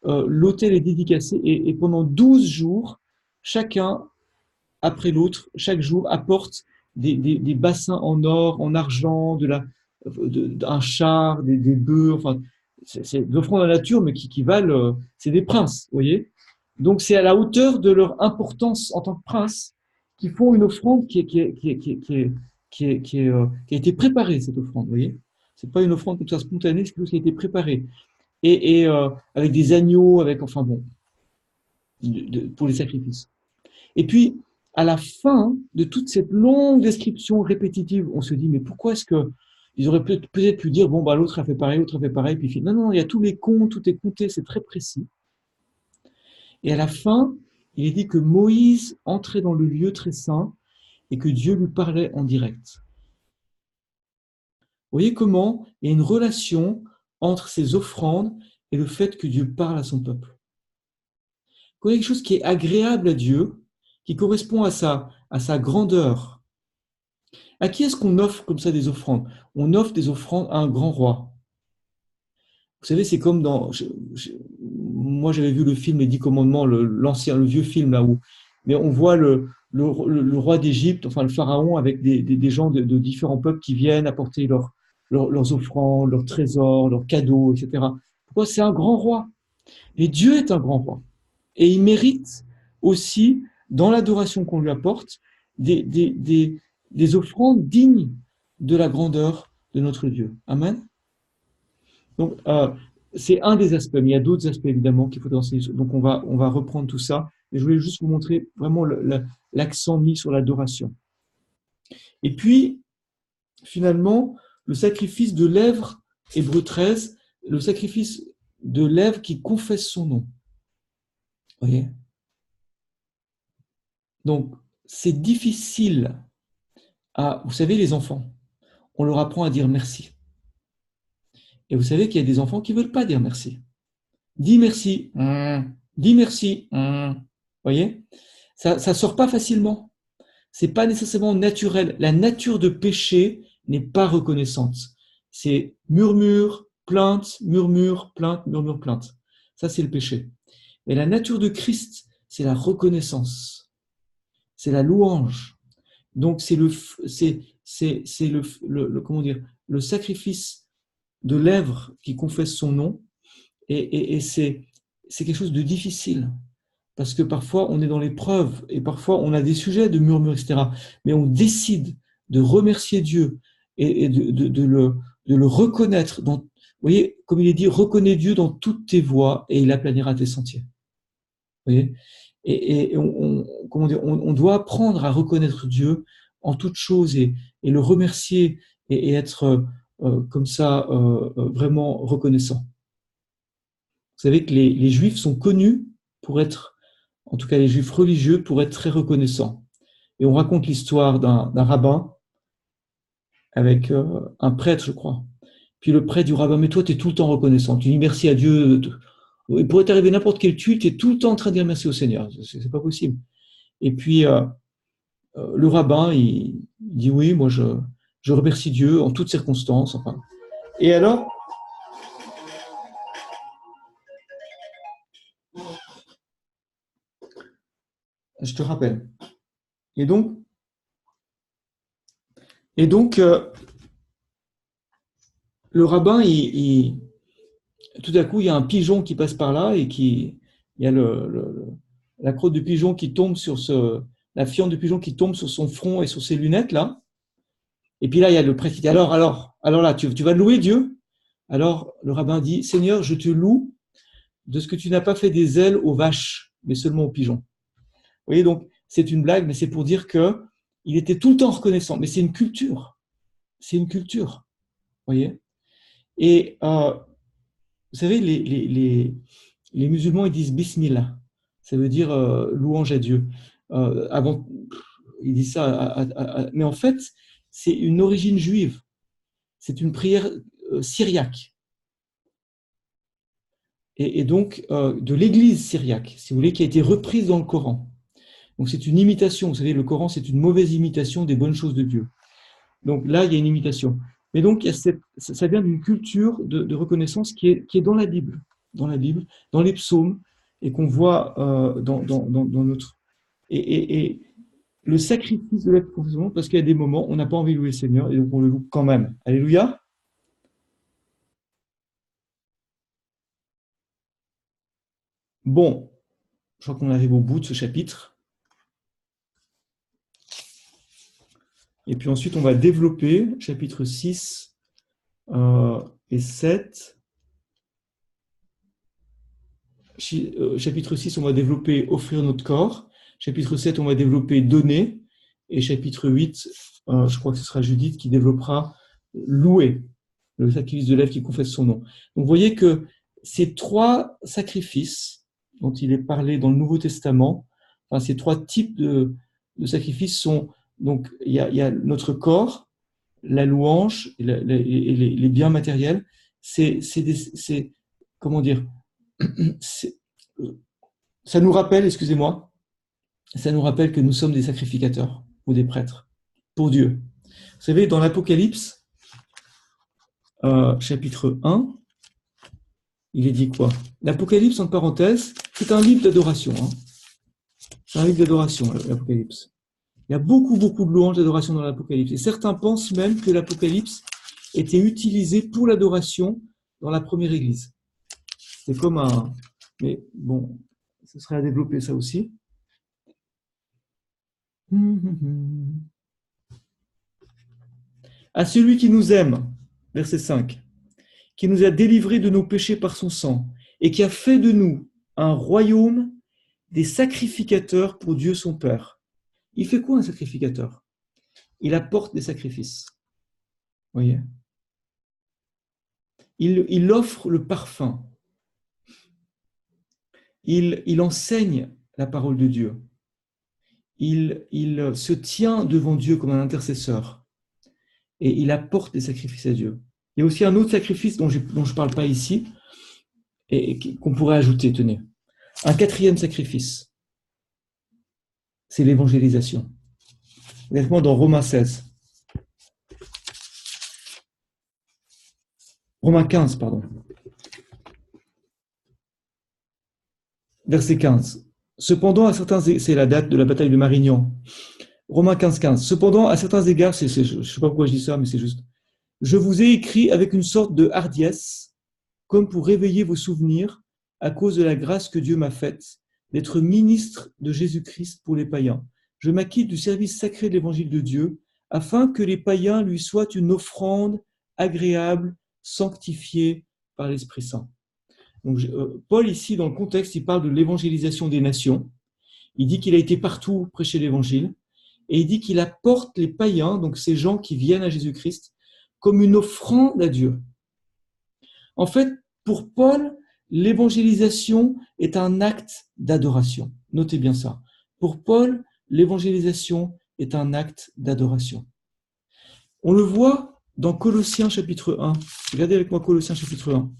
l'autel est dédicacé et pendant 12 jours, chacun après l'autre, chaque jour apporte des bassins en or, en argent, un char, des bœufs, enfin, c'est de l'offrande à la nature, mais qui valent, c'est des princes, vous voyez. Donc c'est à la hauteur de leur importance en tant que princes qu'ils font une offrande qui a été préparée, cette offrande, vous voyez. C'est pas une offrande comme ça spontanée, c'est quelque chose qui a été préparé. Et avec des agneaux, enfin bon, pour les sacrifices. Et puis, à la fin de toute cette longue description répétitive, on se dit, mais pourquoi est-ce que ils auraient peut-être pu dire, bon, bah, l'autre a fait pareil, l'autre a fait pareil, puis non, non, il y a tous les comptes, tout est compté, c'est très précis. Et à la fin, il est dit que Moïse entrait dans le lieu très saint et que Dieu lui parlait en direct. Vous voyez comment il y a une relation entre ces offrandes et le fait que Dieu parle à son peuple. Il y a quelque chose qui est agréable à Dieu, qui correspond à sa grandeur. À qui est-ce qu'on offre comme ça des offrandes? On offre des offrandes à un grand roi. Vous savez, c'est comme moi j'avais vu le film Les 10 Commandements, le vieux film là où, mais on voit le roi d'Égypte, enfin le pharaon, avec des gens de différents peuples qui viennent apporter leurs offrandes, leurs trésors, leurs cadeaux, etc. Pourquoi? C'est un grand roi. Et Dieu est un grand roi. Et il mérite aussi, dans l'adoration qu'on lui apporte, des offrandes dignes de la grandeur de notre Dieu. Amen. Donc, c'est un des aspects, mais il y a d'autres aspects évidemment qu'il faut enseigner. Donc, on va reprendre tout ça. Et je voulais juste vous montrer vraiment l'accent mis sur l'adoration. Et puis, finalement, le sacrifice de lèvres, Hébreux 13, le sacrifice de lèvres qui confesse son nom. Vous voyez? Donc, c'est difficile vous savez, les enfants, on leur apprend à dire merci. Et vous savez qu'il y a des enfants qui ne veulent pas dire merci. Dis merci. Dis merci. Vous voyez? Ça ne sort pas facilement. Ce n'est pas nécessairement naturel. La nature de péché n'est pas reconnaissante. C'est murmure, plainte, murmure, plainte, murmure, plainte. Ça, c'est le péché. Mais la nature de Christ, c'est la reconnaissance. C'est la louange. Donc, c'est comment dire, le sacrifice de lèvres qui confesse son nom, et c'est quelque chose de difficile, parce que parfois on est dans l'épreuve, et parfois on a des sujets de murmure, etc. Mais on décide de remercier Dieu et de le reconnaître. Vous voyez, comme il est dit, reconnais Dieu dans toutes tes voies et il aplanira tes sentiers. Vous voyez, et comment dire, on doit apprendre à reconnaître Dieu en toutes choses et le remercier et être comme ça vraiment reconnaissant. savez que les Juifs sont connus pour être, en tout cas les Juifs religieux, pour être très reconnaissants. Et on raconte l'histoire d'un rabbin avec un prêtre, je crois. Puis le prêtre du rabbin, mais toi, tu es tout le temps reconnaissant. Tu dis merci à Dieu. Il pourrait t'arriver n'importe quel culte, tu es tout le temps en train de dire merci au Seigneur. C'est pas possible. Et puis, le rabbin, il dit oui, moi, je remercie Dieu en toutes circonstances. Enfin. Et alors, je te rappelle. Et donc le rabbin, tout à coup, il y a un pigeon qui passe par là et il y a la crotte de pigeon qui tombe la fiente de pigeon qui tombe sur son front et sur ses lunettes là. Et puis là, il y a le prêtre qui dit alors là, tu vas louer Dieu. Alors le rabbin dit Seigneur, je te loue de ce que tu n'as pas fait des ailes aux vaches, mais seulement aux pigeons. Vous voyez, donc c'est une blague, mais c'est pour dire que il était tout le temps reconnaissant. Mais c'est une culture. C'est une culture. Vous voyez. Et vous savez, les musulmans, ils disent Bismillah. Ça veut dire louange à Dieu. Avant, ils disent ça. Mais en fait, c'est une origine juive. C'est une prière syriaque. Et donc, de l'église syriaque, si vous voulez, qui a été reprise dans le Coran. Donc, c'est une imitation. Vous savez, le Coran, c'est une mauvaise imitation des bonnes choses de Dieu. Donc là, il y a une imitation. Mais donc, ça vient d'une culture de reconnaissance qui est dans la Bible, dans les psaumes, et qu'on voit dans notre... Et le sacrifice de la confession, parce qu'il y a des moments où on n'a pas envie de louer le Seigneur, et donc on le loue quand même. Alléluia. Bon, je crois qu'on arrive au bout de ce chapitre. Et puis ensuite, on va développer chapitre 6 et 7. Chapitre 6, on va développer offrir notre corps. Chapitre 7, on va développer donner. Et chapitre 8, je crois que ce sera Judith qui développera louer, le sacrifice de lèvres qui confesse son nom. Donc vous voyez que ces trois sacrifices dont il est parlé dans le Nouveau Testament, enfin, ces trois types de sacrifices sont, donc il y a notre corps, la louange et les biens matériels. C'est comment dire, ça nous rappelle, ça nous rappelle que nous sommes des sacrificateurs ou des prêtres pour Dieu. Vous savez, dans l'Apocalypse, chapitre 1, il est dit quoi? L'Apocalypse, entre parenthèses, c'est un livre d'adoration. Hein. C'est un livre d'adoration, l'Apocalypse. Il y a beaucoup de louanges d'adoration dans l'Apocalypse. Et certains pensent même que l'Apocalypse était utilisé pour l'adoration dans la première Église. C'est comme un... Mais bon, ce serait à développer ça aussi. À celui qui nous aime, verset 5, qui nous a délivrés de nos péchés par son sang, et qui a fait de nous un royaume des sacrificateurs pour Dieu son Père. Il fait quoi un sacrificateur? Il apporte des sacrifices. Vous voyez? Il offre le parfum. Il enseigne la parole de Dieu. Il se tient devant Dieu comme un intercesseur. Et il apporte des sacrifices à Dieu. Il y a aussi un autre sacrifice dont je ne parle pas ici, et qu'on pourrait ajouter, tenez. Un quatrième sacrifice, c'est l'évangélisation. Exactement dans Romains 16. Romains 15, pardon. Verset 15. Cependant, à certains égards, c'est la date de la bataille de Marignan. Romains 15, 15. Cependant, à certains égards, je ne sais pas pourquoi je dis ça, mais c'est juste. Je vous ai écrit avec une sorte de hardiesse, comme pour réveiller vos souvenirs à cause de la grâce que Dieu m'a faite, d'être ministre de Jésus-Christ pour les païens. Je m'acquitte du service sacré de l'évangile de Dieu, afin que les païens lui soient une offrande agréable, sanctifiée par l'Esprit Saint. Donc, Paul, ici, dans le contexte, il parle de l'évangélisation des nations. Il dit qu'il a été partout prêcher l'évangile, et il dit qu'il apporte les païens, donc ces gens qui viennent à Jésus-Christ, comme une offrande à Dieu. En fait, pour Paul, l'évangélisation est un acte d'adoration. Notez bien ça. Pour Paul, l'évangélisation est un acte d'adoration. On le voit dans Colossiens chapitre 1. Regardez avec moi Colossiens chapitre 1.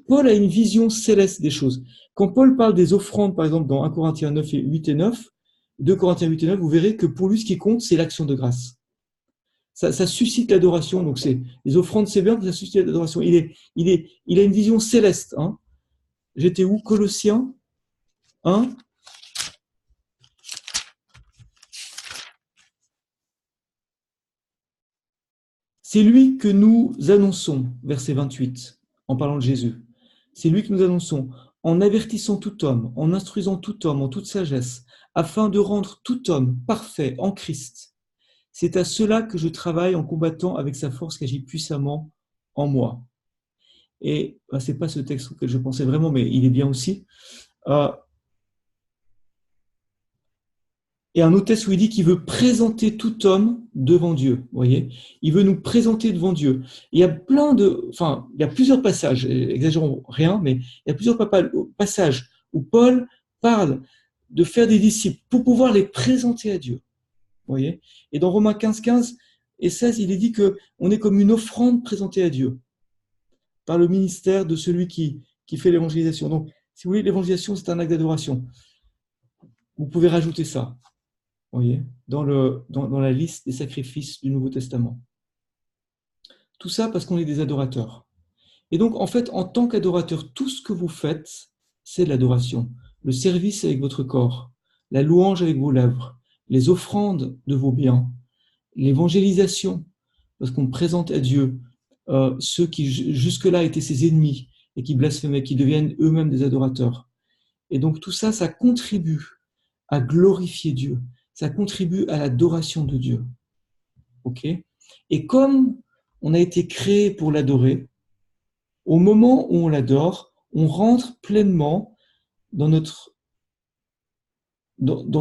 Paul a une vision céleste des choses. Quand Paul parle des offrandes, par exemple, dans 1 Corinthiens 9 et 8 et 9, 2 Corinthiens 8 et 9, vous verrez que pour lui, ce qui compte, c'est l'action de grâce. Ça suscite l'adoration. Donc, les offrandes, c'est bien, mais ça suscite l'adoration. Il a une vision céleste. Hein. J'étais où? Colossiens 1. C'est lui que nous annonçons, verset 28, en parlant de Jésus. C'est lui que nous annonçons, en avertissant tout homme, en instruisant tout homme en toute sagesse, afin de rendre tout homme parfait en Christ. C'est à cela que je travaille en combattant avec sa force qui agit puissamment en moi. Et ce n'est pas ce texte auquel je pensais vraiment, mais il est bien aussi. Et un autre texte où il dit qu'il veut présenter tout homme devant Dieu. Vous voyez, il veut nous présenter devant Dieu. Il y a il y a plusieurs passages, exagérons rien, mais il y a plusieurs passages où Paul parle de faire des disciples pour pouvoir les présenter à Dieu. Vous voyez, et dans Romains 15, 15 et 16, il est dit qu'on est comme une offrande présentée à Dieu par le ministère de celui qui fait l'évangélisation. Donc, si vous voulez, l'évangélisation, c'est un acte d'adoration. Vous pouvez rajouter ça. Vous voyez, dans la liste des sacrifices du Nouveau Testament. Tout ça parce qu'on est des adorateurs. Et donc, en fait, en tant qu'adorateur, tout ce que vous faites, c'est de l'adoration. Le service avec votre corps, la louange avec vos lèvres, les offrandes de vos biens, l'évangélisation, parce qu'on présente à Dieu ceux qui jusque-là étaient ses ennemis et qui blasphémaient, qui deviennent eux-mêmes des adorateurs. Et donc, tout ça, ça contribue à glorifier Dieu. Ça contribue à l'adoration de Dieu. Ok ? Et comme on a été créé pour l'adorer, au moment où on l'adore, on rentre pleinement dans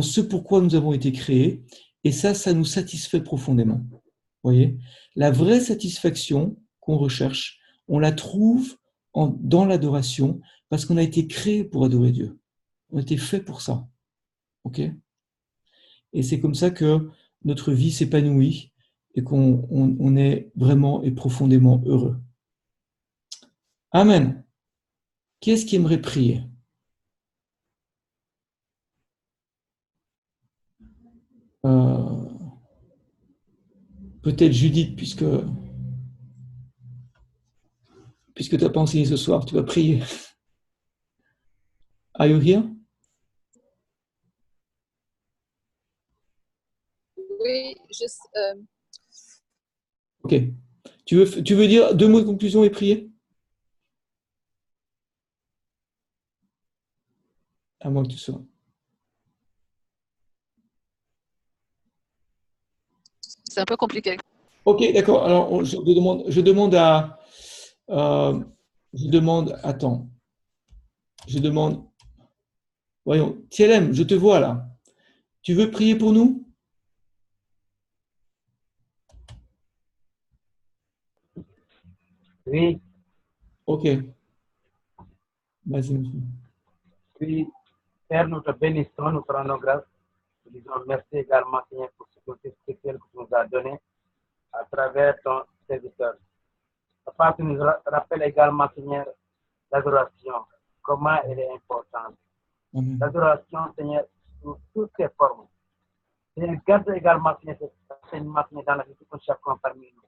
ce pourquoi nous avons été créés, et ça nous satisfait profondément. Vous voyez ? La vraie satisfaction qu'on recherche, on la trouve dans l'adoration, parce qu'on a été créé pour adorer Dieu. On a été fait pour ça. Ok ? Et c'est comme ça que notre vie s'épanouit et qu'on est vraiment et profondément heureux. Amen. Qui est-ce qui aimerait prier? Peut-être Judith, puisque tu n'as pas enseigné ce soir, tu vas prier. Are you here? Oui, Ok. Tu veux dire 2 mots de conclusion et prier? À moins que tu sois. c'est un peu compliqué. Ok, d'accord. Alors, je demande, voyons, TLM, je te vois là. Tu veux prier pour nous? Oui, Ok. Vas-y, monsieur. oui. Père, nous te bénissons, nous te rendons grâce. Nous disons merci également, Seigneur, pour ce côté spécial que tu nous as donné à travers ton serviteur. Papa, tu nous rappelles également, Seigneur, l'adoration, comment elle est importante. Amen. L'adoration, Seigneur, sous toutes ses formes. Seigneur, garde également, Seigneur, cet enseignement, Seigneur, dans la vie de chacun parmi nous.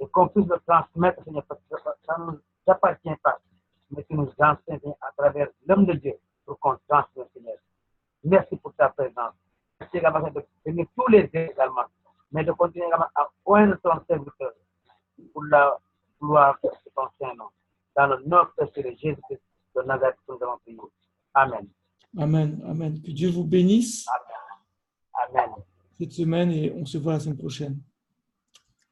Et qu'on puisse le transmettre, Seigneur, parce que ça ne nous appartient pas, mais tu nous enseignes à travers l'homme de Dieu pour qu'on transmette, Seigneur. Merci pour ta présence. Merci également de venir tous les deux également, mais de continuer également à oindre ton serviteur pour la gloire de ton Saint-Nom. Dans le nom de Jésus-Christ de Nazareth, nous avons prié. Amen. Amen. Amen. Que Dieu vous bénisse Amen. cette semaine et on se voit la semaine prochaine.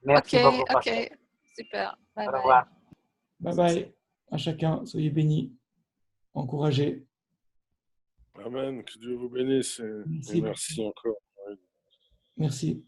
Merci beaucoup, pasteur. Ok, super. Bye Au bye. revoir. Bye bye à chacun. Soyez bénis, encouragés. Amen. Que Dieu vous bénisse et merci encore. Merci.